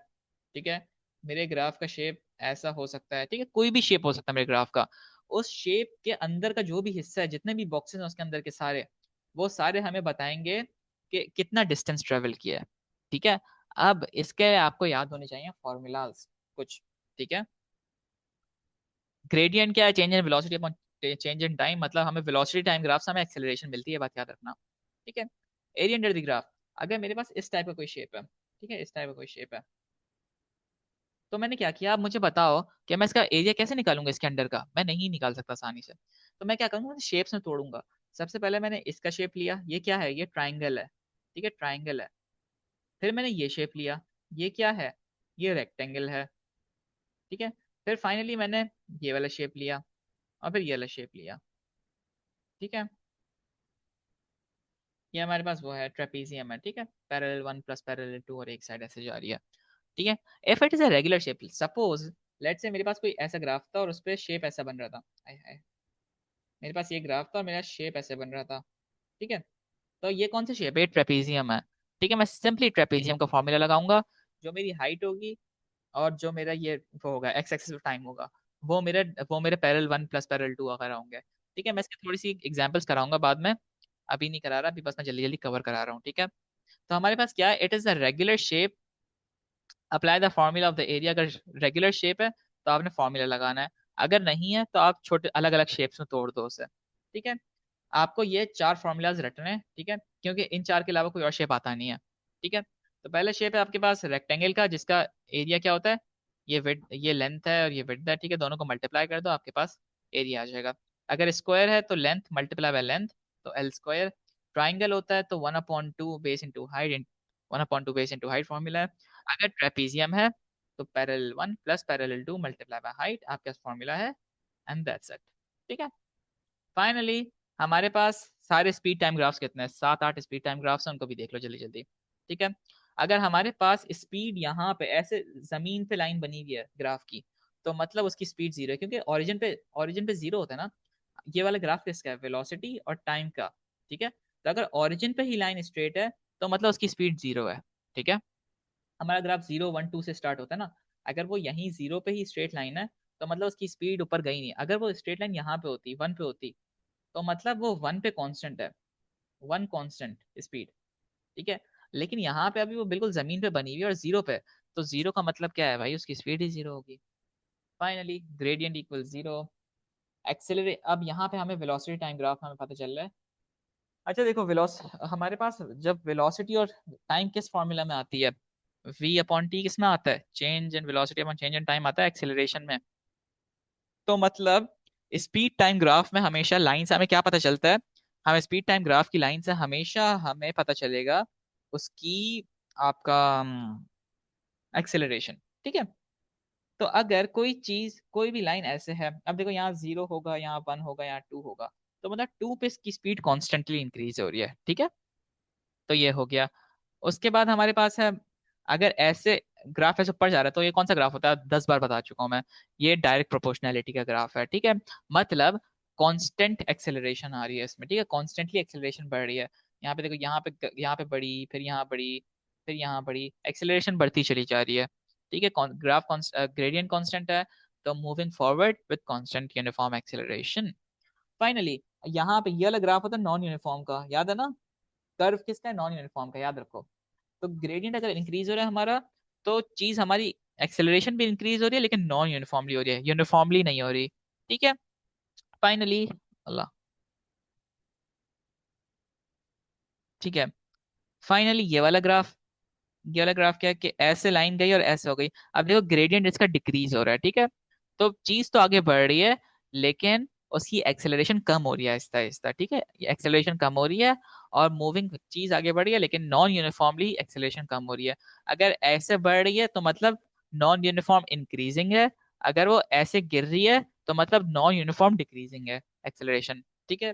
ठीक है, मेरे ग्राफ का शेप ऐसा हो सकता है। ठीक है, कोई भी शेप हो सकता है मेरे ग्राफ का। उस शेप के अंदर का जो भी हिस्सा है, जितने भी बॉक्सेस हैं उसके अंदर के सारे, वो सारे हमें बताएंगे कि कितना डिस्टेंस ट्रेवल किया है। ठीक है, अब इसके आपको याद होने चाहिए फॉर्मूलाज कुछ। ठीक है, ग्रेडियंट क्या है? Change in velocity upon change in time, मतलब हमें वेलोसिटी टाइम ग्राफ से हमें एक्सेलरेशन मिलती है, बात याद रखना। ठीक है, एरिया अंडर द ग्राफ, अगर मेरे पास इस टाइप का कोई शेप है, ठीक है, इस टाइप का कोई शेप है, तो मैंने क्या किया, आप मुझे बताओ कि मैं इसका एरिया कैसे निकालूंगा? इसके अंडर का मैं नहीं निकाल सकता आसानी से, तो मैं क्या करूंगा, शेप्स में तोड़ूंगा। सबसे पहले मैंने इसका शेप लिया, ये क्या है? ये ट्राइंगल है। ठीक है, ट्राइंगल है। फिर मैंने ये शेप लिया, ये क्या है? ये रेक्टेंगल है। ठीक है, फिर फाइनली मैंने ये वाला शेप लिया, और फिर ये वाला शेप लिया। ठीक है, ये हमारे पास वो है ट्रेपीजियम है। ठीक है, parallel one plus parallel two, और एक साइड ऐसे जा रही है। ठीक है, if it is a regular shape, suppose let's say मेरे पास कोई ऐसा ग्राफ था और उस पर शेप ऐसा बन रहा था। हाय हाय, मेरे पास ये ग्राफ था और मेरा शेप ऐसे बन रहा था। ठीक है, तो ये कौन सा शेप है? ट्रेपीजियम है। ठीक है, मैं सिंपली ट्रेपीजियम का फॉर्मूला लगाऊंगा। जो मेरी हाइट होगी और जो मेरा ये वो होगा एक्स एक्सिस ऑफ टाइम होगा, वो मेरे parallel one plus parallel two वगैरह होंगे। ठीक है, मैं इसकी थोड़ी सी एग्जांपल्स कराऊंगा बाद में, अभी नहीं करा रहा, अभी बस मैं जल्दी जल्दी कवर करा रहा हूँ। ठीक है, तो हमारे पास क्या है? It is a regular shape, apply the formula of the area. अगर रेगुलर शेप है तो आपने फॉर्मूला लगाना है, अगर नहीं है तो आप छोटे अलग अलग शेप्स में तोड़ दो उसे। ठीक है, आपको ये चार फॉर्मूलाज रटने हैं। ठीक है, क्योंकि इन चार के अलावा कोई और शेप आता नहीं है। ठीक है, तो पहला शेप है आपके पास रेक्टेंगल का, जिसका एरिया क्या होता है? ये विड, ये लेंथ है और ये विड्थ है। ठीक है, दोनों को मल्टीप्लाई कर दो, आपके पास एरिया आ जाएगा। अगर स्क्वायर है तो लेंथ मल्टीप्लाई बाय लेंथ, तो एल स्क्वायर। ट्राइंगल होता है तो 1/2 base into height, 1/2 base into height formula है। अगर ट्रेपीजियम है तो parallel one plus parallel to multiply by height, आपके पास फॉर्मूला है, एंड दैट्स इट। ठीक है, फाइनली हमारे पास सारे स्पीड टाइम ग्राफ्स कितने हैं? 7-8 स्पीड टाइम ग्राफ्स हैं, उनको भी देख लो जल्दी जल्दी। ठीक है, अगर हमारे पास स्पीड यहाँ पे ऐसे जमीन पे लाइन बनी हुई है ग्राफ की, तो मतलब उसकी स्पीड जीरो है, क्योंकि ओरिजिन पे जीरो होता है ना। ये वाला ग्राफ किसका है? वेलोसिटी और टाइम का। ठीक है, तो अगर ओरिजिन पे ही लाइन स्ट्रेट है तो मतलब उसकी स्पीड जीरो है। ठीक है, हमारा ग्राफ 0 1 2 से स्टार्ट होता है ना, अगर वो यहीं जीरो पे ही स्ट्रेट लाइन है तो मतलब उसकी स्पीड ऊपर गई नहीं। अगर वो स्ट्रेट लाइन यहाँ पे होती, वन पे होती, तो मतलब वो वन पे कांस्टेंट है, वन कांस्टेंट स्पीड। ठीक है, लेकिन यहाँ पे अभी वो बिल्कुल जमीन पे बनी हुई है और जीरो पे, तो जीरो का मतलब क्या है भाई? उसकी स्पीड ही जीरो होगी। Finally gradient equal zero. Accelerate, अब यहाँ पे हमें वेलोसिटी टाइम ग्राफ हमें पता चल रहा है। अच्छा देखो, हमारे पास जब वेलोसिटी और टाइम किस फॉर्मूला में आती है? v/t किस में आता है? Change in velocity upon change in time आता है एक्सेलरेशन में। तो मतलब स्पीड टाइम ग्राफ में हमेशा लाइन से हमें क्या पता चलता है? हमें स्पीड टाइम ग्राफ की लाइन से हमेशा हमें पता चलेगा उसकी, आपका एक्सेलरेशन। ठीक है, तो अगर कोई चीज, कोई भी लाइन ऐसे है, अब देखो यहाँ जीरो होगा, यहाँ वन होगा, यहाँ टू होगा, तो मतलब टू पे इसकी स्पीड कॉन्स्टेंटली इंक्रीज हो रही है। ठीक है, तो ये हो गया। उसके बाद हमारे पास है, अगर ऐसे ग्राफ ऐसे ऊपर जा रहा है तो ये कौन सा ग्राफ होता है? 10 बार बता चुका हूं मैं, ये डायरेक्ट प्रोपोर्शनैलिटी का ग्राफ है। ठीक है, मतलब कांस्टेंट एक्सेलरेशन आ रही है इसमें। ठीक है, कॉन्स्टेंटली एक्सेलरेशन बढ़ रही है। यहाँ पे देखो, यहाँ पे बढ़ी, फिर यहाँ बढ़ी, फिर यहाँ बढ़ी, एक्सेलरेशन बढ़ती चली जा रही है। ठीक है, ग्राफ ग्रेडियंट कांस्टेंट है, तो moving forward with constant uniform acceleration. Finally यहाँ पे ये वाला ग्राफ होता है नॉन यूनिफॉर्म का, याद है ना? कर्व किसका है? नॉन यूनिफॉर्म का, याद रखो। तो ग्रेडियंट अगर इंक्रीज हो रहा है हमारा, तो चीज हमारी एक्सेलरेशन भी इंक्रीज हो रही है लेकिन नॉन यूनिफॉर्मली हो रही है, यूनिफॉर्मली नहीं हो रही। ठीक है। फाइनली, अल्लाह, ठीक है, फाइनली ये वाला ग्राफ क्या है कि ऐसे लाइन गई और ऐसे हो गई। अब देखो ग्रेडियंट इसका डिक्रीज हो रहा है, ठीक है। तो चीज तो आगे बढ़ रही है लेकिन उसकी एक्सेलरेशन कम हो रही है आहिस्ता आहिस्ता, ठीक है, एक्सेलरेशन कम हो रही है और मूविंग चीज आगे बढ़ रही है लेकिन नॉन यूनिफॉर्मली एक्सेलरेशन कम हो रही है। अगर ऐसे बढ़ रही है तो मतलब नॉन यूनिफॉर्म इंक्रीजिंग है, अगर वो ऐसे गिर रही है तो मतलब नॉन यूनिफॉर्म डिक्रीजिंग है एक्सेलरेशन। ठीक है।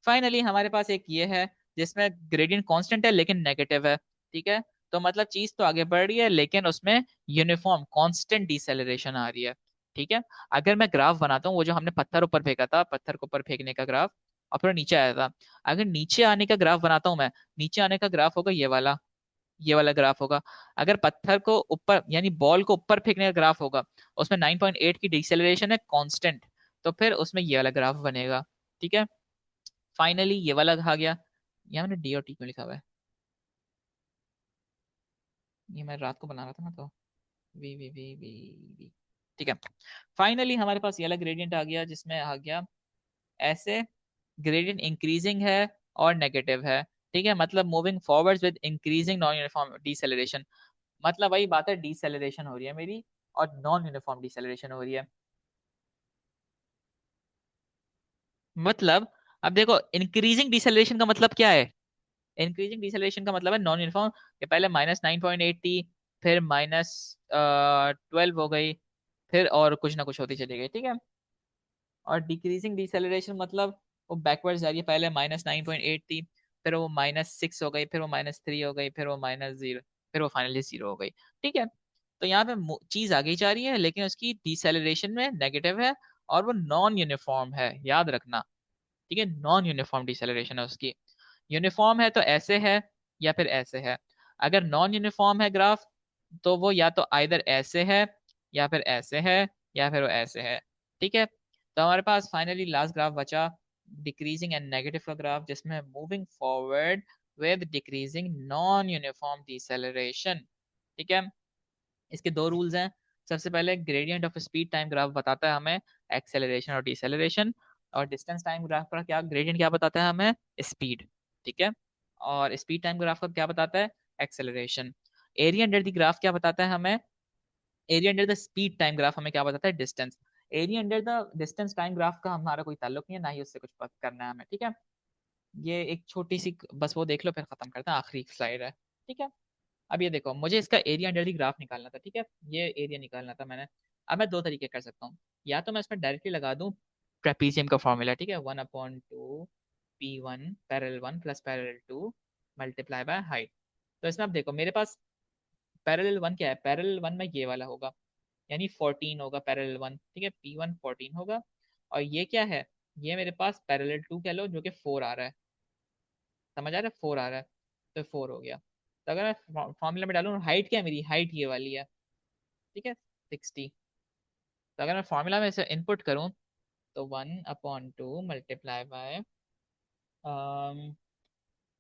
फाइनली हमारे पास एक ये है जिसमें ग्रेडियंट कांस्टेंट है लेकिन नेगेटिव है। ठीक है। तो मतलब चीज तो आगे बढ़ रही है लेकिन उसमें यूनिफॉर्म कांस्टेंट डिसेलरेशन आ रही है। ठीक है। अगर मैं ग्राफ बनाता हूँ, वो जो हमने पत्थर ऊपर फेंका था, पत्थर के ऊपर फेंकने का ग्राफ और फिर नीचे आया था, अगर नीचे आने का ग्राफ बनाता हूँ मैं, नीचे आने का ग्राफ होगा ये वाला ग्राफ होगा। अगर पत्थर को ऊपर यानी बॉल को ऊपर फेंकने का ग्राफ होगा, उसमें 9.8 की डिसेलरेशन है कांस्टेंट, तो फिर उसमें ये वाला ग्राफ बनेगा। ठीक है। फाइनली ये वाला आ गया। यहाँ मैंने डी और टी क्यों लिखा हुआ है? ये मैं रात को बना रहा था ना, तो V V V V V. ठीक है। फाइनली हमारे पास ये वाला ग्रेडियंट आ गया जिसमें आ गया ऐसे, ग्रेडियंट इंक्रीजिंग है और नेगेटिव है। ठीक है, मतलब moving forwards with increasing non uniform deceleration, मतलब वही बात है, डिसेलरेशन हो रही है मेरी और नॉन यूनिफॉर्म डिसेलरेशन हो रही है। मतलब अब देखो इंक्रीजिंग डिसेलरेशन का मतलब क्या है? इंक्रीजिंग डिसेलरेशन का मतलब है नॉन यूनिफॉर्म, कि पहले -9.8 थी, फिर -12 हो गई, फिर और कुछ ना कुछ होती चली गई। ठीक है। और डिक्रीजिंग डिसेलरेशन मतलब वो बैकवर्ड जा रही है, पहले -9.8 थी, फिर वो -6 हो गई, फिर वो -3 हो गई, फिर वो -0, फिर वो फाइनली 0 हो गई। ठीक है। तो यहाँ पे चीज आगे जा रही है लेकिन उसकी डिसेलरेशन में नेगेटिव है और वो नॉन यूनिफॉर्म है, याद रखना। ठीक है, नॉन यूनिफॉर्म डिसेलरेशन है उसकी। यूनिफॉर्म है तो ऐसे है या फिर ऐसे है। अगर नॉन यूनिफॉर्म है ग्राफ तो वो या तो आइदर ऐसे है या फिर ऐसे है या फिर वो ऐसे है। ठीक है। तो हमारे पास फाइनली लास्ट ग्राफ बचा डिक्रीजिंग एंड नेगेटिव का ग्राफ, जिसमें moving forward with decreasing non uniform deceleration. ठीक है। इसके दो रूल्स हैं। सबसे पहले gradient of speed time graph बताता है हमें एक्सेलरेशन और डिसेलरेशन, और डिस्टेंस टाइम ग्राफ का क्या ग्रेडियंट क्या बताता है हमें? स्पीड। ठीक है। और स्पीड टाइम ग्राफ का क्या बताता है? Acceleration. Area under the graph क्या बताता है हमें? Area under the speed time graph हमें क्या बताता है? Distance. Area under the distance time graph का हमारा कोई ताल्लुक नहीं है, ना ही उससे कुछ करना है हमें। ठीक है। ये एक छोटी सी बस वो देख लो फिर खत्म करते हैं, आखिरी स्लाइड है। ठीक है। अब ये देखो, मुझे इसका एरिया अंडर दी ग्राफ निकालना था। ठीक है। ये एरिया निकालना था मैंने। अब मैं दो तरीके कर सकता हूँ, या तो मैं इसमें डायरेक्टली लगा दूं ट्रेपीजियम का फॉर्मूला। ठीक है, 1/2 P1 parallel 1 plus parallel 2 multiply by height. तो इसमें अब देखो मेरे पास पैरेलल 1 क्या है? पैरेलल 1 में ये वाला होगा, यानी 14 होगा पैरेलल 1। ठीक है, P1 14 होगा। और ये क्या है? ये मेरे पास पैरेलल 2 कह लो, जो कि 4 आ रहा है। समझ आ रहा है? 4 आ रहा है, तो 4 हो गया। तो अगर मैं फॉर्मूला में डालूं, हाइट क्या है मेरी? हाइट ये वाली है। ठीक है, 60। तो अगर मैं फॉर्मूला में इसे इनपुट करूं तो 1/2 मल्टीप्लाई बाय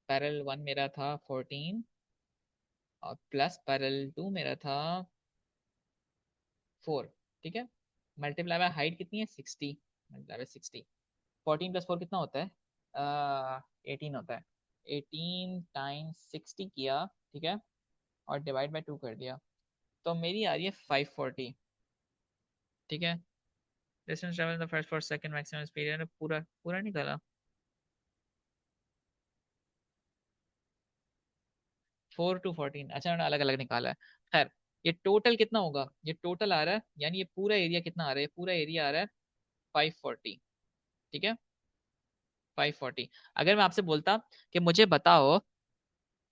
पैरेलल 1 मेरा था 14 और प्लस पैरेलल 2 मेरा था 4। ठीक है। मल्टीप्लाई बाय हाइट कितनी है? 60। मल्टीप्लाई बाय 60, 14 + 4 कितना होता है? 18 होता है। 18 टाइम्स 60 किया, ठीक है, और डिवाइड बाय 2 कर दिया, तो मेरी आ रही है 540। ठीक है। Distance travel in the first 4 second, maximum speed पूरा पूरा निकाला। 4 to 14, अच्छा मैंने अलग अलग निकाला है। खैर, ये टोटल कितना होगा? ये टोटल आ रहा है, यानी ये पूरा एरिया कितना आ रहा है? पूरा एरिया आ रहा है 540। ठीक है, 540। अगर मैं आपसे बोलता कि मुझे बताओ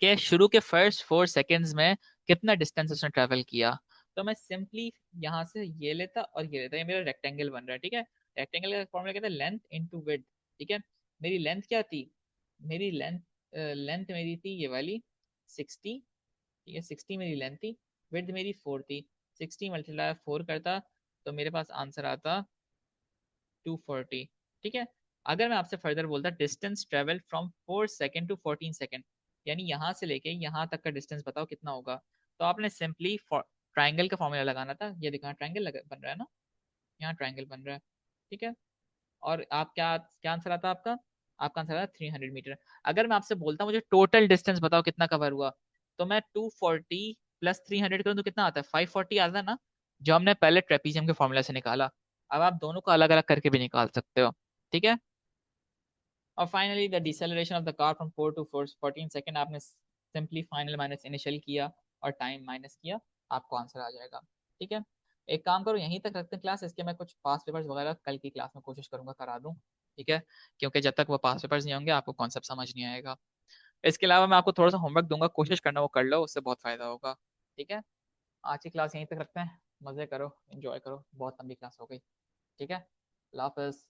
कि शुरू के फर्स्ट 4 सेकेंड्स में कितना डिस्टेंस उसने ट्रेवल किया, तो मैं सिंपली यहाँ से ये लेता और ये लेता, ये मेरा रेक्टेंगल बन रहा है। ठीक है। रेक्टेंगल का फॉर्मूला कहता है लेंथ इनटू विड्थ। ठीक है। मेरी लेंथ क्या थी? मेरी लेंथ लेंथ मेरी थी ये वाली 60। ठीक है, 60 मेरी लेंथ थी। विड्थ मेरी 4 थी। 60 मल्टीप्लाई 4 करता तो मेरे पास आंसर आता 240। ठीक है। अगर मैं आपसे फर्दर बोलता distance travel from 4 second to 14 second, यानी यहाँ से लेके यहाँ तक का डिस्टेंस बताओ कितना होगा, तो आपने सिंपली ट्राइंगल का फॉर्मूला लगाना था। ये देखो ट्राइंगल बन रहा है ना, यहाँ ट्राइंगल बन रहा है। ठीक है। और आप क्या क्या आंसर आता आपका? आपका आंसर आता 300 मीटर। अगर मैं आपसे बोलता हूँ मुझे टोटल डिस्टेंस बताओ कितना कवर हुआ, तो मैं 240 प्लस 300 करूँ तो कितना आता है? 540 आता है ना, जो हमने पहले ट्रेपीजियम के फॉर्मूला से निकाला। अब आप दोनों को अलग अलग करके भी निकाल सकते हो। ठीक है। और finally the deceleration of the car from 4 to 14 second, आपने सिंपली फाइनल माइनस इनिशियल किया और टाइम माइनस किया, आपको आंसर आ जाएगा। ठीक है। एक काम करो, यहीं तक रखते हैं क्लास, इसके मैं कुछ पास पेपर्स वगैरह कल की क्लास में कोशिश करूंगा करा दूं। ठीक है। क्योंकि जब तक वो पास पेपर्स नहीं होंगे आपको कॉन्सेप्ट समझ नहीं आएगा। इसके अलावा मैं आपको थोड़ा सा होमवर्क दूंगा, कोशिश करना वो कर लो, उससे बहुत फायदा होगा। ठीक है। आज की क्लास यहीं तक रखते हैं, मजे करो, एंजॉय करो, बहुत लंबी क्लास हो गई। ठीक है। अल्लाह हाफिज।